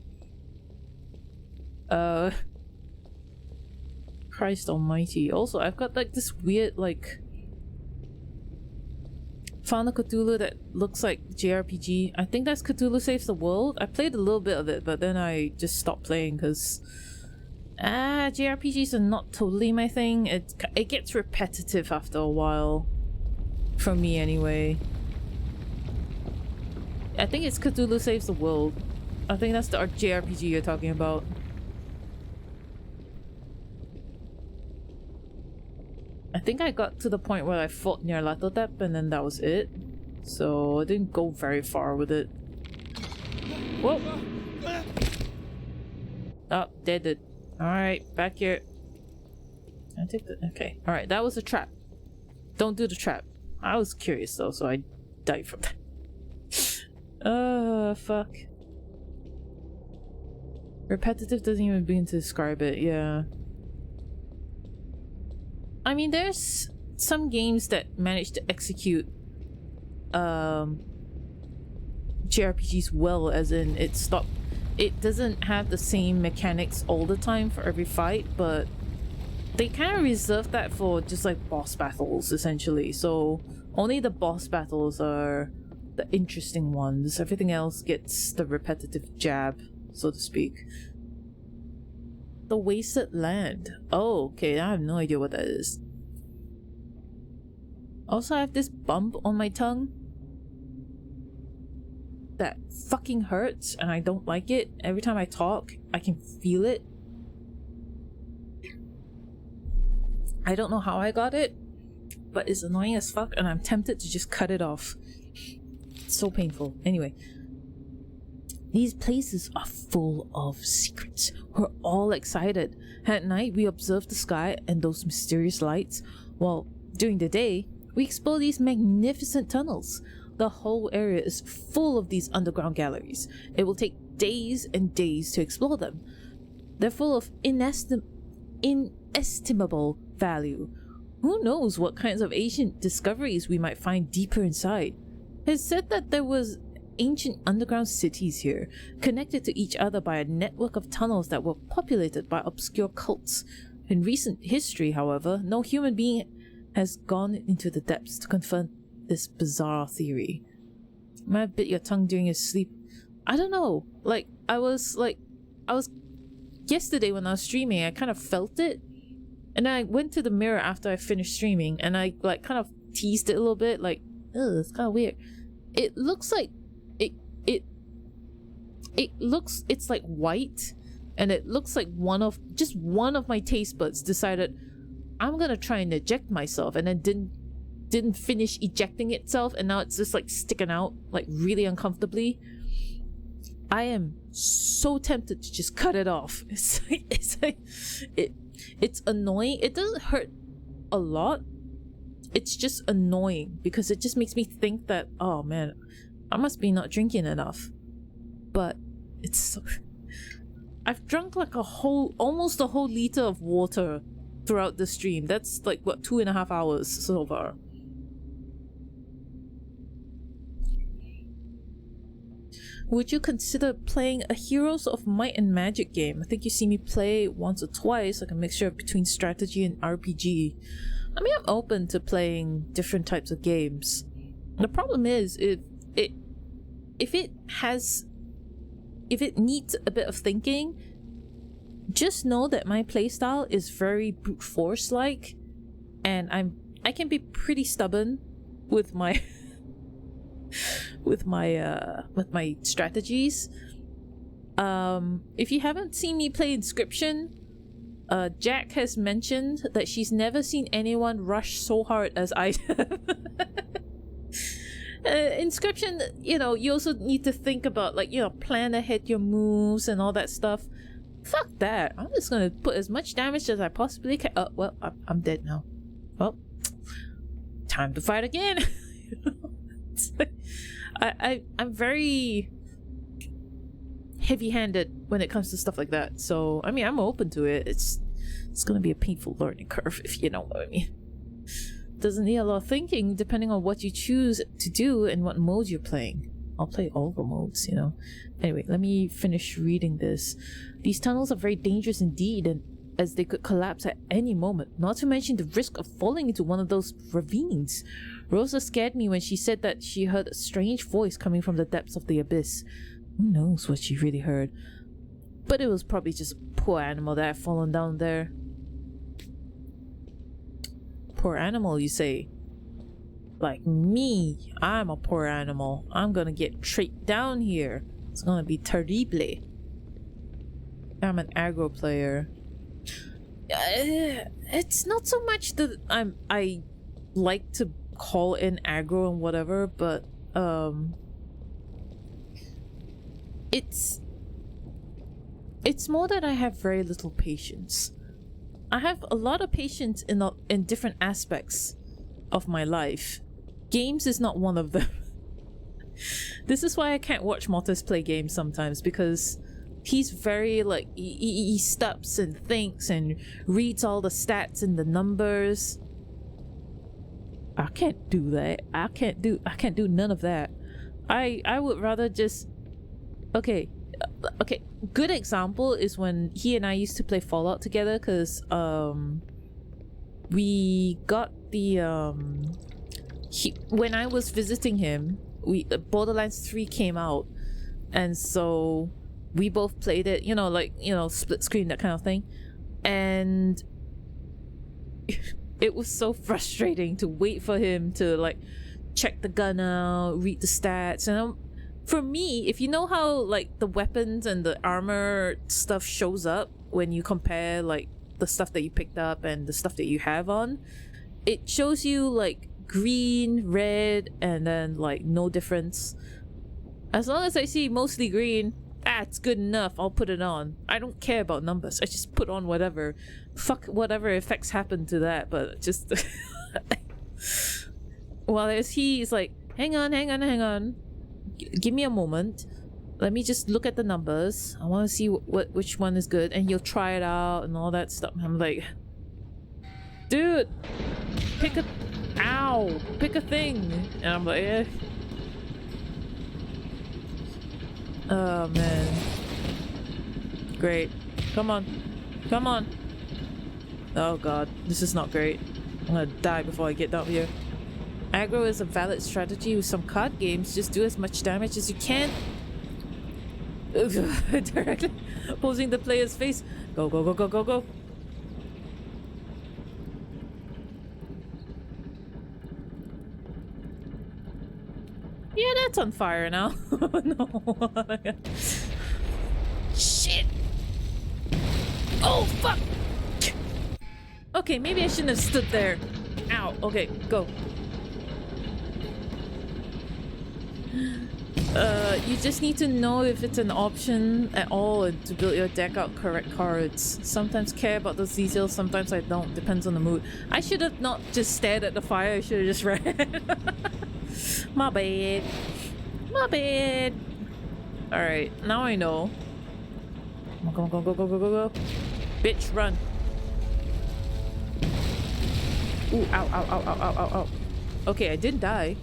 Christ almighty. Also, I've got like this weird like found a Cthulhu that looks like JRPG. I think that's Cthulhu Saves the World. I played a little bit of it, but then I just stopped playing because JRPGs are not totally my thing. It gets repetitive after a while. For me anyway. I think it's Cthulhu Saves the World. I think that's the JRPG you're talking about. I think I got to the point where I fought Nyarlathotep and then that was it. So I didn't go very far with it. Whoa! Oh, dead it. Alright, back here. I take the... Okay. Alright, that was a trap. Don't do the trap. I was curious though, so I died from that. Fuck. Repetitive doesn't even begin to describe it, yeah. I mean, there's some games that manage to execute JRPGs well, as in it doesn't have the same mechanics all the time for every fight, but they kind of reserve that for just like boss battles essentially. So only the boss battles are the interesting ones. Everything else gets the repetitive jab, so to speak. The Wasted Land. Oh, okay, I have no idea what that is. Also, I have this bump on my tongue that fucking hurts and I don't like it. Every time I talk, I can feel it. I don't know how I got it, but it's annoying as fuck and I'm tempted to just cut it off. It's so painful. Anyway. These places are full of secrets. We're all excited. At night, we observe the sky and those mysterious lights, while during the day, we explore these magnificent tunnels. The whole area is full of these underground galleries. It will take days and days to explore them. They're full of inestimable value. Who knows what kinds of ancient discoveries we might find deeper inside. It's said that there was ancient underground cities here, connected to each other by a network of tunnels that were populated by obscure cults. In recent history, however, no human being has gone into the depths to confirm this bizarre theory. Might have bit your tongue during your sleep. I don't know. I was yesterday when I was streaming, I kind of felt it, and I went to the mirror after I finished streaming, and I like kind of teased it a little bit, like, oh, it's kind of weird. It looks like it's like white, and it looks like one of my taste buds decided I'm gonna try and eject myself, and then didn't finish ejecting itself, and now it's just like sticking out like really uncomfortably. I am so tempted to just cut it off. It's annoying. It doesn't hurt a lot. It's just annoying because it just makes me think that, oh man, I must be not drinking enough. But it's so... I've drunk like almost a whole liter of water throughout the stream. That's like, what, 2.5 hours so far. Would you consider playing a Heroes of Might and Magic game? I think you see me play once or twice, like a mixture between strategy and RPG. I mean, I'm open to playing different types of games. The problem is, if it needs a bit of thinking, just know that my playstyle is very brute force like, and I can be pretty stubborn with my with my strategies. If you haven't seen me play Inscription, Jack has mentioned that she's never seen anyone rush so hard as I have. Inscription, you know, you also need to think about, like, you know, plan ahead your moves and all that stuff. Fuck that. I'm just gonna put as much damage as I possibly can. Oh, well, I'm dead now. Well, time to fight again. It's like, I'm very heavy-handed when it comes to stuff like that. So, I mean, I'm open to it. It's gonna be a painful learning curve, if you know what I mean. Doesn't need a lot of thinking depending on what you choose to do and what modes you're playing. I'll play all the modes, you know. Anyway, let me finish reading this. These tunnels are very dangerous indeed, and as they could collapse at any moment, not to mention the risk of falling into one of those ravines. Rosa scared me when she said that she heard a strange voice coming from the depths of the abyss. Who knows what she really heard? But it was probably just a poor animal that had fallen down there. Poor animal, you say? Like me, I'm a poor animal. I'm gonna get tricked down here. It's gonna be terrible. I'm an aggro player. It's not so much that I like to call in aggro and whatever, but it's more that I have very little patience. I have a lot of patience in different aspects of my life. Games is not one of them. This is why I can't watch Mortis play games sometimes, because he's very like he stops and thinks and reads all the stats and the numbers. I can't do that. I can't do none of that. I would rather just okay, good example is when he and I used to play Fallout together, because we got the when I was visiting him, Borderlands 3 came out, and so we both played it, you know, like, you know, split screen, that kind of thing, and it was so frustrating to wait for him to like check the gun out, read the stats, and for me, if you know how like the weapons and the armor stuff shows up when you compare like the stuff that you picked up and the stuff that you have on, it shows you like green, red, and then like no difference. As long as I see mostly green, it's good enough. I'll put it on. I don't care about numbers. I just put on whatever. Fuck whatever effects happen to that, but just while he's like, hang on. Give me a moment. Let me just look at the numbers. I want to see which one is good, and he'll try it out and all that stuff. I'm like, dude, pick a thing. And I'm like, eh. Oh man, great. Come on. Oh god, this is not great. I'm gonna die before I get down here. Aggro is a valid strategy with some card games. Just do as much damage as you can. Directly. Posing the player's face. Go, go, go, go, go, go. Yeah, that's on fire now. No. Shit. Oh, fuck. Okay, maybe I shouldn't have stood there. Ow. Okay, go. You just need to know if it's an option at all to build your deck out correct cards. Sometimes care about those details, sometimes I don't. Depends on the mood. I should have not just stared at the fire, I should have just ran. My bad. My bad. Alright, now I know. Go, go, go, go, go, go, go. Bitch, run. Ooh, ow, ow, ow, ow, ow, ow, ow. Okay, I didn't die.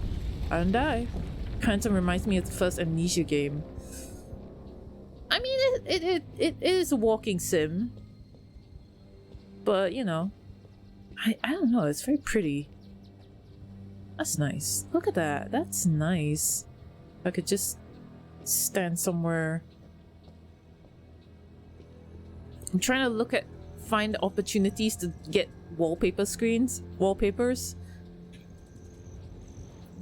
I didn't die. Kind of reminds me of the first Amnesia game. I mean, it is a walking sim. But, you know. I don't know, it's very pretty. That's nice. Look at that. That's nice. I could just stand somewhere. I'm trying to find opportunities to get wallpapers.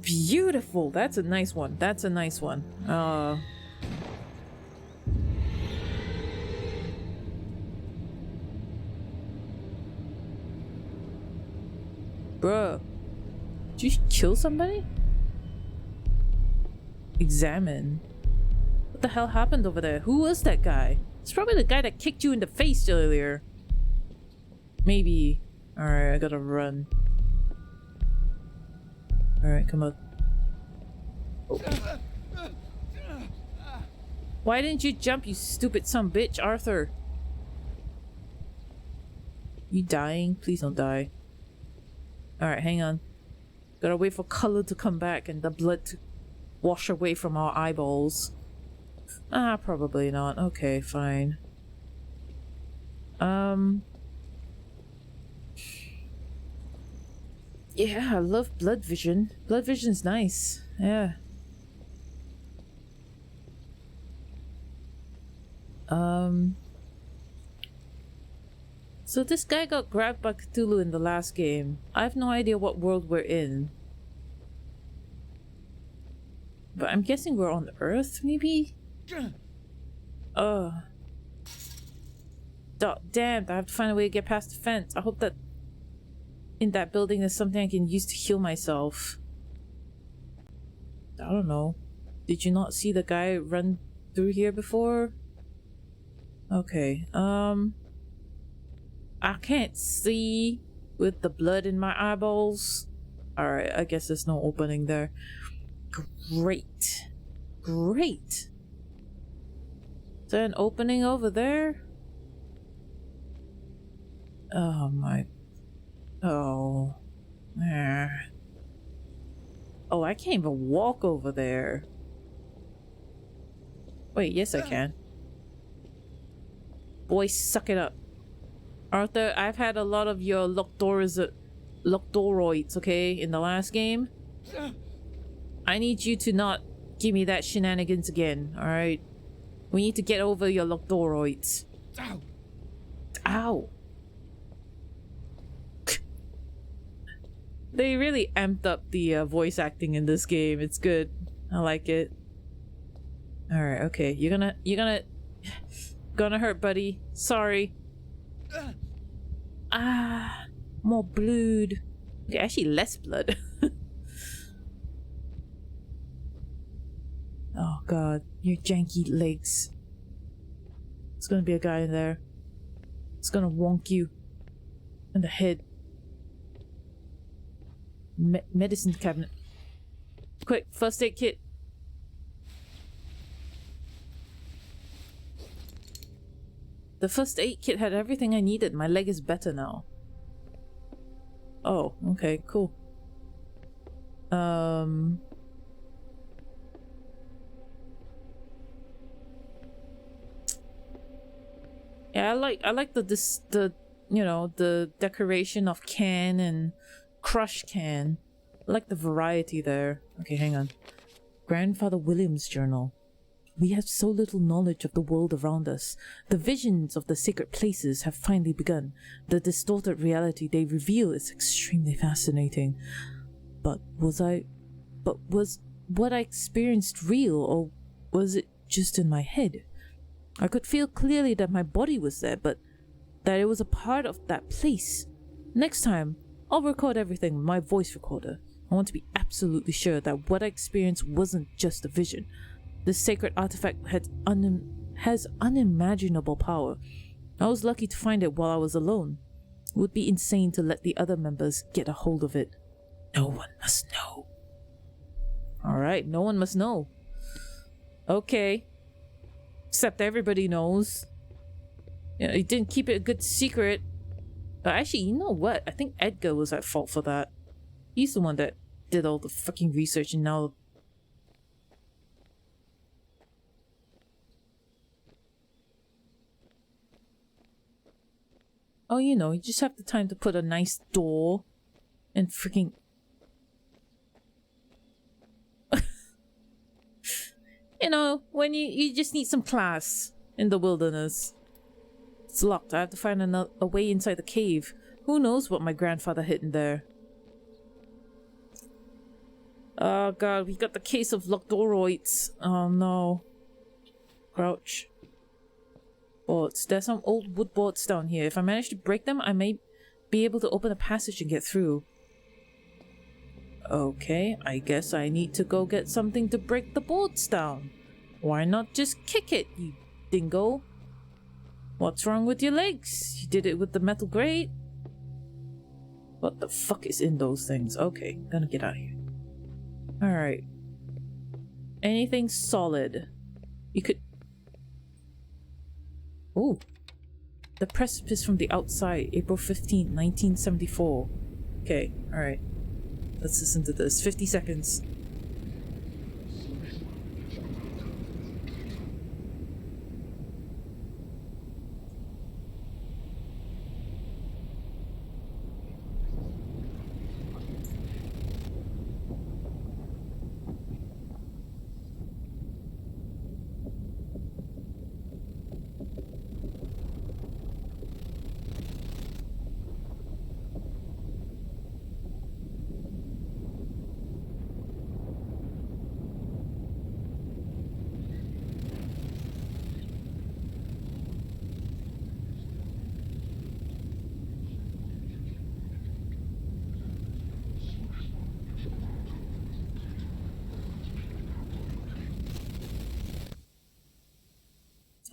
Beautiful. That's a nice one. That's a nice one. Bruh. Did you kill somebody? Examine. What the hell happened over there? Who was that guy? It's probably the guy that kicked you in the face earlier. Maybe. Alright, I gotta run. Alright, come on. Oh. Why didn't you jump, you stupid son bitch, Arthur? You dying? Please don't die. Alright, hang on. Gotta wait for color to come back and the blood to wash away from our eyeballs. Ah, probably not. Okay, fine. Yeah, I love blood vision. Blood vision's nice. Yeah. So this guy got grabbed by Cthulhu in the last game. I have no idea what world we're in. But I'm guessing we're on Earth, maybe? Damn, I have to find a way to get past the fence. I hope that in that building there's something I can use to heal myself. I don't know. Did you not see the guy run through here before? Okay, I can't see with the blood in my eyeballs. Alright, I guess there's no opening there. Great. Great. Is there an opening over there? Oh my... Oh. Oh, I can't even walk over there. Wait, yes I can. Boy, suck it up. Arthur, I've had a lot of your Lockdoroids, okay, in the last game. I need you to not give me that shenanigans again, alright? We need to get over your Lockdoroids. Ow! Ow! They really amped up the voice acting in this game. It's good. I like it. Alright, okay. You're gonna hurt, buddy. Sorry. Ah, more blood. Okay, actually less blood. Oh god, your janky legs. There's gonna be a guy in there. It's gonna wonk you in the head. Medicine cabinet. Quick, first aid kit. The first aid kit had everything I needed. My leg is better now. Oh, okay, cool. Yeah, I like the you know, the decoration of can and crush can. I like the variety there. Okay, hang on. Grandfather Williams journal. We have so little knowledge of the world around us. The visions of the sacred places have finally begun. The distorted reality they reveal is extremely fascinating. But was what I experienced real, or was it just in my head? I could feel clearly that my body was there, but that it was a part of that place. Next time, I'll record everything with my voice recorder. I want to be absolutely sure that what I experienced wasn't just a vision. This sacred artifact has unimaginable power. I was lucky to find it while I was alone. It would be insane to let the other members get a hold of it. No one must know. Alright, no one must know. Okay. Except everybody knows. You know, you didn't keep it a good secret. Actually, you know what? I think Edgar was at fault for that. He's the one that did all the fucking research, and now... Oh, you know, you just have the time to put a nice door and freaking... You know, when you just need some class in the wilderness. It's locked. I have to find a way inside the cave. Who knows what my grandfather hid in there. Oh god, we got the case of Lochdoroids. Oh no. Crouch. Boards. There's some old wood boards down here. If I manage to break them, I may be able to open a passage and get through. Okay, I guess I need to go get something to break the boards down. Why not just kick it, you dingo? What's wrong with your legs? You did it with the metal grate? What the fuck is in those things? Okay, gonna get out of here. Alright. Anything solid? You could... Ooh. The precipice from the outside, April 15, 1974. Okay, alright. Let's listen to this. 50 seconds.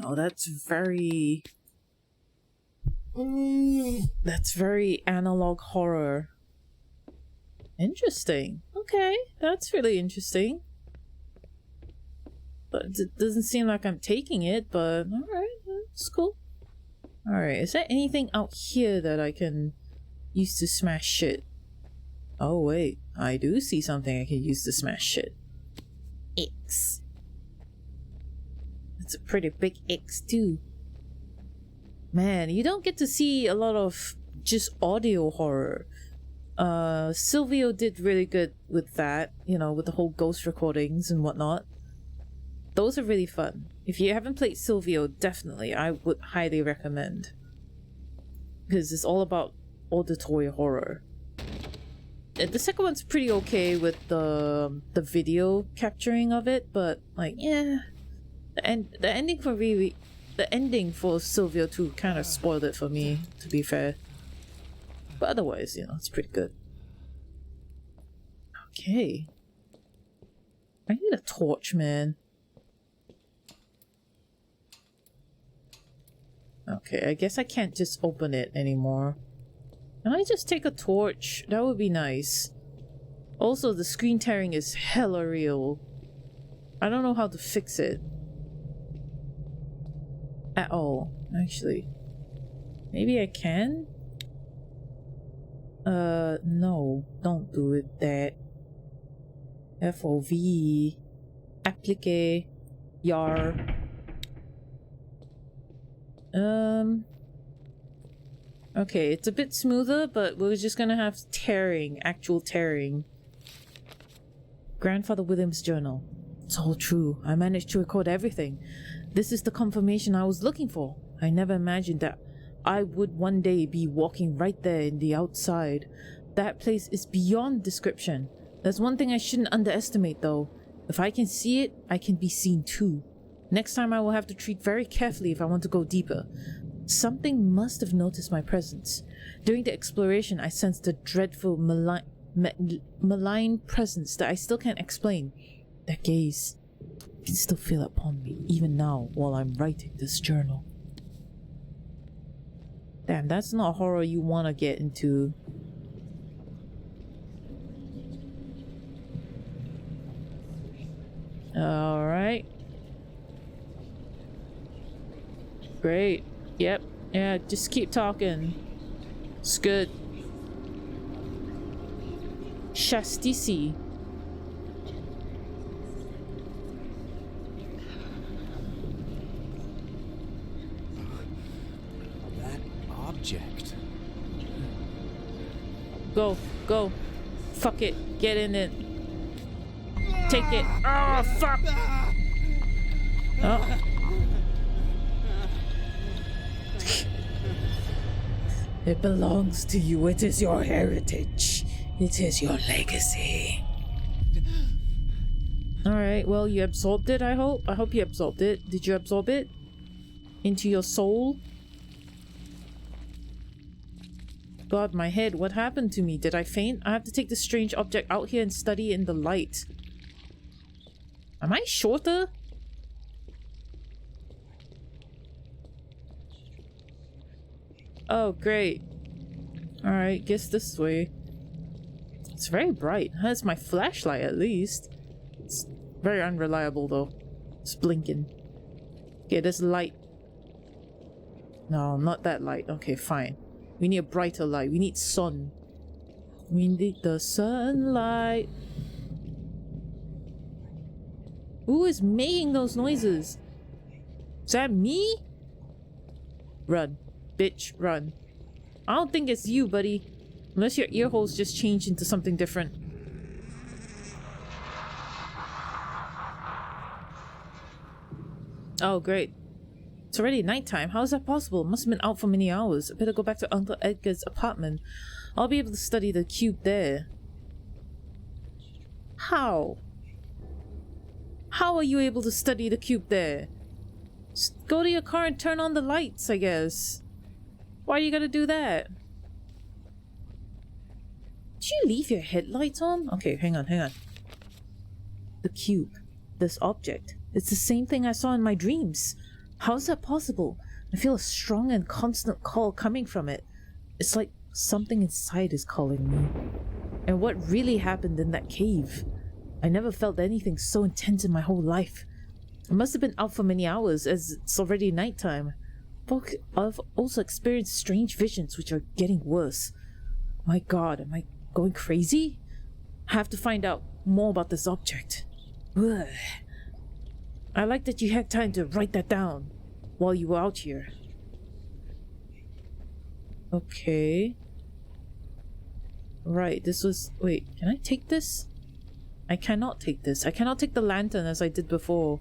Oh, that's very analog horror. Interesting. Okay, that's really interesting. But it doesn't seem like I'm taking it, but alright, that's cool. Alright, is there anything out here that I can use to smash shit? Oh wait, I do see something I can use to smash shit. X. It's a pretty big X too. Man, you don't get to see a lot of just audio horror. Silvio did really good with that, you know, with the whole ghost recordings and whatnot. Those are really fun. If you haven't played Silvio, definitely, I would highly recommend. Because it's all about auditory horror. The second one's pretty okay with the video capturing of it, but like, yeah. The ending for Silvio 2 kind of spoiled it for me, to be fair. But otherwise, you know, it's pretty good. Okay. I need a torch, man. Okay, I guess I can't just open it anymore. Can I just take a torch? That would be nice. Also, the screen tearing is hella real. I don't know how to fix it. At all, actually. Maybe I can? No. Don't do it that. FOV. Applique. Yar. Okay, it's a bit smoother, but we're just gonna have tearing. Actual tearing. Grandfather William's journal. It's all true. I managed to record everything. This is the confirmation I was looking for. I never imagined that I would one day be walking right there in the outside. That place is beyond description. There's one thing I shouldn't underestimate though. If I can see it, I can be seen too. Next time I will have to treat very carefully if I want to go deeper. Something must have noticed my presence. During the exploration, I sensed a dreadful malign presence that I still can't explain. That gaze, I can still feel it upon me, even now while I'm writing this journal. Damn, that's not horror you want to get into. Alright. Great. Yep. Yeah, just keep talking. It's good. Chastisi. That object. Go. Go. Fuck it. Get in it. Take it. Oh, fuck. Oh. It belongs to you. It is your heritage. It is your legacy. Alright, well, you absorbed it, I hope. I hope you absorbed it. Did you absorb it? Into your soul? God, my head, what happened to me? Did I faint? I have to take this strange object out here and study it in the light. Am I shorter? Oh, great. Alright, guess this way. It's very bright. That's my flashlight, at least. It's very unreliable, though. It's blinking. Okay, there's light. No, not that light. Okay, fine. We need a brighter light. We need sun. We need the sunlight. Who is making those noises? Is that me? Run. Bitch, run. I don't think it's you, buddy. Unless your ear holes just changed into something different. Oh, great. It's already nighttime. How is that possible? Must have been out for many hours. I better go back to Uncle Edgar's apartment. I'll be able to study the cube there. How? How are you able to study the cube there? Just go to your car and turn on the lights, I guess. Why you gotta do that? Did you leave your headlights on? Okay, hang on. The cube. This object. It's the same thing I saw in my dreams. How is that possible? I feel a strong and constant call coming from it. It's like something inside is calling me. And what really happened in that cave? I never felt anything so intense in my whole life. I must have been out for many hours, as it's already nighttime. I've also experienced strange visions which are getting worse. My God, am I going crazy? I have to find out more about this object. Ugh. I like that you had time to write that down while you were out here. Okay. Right, this was... Wait, can I take this? I cannot take this. I cannot take the lantern as I did before.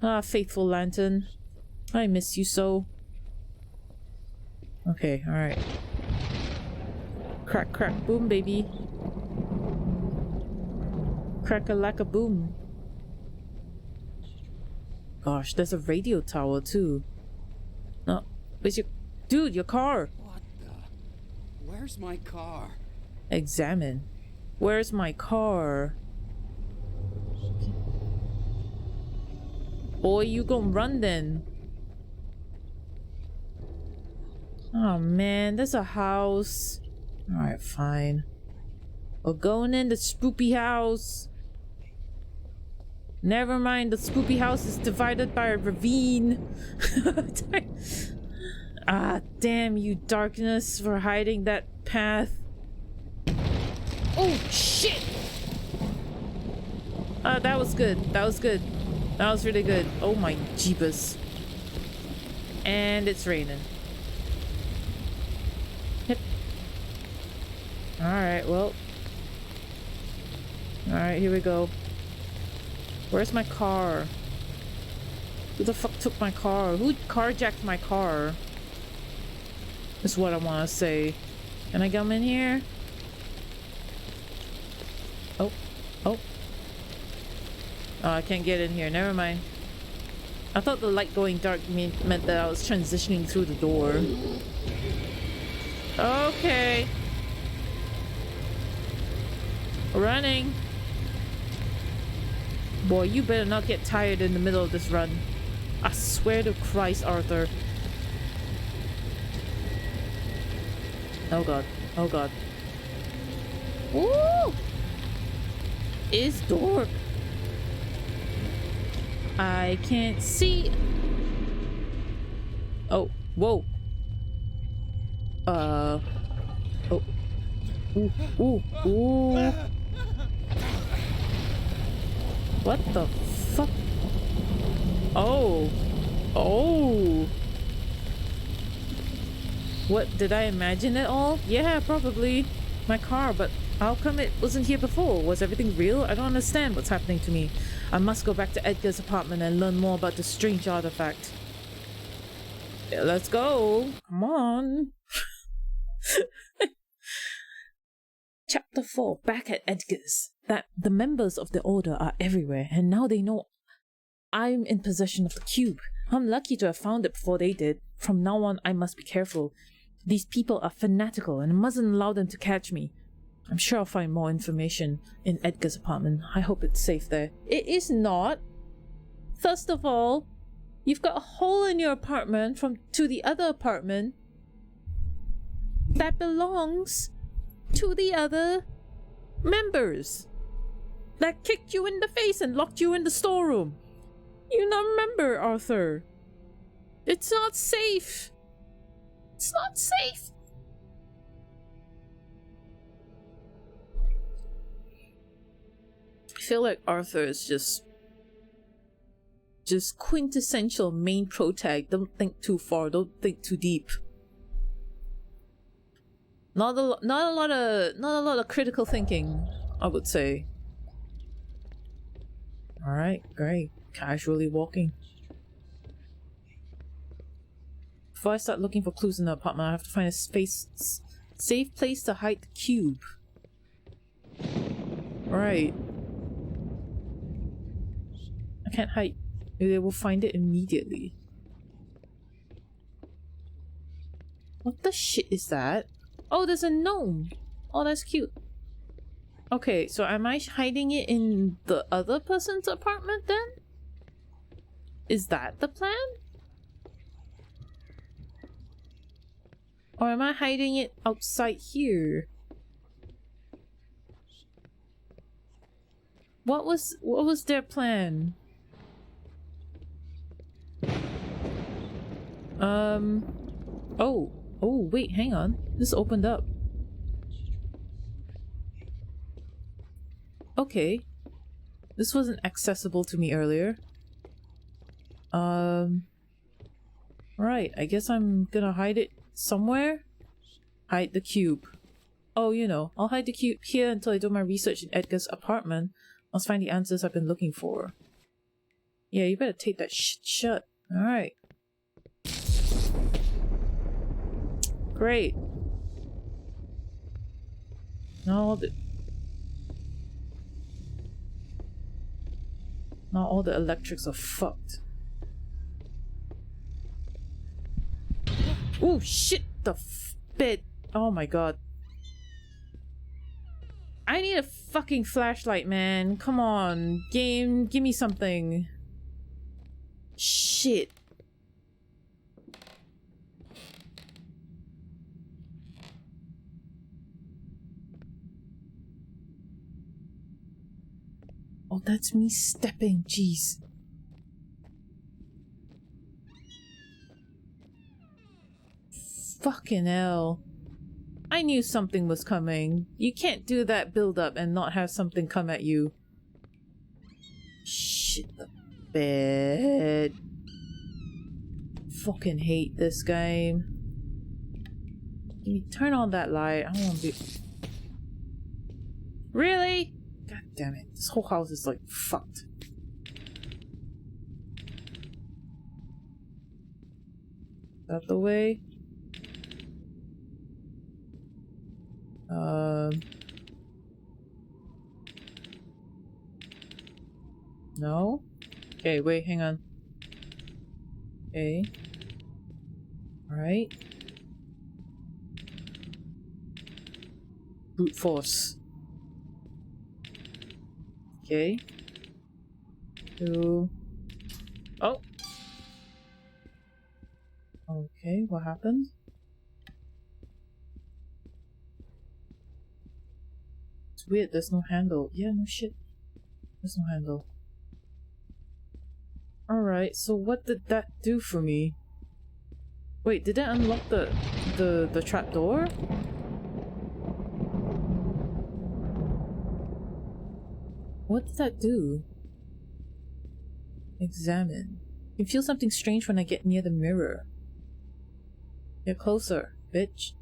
Ah, faithful lantern. I miss you so. Okay, alright. Crack, crack, boom, baby. Crack-a-lack-a-boom. Gosh, there's a radio tower too. No, where's your... Dude, your car! What the? Where's my car? Examine. Where's my car? Boy, you gonna run then. Oh man, there's a house. Alright, fine. We're going in the spoopy house. Never mind, the spoopy house is divided by a ravine. Ah, damn you, darkness, for hiding that path. Oh, shit! That was good. That was good. That was really good. Oh my jeebus. And it's raining. Yep. Alright, well. Alright, here we go. Where's my car? Who the fuck took my car? Who carjacked my car? Is what I want to say. Can I come in here? Oh. Oh. Oh, I can't get in here. Never mind. I thought the light going dark meant that I was transitioning through the door. Okay. Running. Boy, you better not get tired in the middle of this run. I swear to Christ, Arthur. Oh god. Oh god. Woo! It's dark. I can't see. Oh, whoa. Oh. Ooh, ooh, ooh. What the fuck? Oh. Oh. What, did I imagine it all? Yeah, probably. My car, but how come it wasn't here before? Was everything real? I don't understand what's happening to me. I must go back to Edgar's apartment and learn more about the strange artifact. Yeah, let's go. Come on. Chapter 4, back at Edgar's. That the members of the Order are everywhere, and now they know I'm in possession of the cube. I'm lucky to have found it before they did. From now on, I must be careful. These people are fanatical, and I mustn't allow them to catch me. I'm sure I'll find more information in Edgar's apartment. I hope it's safe there. It is not. First of all, you've got a hole in your apartment to the other apartment that belongs to the other members that kicked you in the face and locked you in the storeroom. You not remember, Arthur. It's not safe. It's not safe. I feel like Arthur is just quintessential main protag. Don't think too far. Don't think too deep. Not a lot of critical thinking, I would say. All right, great. Casually walking. Before I start looking for clues in the apartment, I have to find a safe place to hide the cube. Right. I can't hide. Maybe they will find it immediately. What the shit is that? Oh, there's a gnome. Oh, that's cute. Okay, so am I hiding it in the other person's apartment then? Is that the plan? Or am I hiding it outside here? What was their plan? Oh, wait, hang on. This opened up. Okay. This wasn't accessible to me earlier. Right, I guess I'm gonna hide it somewhere. Hide the cube. Oh, you know, I'll hide the cube here until I do my research in Edgar's apartment. I'll find the answers I've been looking for. Yeah, you better take that shut. Alright. Great. Now all the electrics are fucked. Oh shit! The bed. Oh my god. I need a fucking flashlight, man. Come on, game, give me something. Shit. Oh, that's me stepping. Jeez. Fucking hell. I knew something was coming. You can't do that build up and not have something come at you. Shit, the bed. Fucking hate this game. Can you turn on that light? I don't want to be... Really? God damn it. This whole house is like fucked. Out the way. No? Okay, wait, hang on. Okay. Alright. Brute force. Okay. Two. Oh! Okay, what happened? It's weird, there's no handle. Yeah, no shit. There's no handle. Alright, so what did that do for me? Wait, did that unlock the trap door? What did that do? Examine. I can feel something strange when I get near the mirror. Get closer, bitch.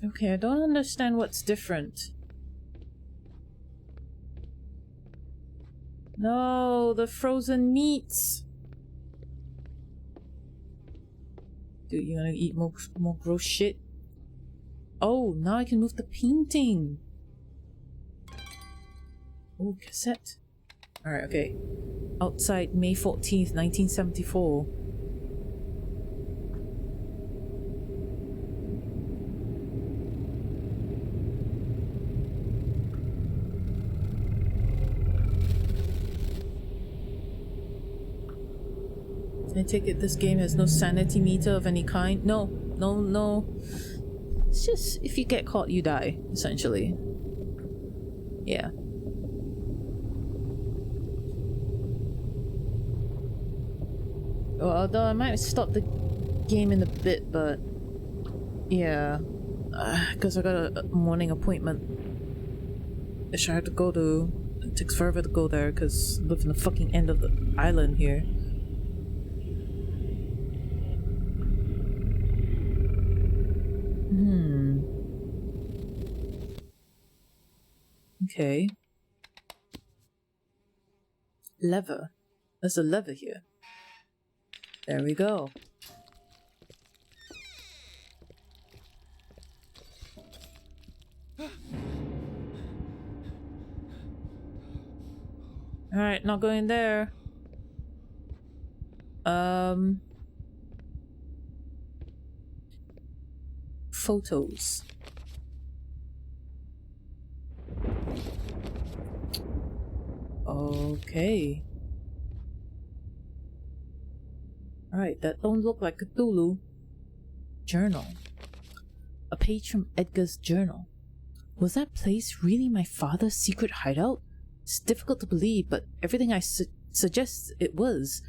Okay, I don't understand what's different. No, the frozen meats! Dude, you gonna eat more gross shit? Oh, now I can move the painting! Oh, cassette. Alright, okay. Outside, May 14th, 1974. I take it this game has no sanity meter of any kind? No. It's just, if you get caught, you die, essentially. Yeah. Well, although I might stop the game in a bit, but... yeah. Because I got a morning appointment. Which I have to go to. It takes forever to go there, because I live in the fucking end of the island here. Okay. Lever. There's a lever here. There we go. Alright, not going there. Photos. Okay. Alright, that don't look like Cthulhu. Journal. A page from Edgar's journal. Was that place really my father's secret hideout? It's difficult to believe, but everything I suggest it was.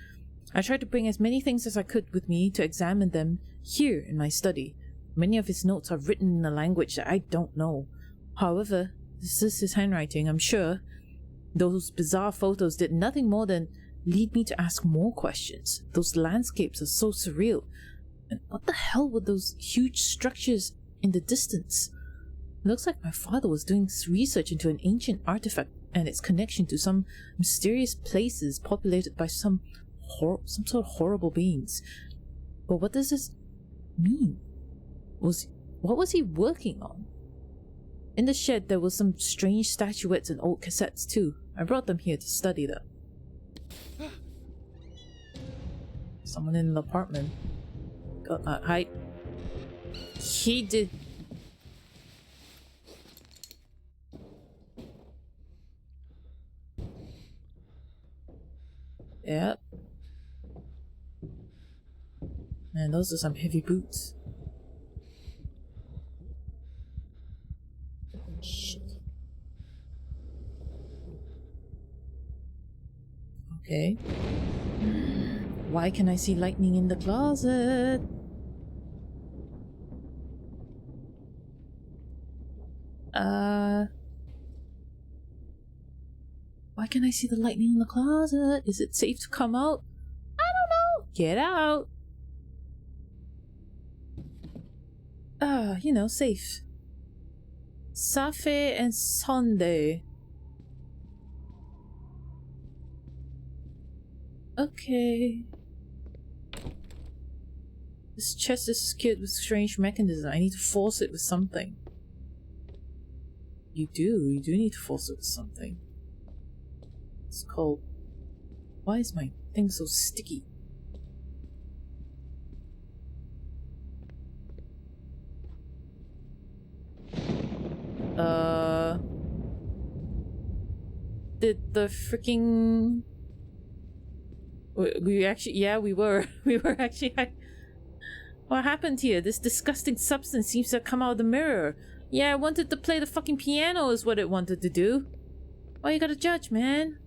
I tried to bring as many things as I could with me to examine them here in my study. Many of his notes are written in a language that I don't know. However, this is his handwriting, I'm sure. Those bizarre photos did nothing more than lead me to ask more questions. Those landscapes are so surreal. And what the hell were those huge structures in the distance? It looks like my father was doing research into an ancient artifact and its connection to some mysterious places populated by some sort of horrible beings. But what does this mean? What was he working on? In the shed there was some strange statuettes and old cassettes too. I brought them here to study them. Someone in the apartment. He did. Yep. Man, those are some heavy boots. Shit. Okay. Why can I see lightning in the closet? Why can I see the lightning in the closet? Is it safe to come out? I don't know. Get out. You know, safe. Safe and Sunday. Okay. This chest is secured with strange mechanism. I need to force it with something. You do need to force it with something. It's called... Why is my thing so sticky? Did the freaking... We actually... Yeah, we were. We were actually... What happened here? This disgusting substance seems to have come out of the mirror. Yeah, I wanted to play the fucking piano is what it wanted to do. Why you gotta judge, man?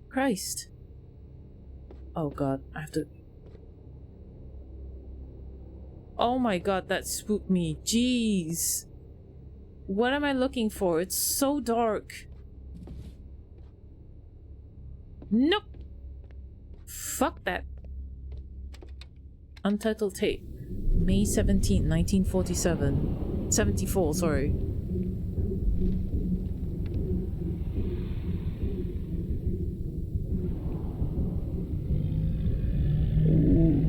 Christ. Oh god, I have to... Oh my god, that spooked me. Jeez. What am I looking for? It's so dark. Nope. Fuck that. Untitled tape. May 17th, 1947. 74, sorry.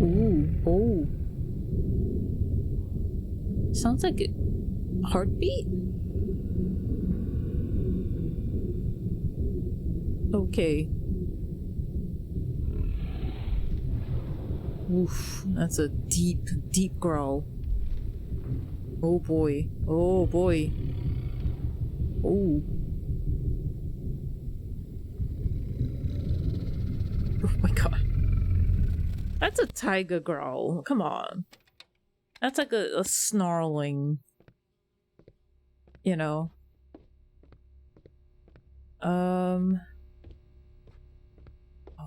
Ooh. Oh. Sounds like a heartbeat? Okay. Oof, that's a deep, deep growl. Oh boy. Oh boy. Oh. Oh my god. That's a tiger growl. Come on. That's like a snarling. You know. Oh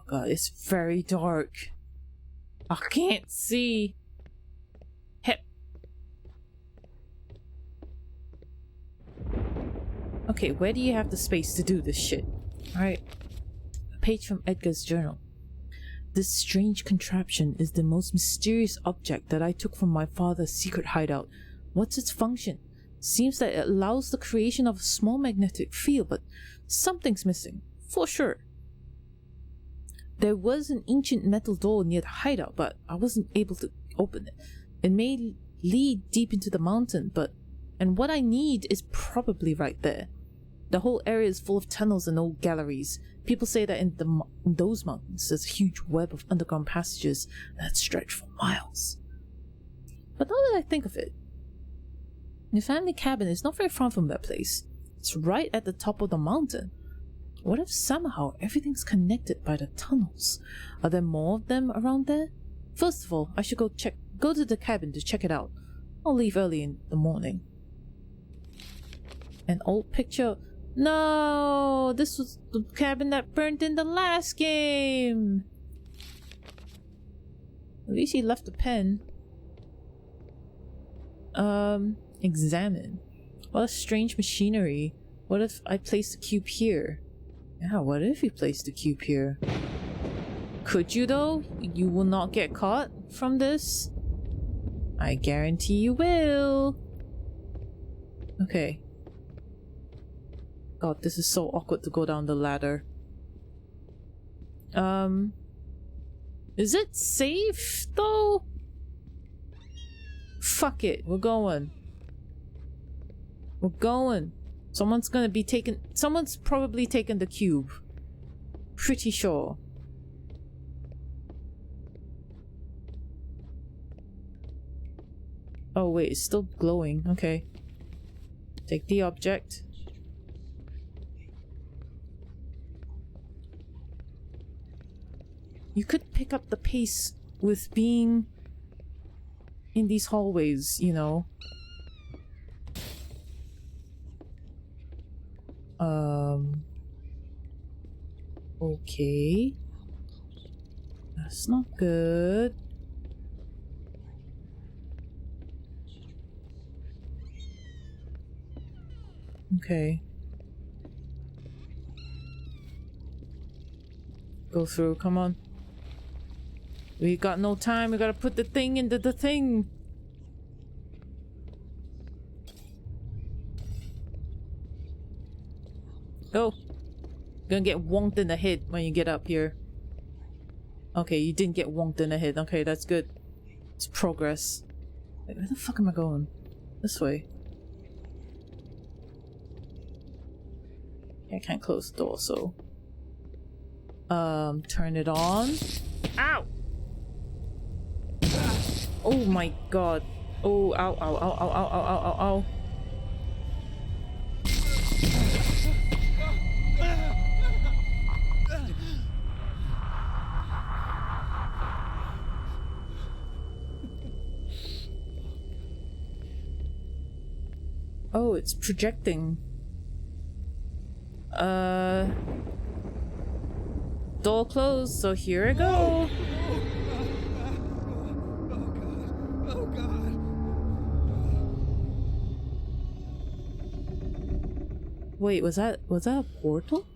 god, it's very dark. I can't see. Hep. Okay, where do you have the space to do this shit? Alright. A page from Edgar's journal. This strange contraption is the most mysterious object that I took from my father's secret hideout. What's its function? Seems that it allows the creation of a small magnetic field, but something's missing. For sure. There was an ancient metal door near the hideout, but I wasn't able to open it. It may lead deep into the mountain, and what I need is probably right there. The whole area is full of tunnels and old galleries. People say that in those mountains there's a huge web of underground passages that stretch for miles. But now that I think of it, the family cabin is not very far from that place. It's right at the top of the mountain. What if somehow everything's connected by the tunnels? Are there more of them around there? First of all, I should go to the cabin to check it out. I'll leave early in the morning. An old picture. No, this was the cabin that burned in the last game. At least he left a pen. Examine. What a strange machinery. What if I place the cube here? Yeah, what if you place the cube here? Could you though? You will not get caught from this? I guarantee you will. Okay. God, this is so awkward to go down the ladder. Is it safe though? Fuck it, we're going. We're going. Someone's probably taken the cube. Pretty sure. Oh wait, it's still glowing. Okay. Take the object. You could pick up the pace with being in these hallways, you know. Okay. That's not good. Okay. Go through, come on. We got no time, we gotta put the thing into the thing. Go. Gonna get wonked in the head when you get up here. Okay, you didn't get wonked in the head. Okay, that's good. It's progress. Wait, where the fuck am I going? This way. I can't close the door, so... turn it on. Ow! Oh my god. Oh, ow, ow, ow, ow, ow, ow, ow, ow, ow. Oh, it's projecting. Door closed, so here I go. Oh god. Wait, was that a portal?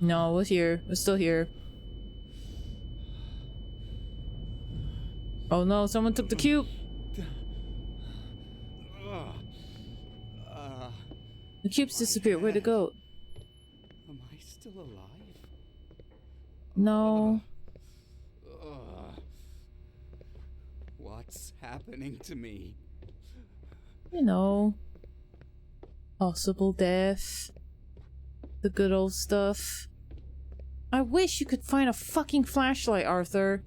No, it was here. We're still here. Oh no, someone took the cube. The cube's disappeared. Where'd it go? Am I still alive? No. What's happening to me? You know. Possible death. The good old stuff. I wish you could find a fucking flashlight, Arthur.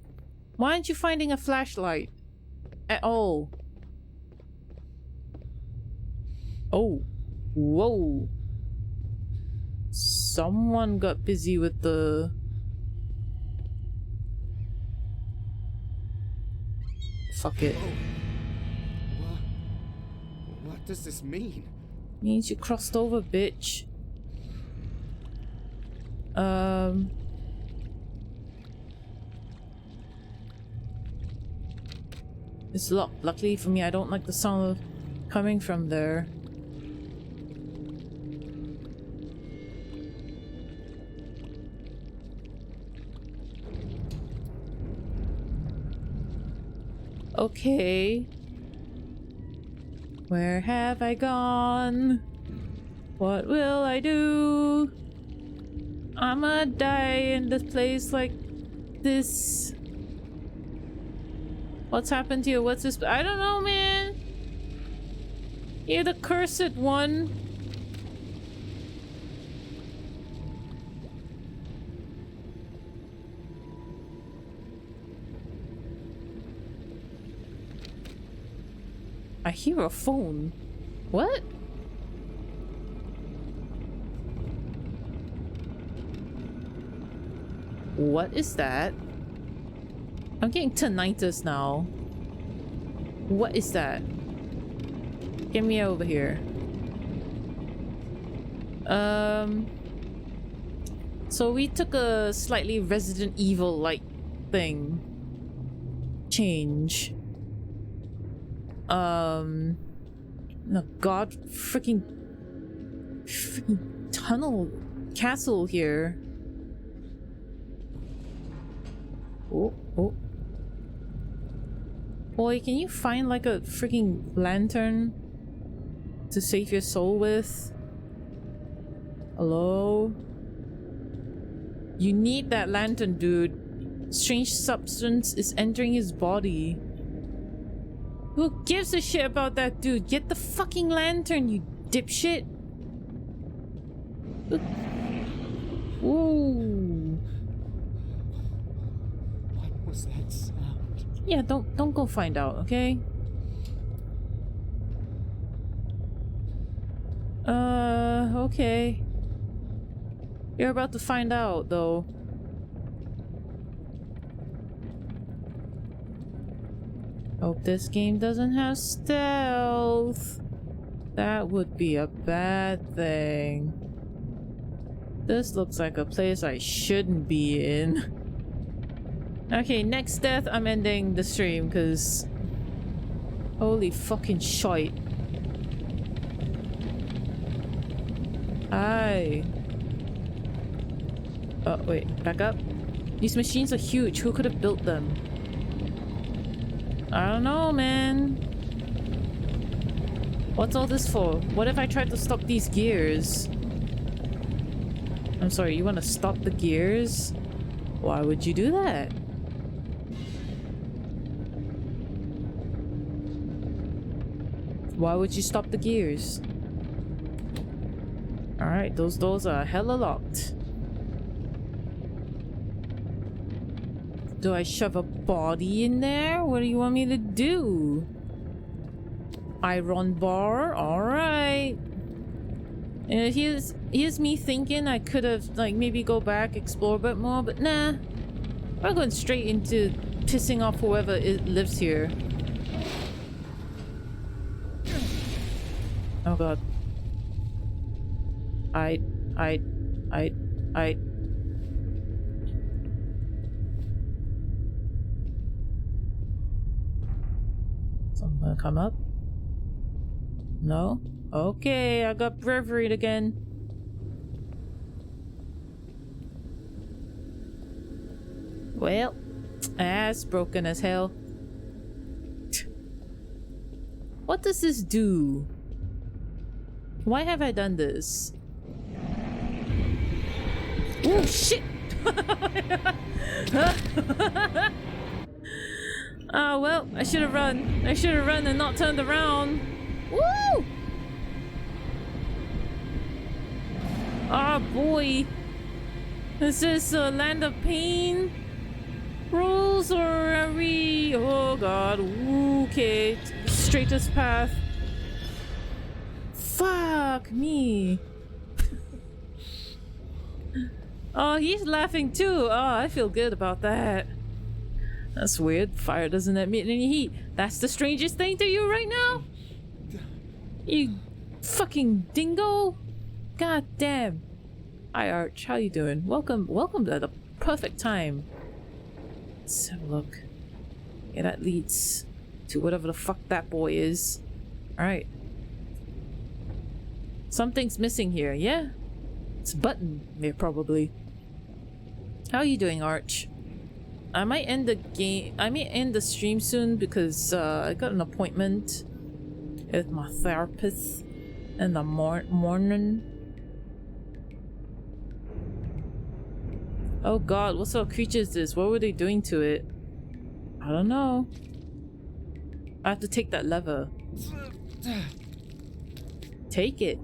Why aren't you finding a flashlight? At all? Oh. Whoa. Someone got busy with the... Fuck it. What does this mean? Means you crossed over, bitch. It's locked. Luckily for me, I don't like the sound coming from there. Okay. Where have I gone? What will I do? I'ma die in this place like this. What's happened to you? What's this? I don't know, man. You're the cursed one. I hear a phone. What? What is that? I'm getting tinnitus now. What is that? Get me over here. So we took a slightly Resident Evil-like thing. Change. No, god, freaking tunnel castle here. Oh. Boy, can you find like a freaking lantern to save your soul with? Hello? You need that lantern, dude. Strange substance is entering his body. Who gives a shit about that dude? Get the fucking lantern, you dipshit! Ooh. What was that sound? Yeah, don't go find out, okay? Okay. You're about to find out, though. Hope this game doesn't have stealth. That would be a bad thing. This looks like a place I shouldn't be in. Okay, next death, I'm ending the stream because... Holy fucking shite. Aye. Oh, wait, back up. These machines are huge. Who could have built them? I don't know, man. What's all this for? What if I tried to stop these gears? I'm sorry, you want to stop the gears? Why would you do that? Why would you stop the gears? Alright, those doors are hella locked. Do I shove a body in there? What do you want me to do? Iron bar? Alright. Here's me thinking I could have, like, maybe go back, explore a bit more, but nah. We're going straight into pissing off whoever lives here. Oh god. I. Someone gonna come up? No? Okay, I got bravery again. Well, ass broken as hell. What does this do? Why have I done this? Oh shit! Oh well, I should have run. I should have run and not turned around. Woo! Oh boy. Is this a land of pain? Rules, or are we... Oh god. Okay. Straightest path. Fuck me. Oh, he's laughing too. Oh, I feel good about that. That's weird. Fire doesn't emit any heat. That's the strangest thing to you right now? You fucking dingo. God damn. Hi Arch, how you doing? Welcome at the perfect time. Let's have a look. Yeah, that leads to whatever the fuck that boy is. Alright. Something's missing here, yeah? It's a button here, probably. How are you doing, Arch? I might end the stream soon because I got an appointment with my therapist in the morning. Oh god, what sort of creature is this? What were they doing to it? I don't know. I have to take that lever. Take it.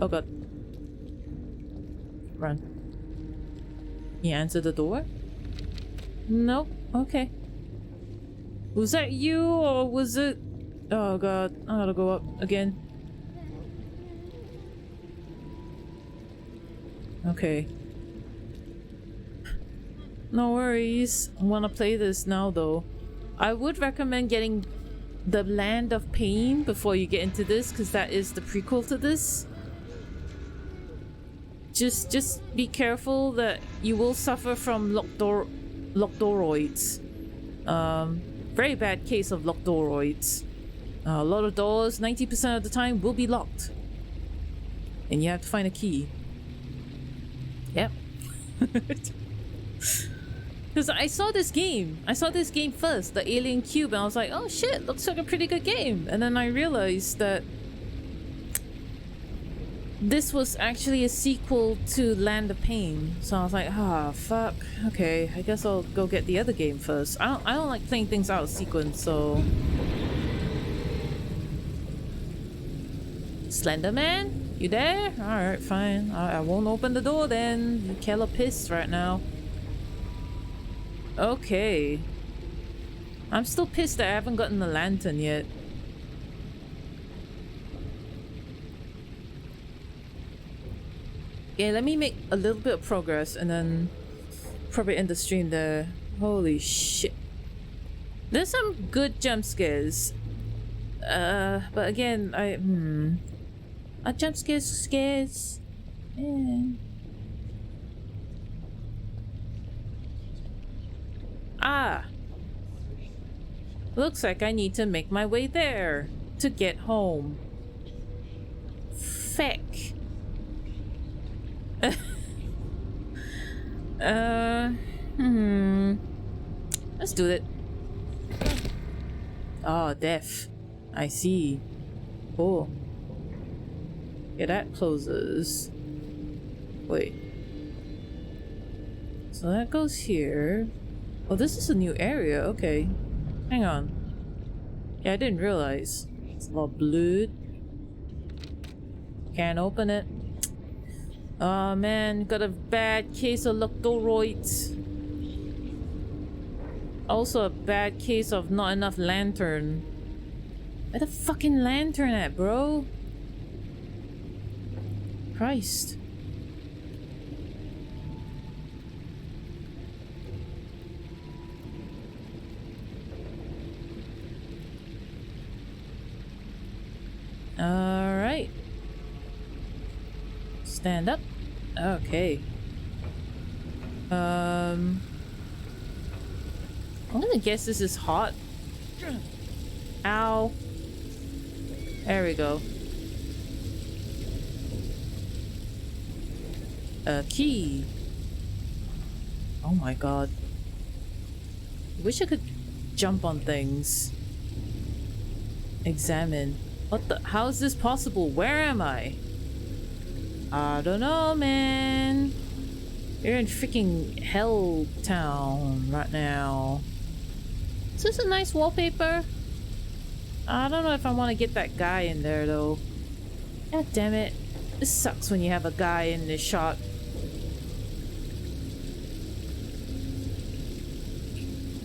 Oh god. Run. You answer the door? Nope. Okay. Was that you or was it... Oh god, I gotta go up again. Okay. No worries. I wanna play this now though. I would recommend getting the Land of Pain before you get into this, because that is the prequel to this. Just be careful that you will suffer from lockdooroids. Very bad case of lockdooroids. A lot of doors, 90% of the time, will be locked. And you have to find a key. Yep. Because I saw this game first, the Alien Cube, and I was like, oh shit, looks like a pretty good game. And then I realized that this was actually a sequel to Land of Pain. So I was like, ah, fuck. Okay, I guess I'll go get the other game first. I don't like playing things out of sequence, so... Slenderman? You there? Alright, fine. I won't open the door then. You hella pissed right now. Okay. I'm still pissed that I haven't gotten the lantern yet. Yeah, let me make a little bit of progress and then probably end the stream there. Holy shit. There's some good jump scares. But again, are jump scares? Yeah. Ah! Looks like I need to make my way there to get home. Feck. Let's do it. Oh, death. I see. Cool. Yeah, that closes. Wait. So that goes here. Oh, this is a new area. Okay. Hang on. Yeah, I didn't realize. It's a lot of blood. Can't open it. Oh man, got a bad case of lactoroids. Also a bad case of not enough lantern. Where the fucking lantern at, bro? Christ. Alright. Stand up. Okay. I'm gonna guess this is hot. Ow. There we go. A key. Oh my god. Wish I could jump on things. Examine. What the? How is this possible? Where am I? I don't know, man. You're in freaking Hell Town right now. Is this a nice wallpaper? I don't know if I want to get that guy in there, though. God damn it. This sucks when you have a guy in this shot.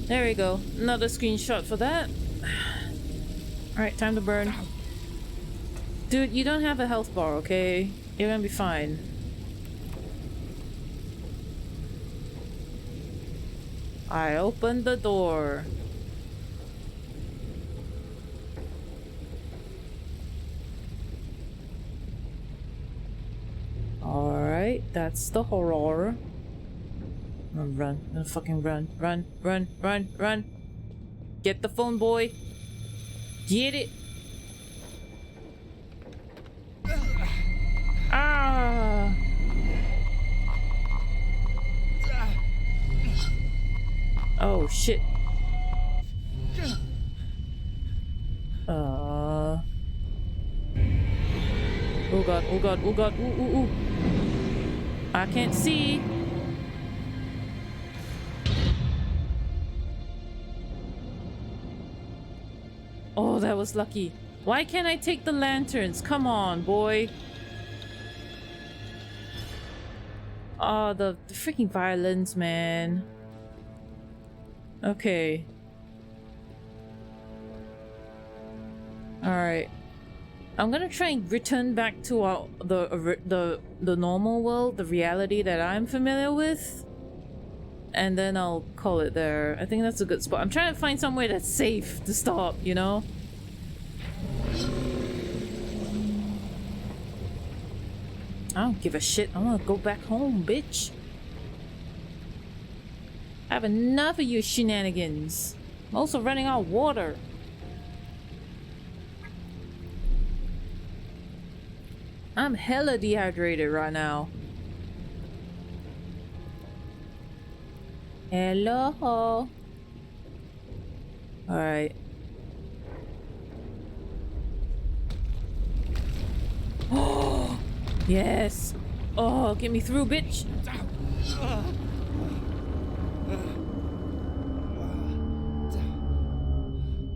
There we go. Another screenshot for that. Alright, time to burn. Dude, you don't have a health bar, okay? You're gonna be fine. I opened the door. Alright, that's the horror. I'm gonna run. I'm gonna fucking run. Run, run, run, run. Get the phone, boy. Get it. Ah. Oh shit. Oh god, oh god, oh god, ooh, ooh, ooh. I can't see. Oh, that was lucky. Why can't I take the lanterns? Come on, boy. Oh, the freaking violence, man. Okay. Alright. I'm gonna try and return back to the normal world, the reality that I'm familiar with. And then I'll call it there. I think that's a good spot. I'm trying to find somewhere that's safe to stop, you know? I don't give a shit. I wanna go back home, bitch. I have enough of your shenanigans. I'm also running out of water. I'm hella dehydrated right now. Hello. Alright. Oh, yes. Oh, get me through, bitch.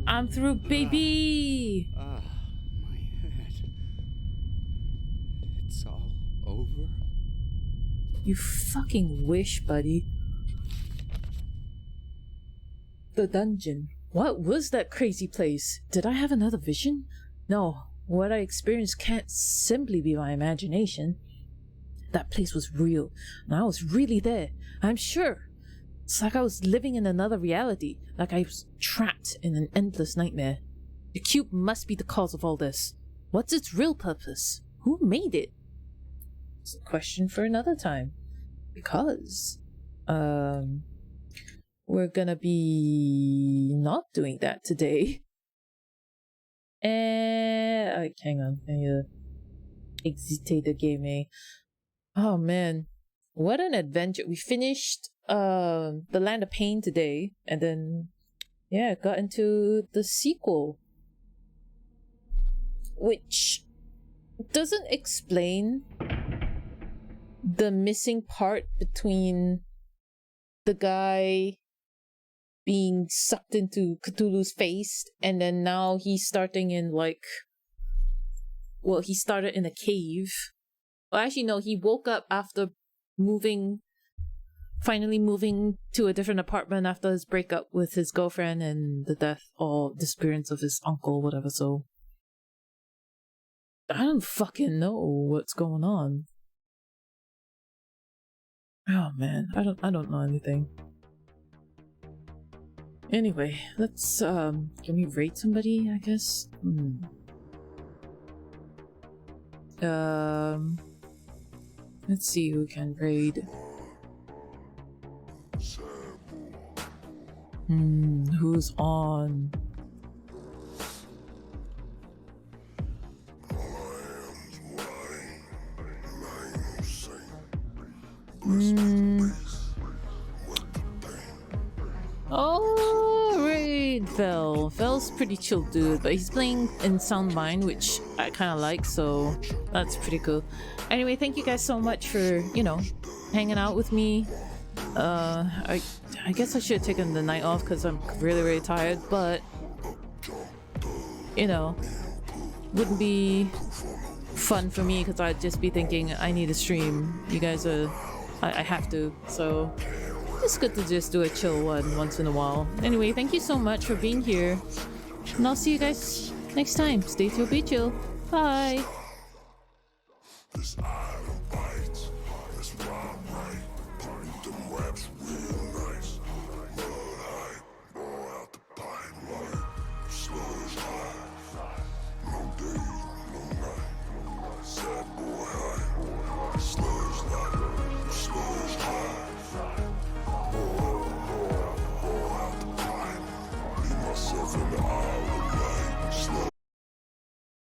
I'm through, baby. My head. It's all over? You fucking wish, buddy. The dungeon. What was that crazy place? Did I have another vision? No, what I experienced can't simply be my imagination. That place was real, and I was really there. I'm sure. It's like I was living in another reality, like I was trapped in an endless nightmare. The cube must be the cause of all this. What's its real purpose? Who made it? It's a question for another time. Because, we're gonna be not doing that today. And hang on, I need to exit the game. Oh man, what an adventure! We finished the Land of Pain today, and then yeah, got into the sequel, which doesn't explain the missing part between the guy being sucked into Cthulhu's face, and then now he's starting in like, well, he started in a cave. Well, actually no, he woke up after finally moving to a different apartment after his breakup with his girlfriend and the death or disappearance of his uncle, whatever. So I don't fucking know what's going on. Oh man, I don't know anything. Anyway, let's can we raid somebody, I guess? Let's see who can raid. Who's on? Oh, raid Vel. Vel's pretty chill dude, but he's playing in Sound Mind, which I kind of like, so that's pretty cool. Anyway, thank you guys so much for, you know, hanging out with me. I guess I should have taken the night off because I'm really tired, but you know, wouldn't be fun for me because I'd just be thinking I need to stream. You guys are, I have to, so it's good to just do a chill one once in a while. Anyway, thank you so much for being here, and I'll see you guys next time. Stay chill, be chill. Bye. This island bites, this rhyme right, putting them raps real nice. Mud high, blow out the pipeline, slush high, no days, no night, sad boy high, slush high, blow out the pipe, leave myself in the eye.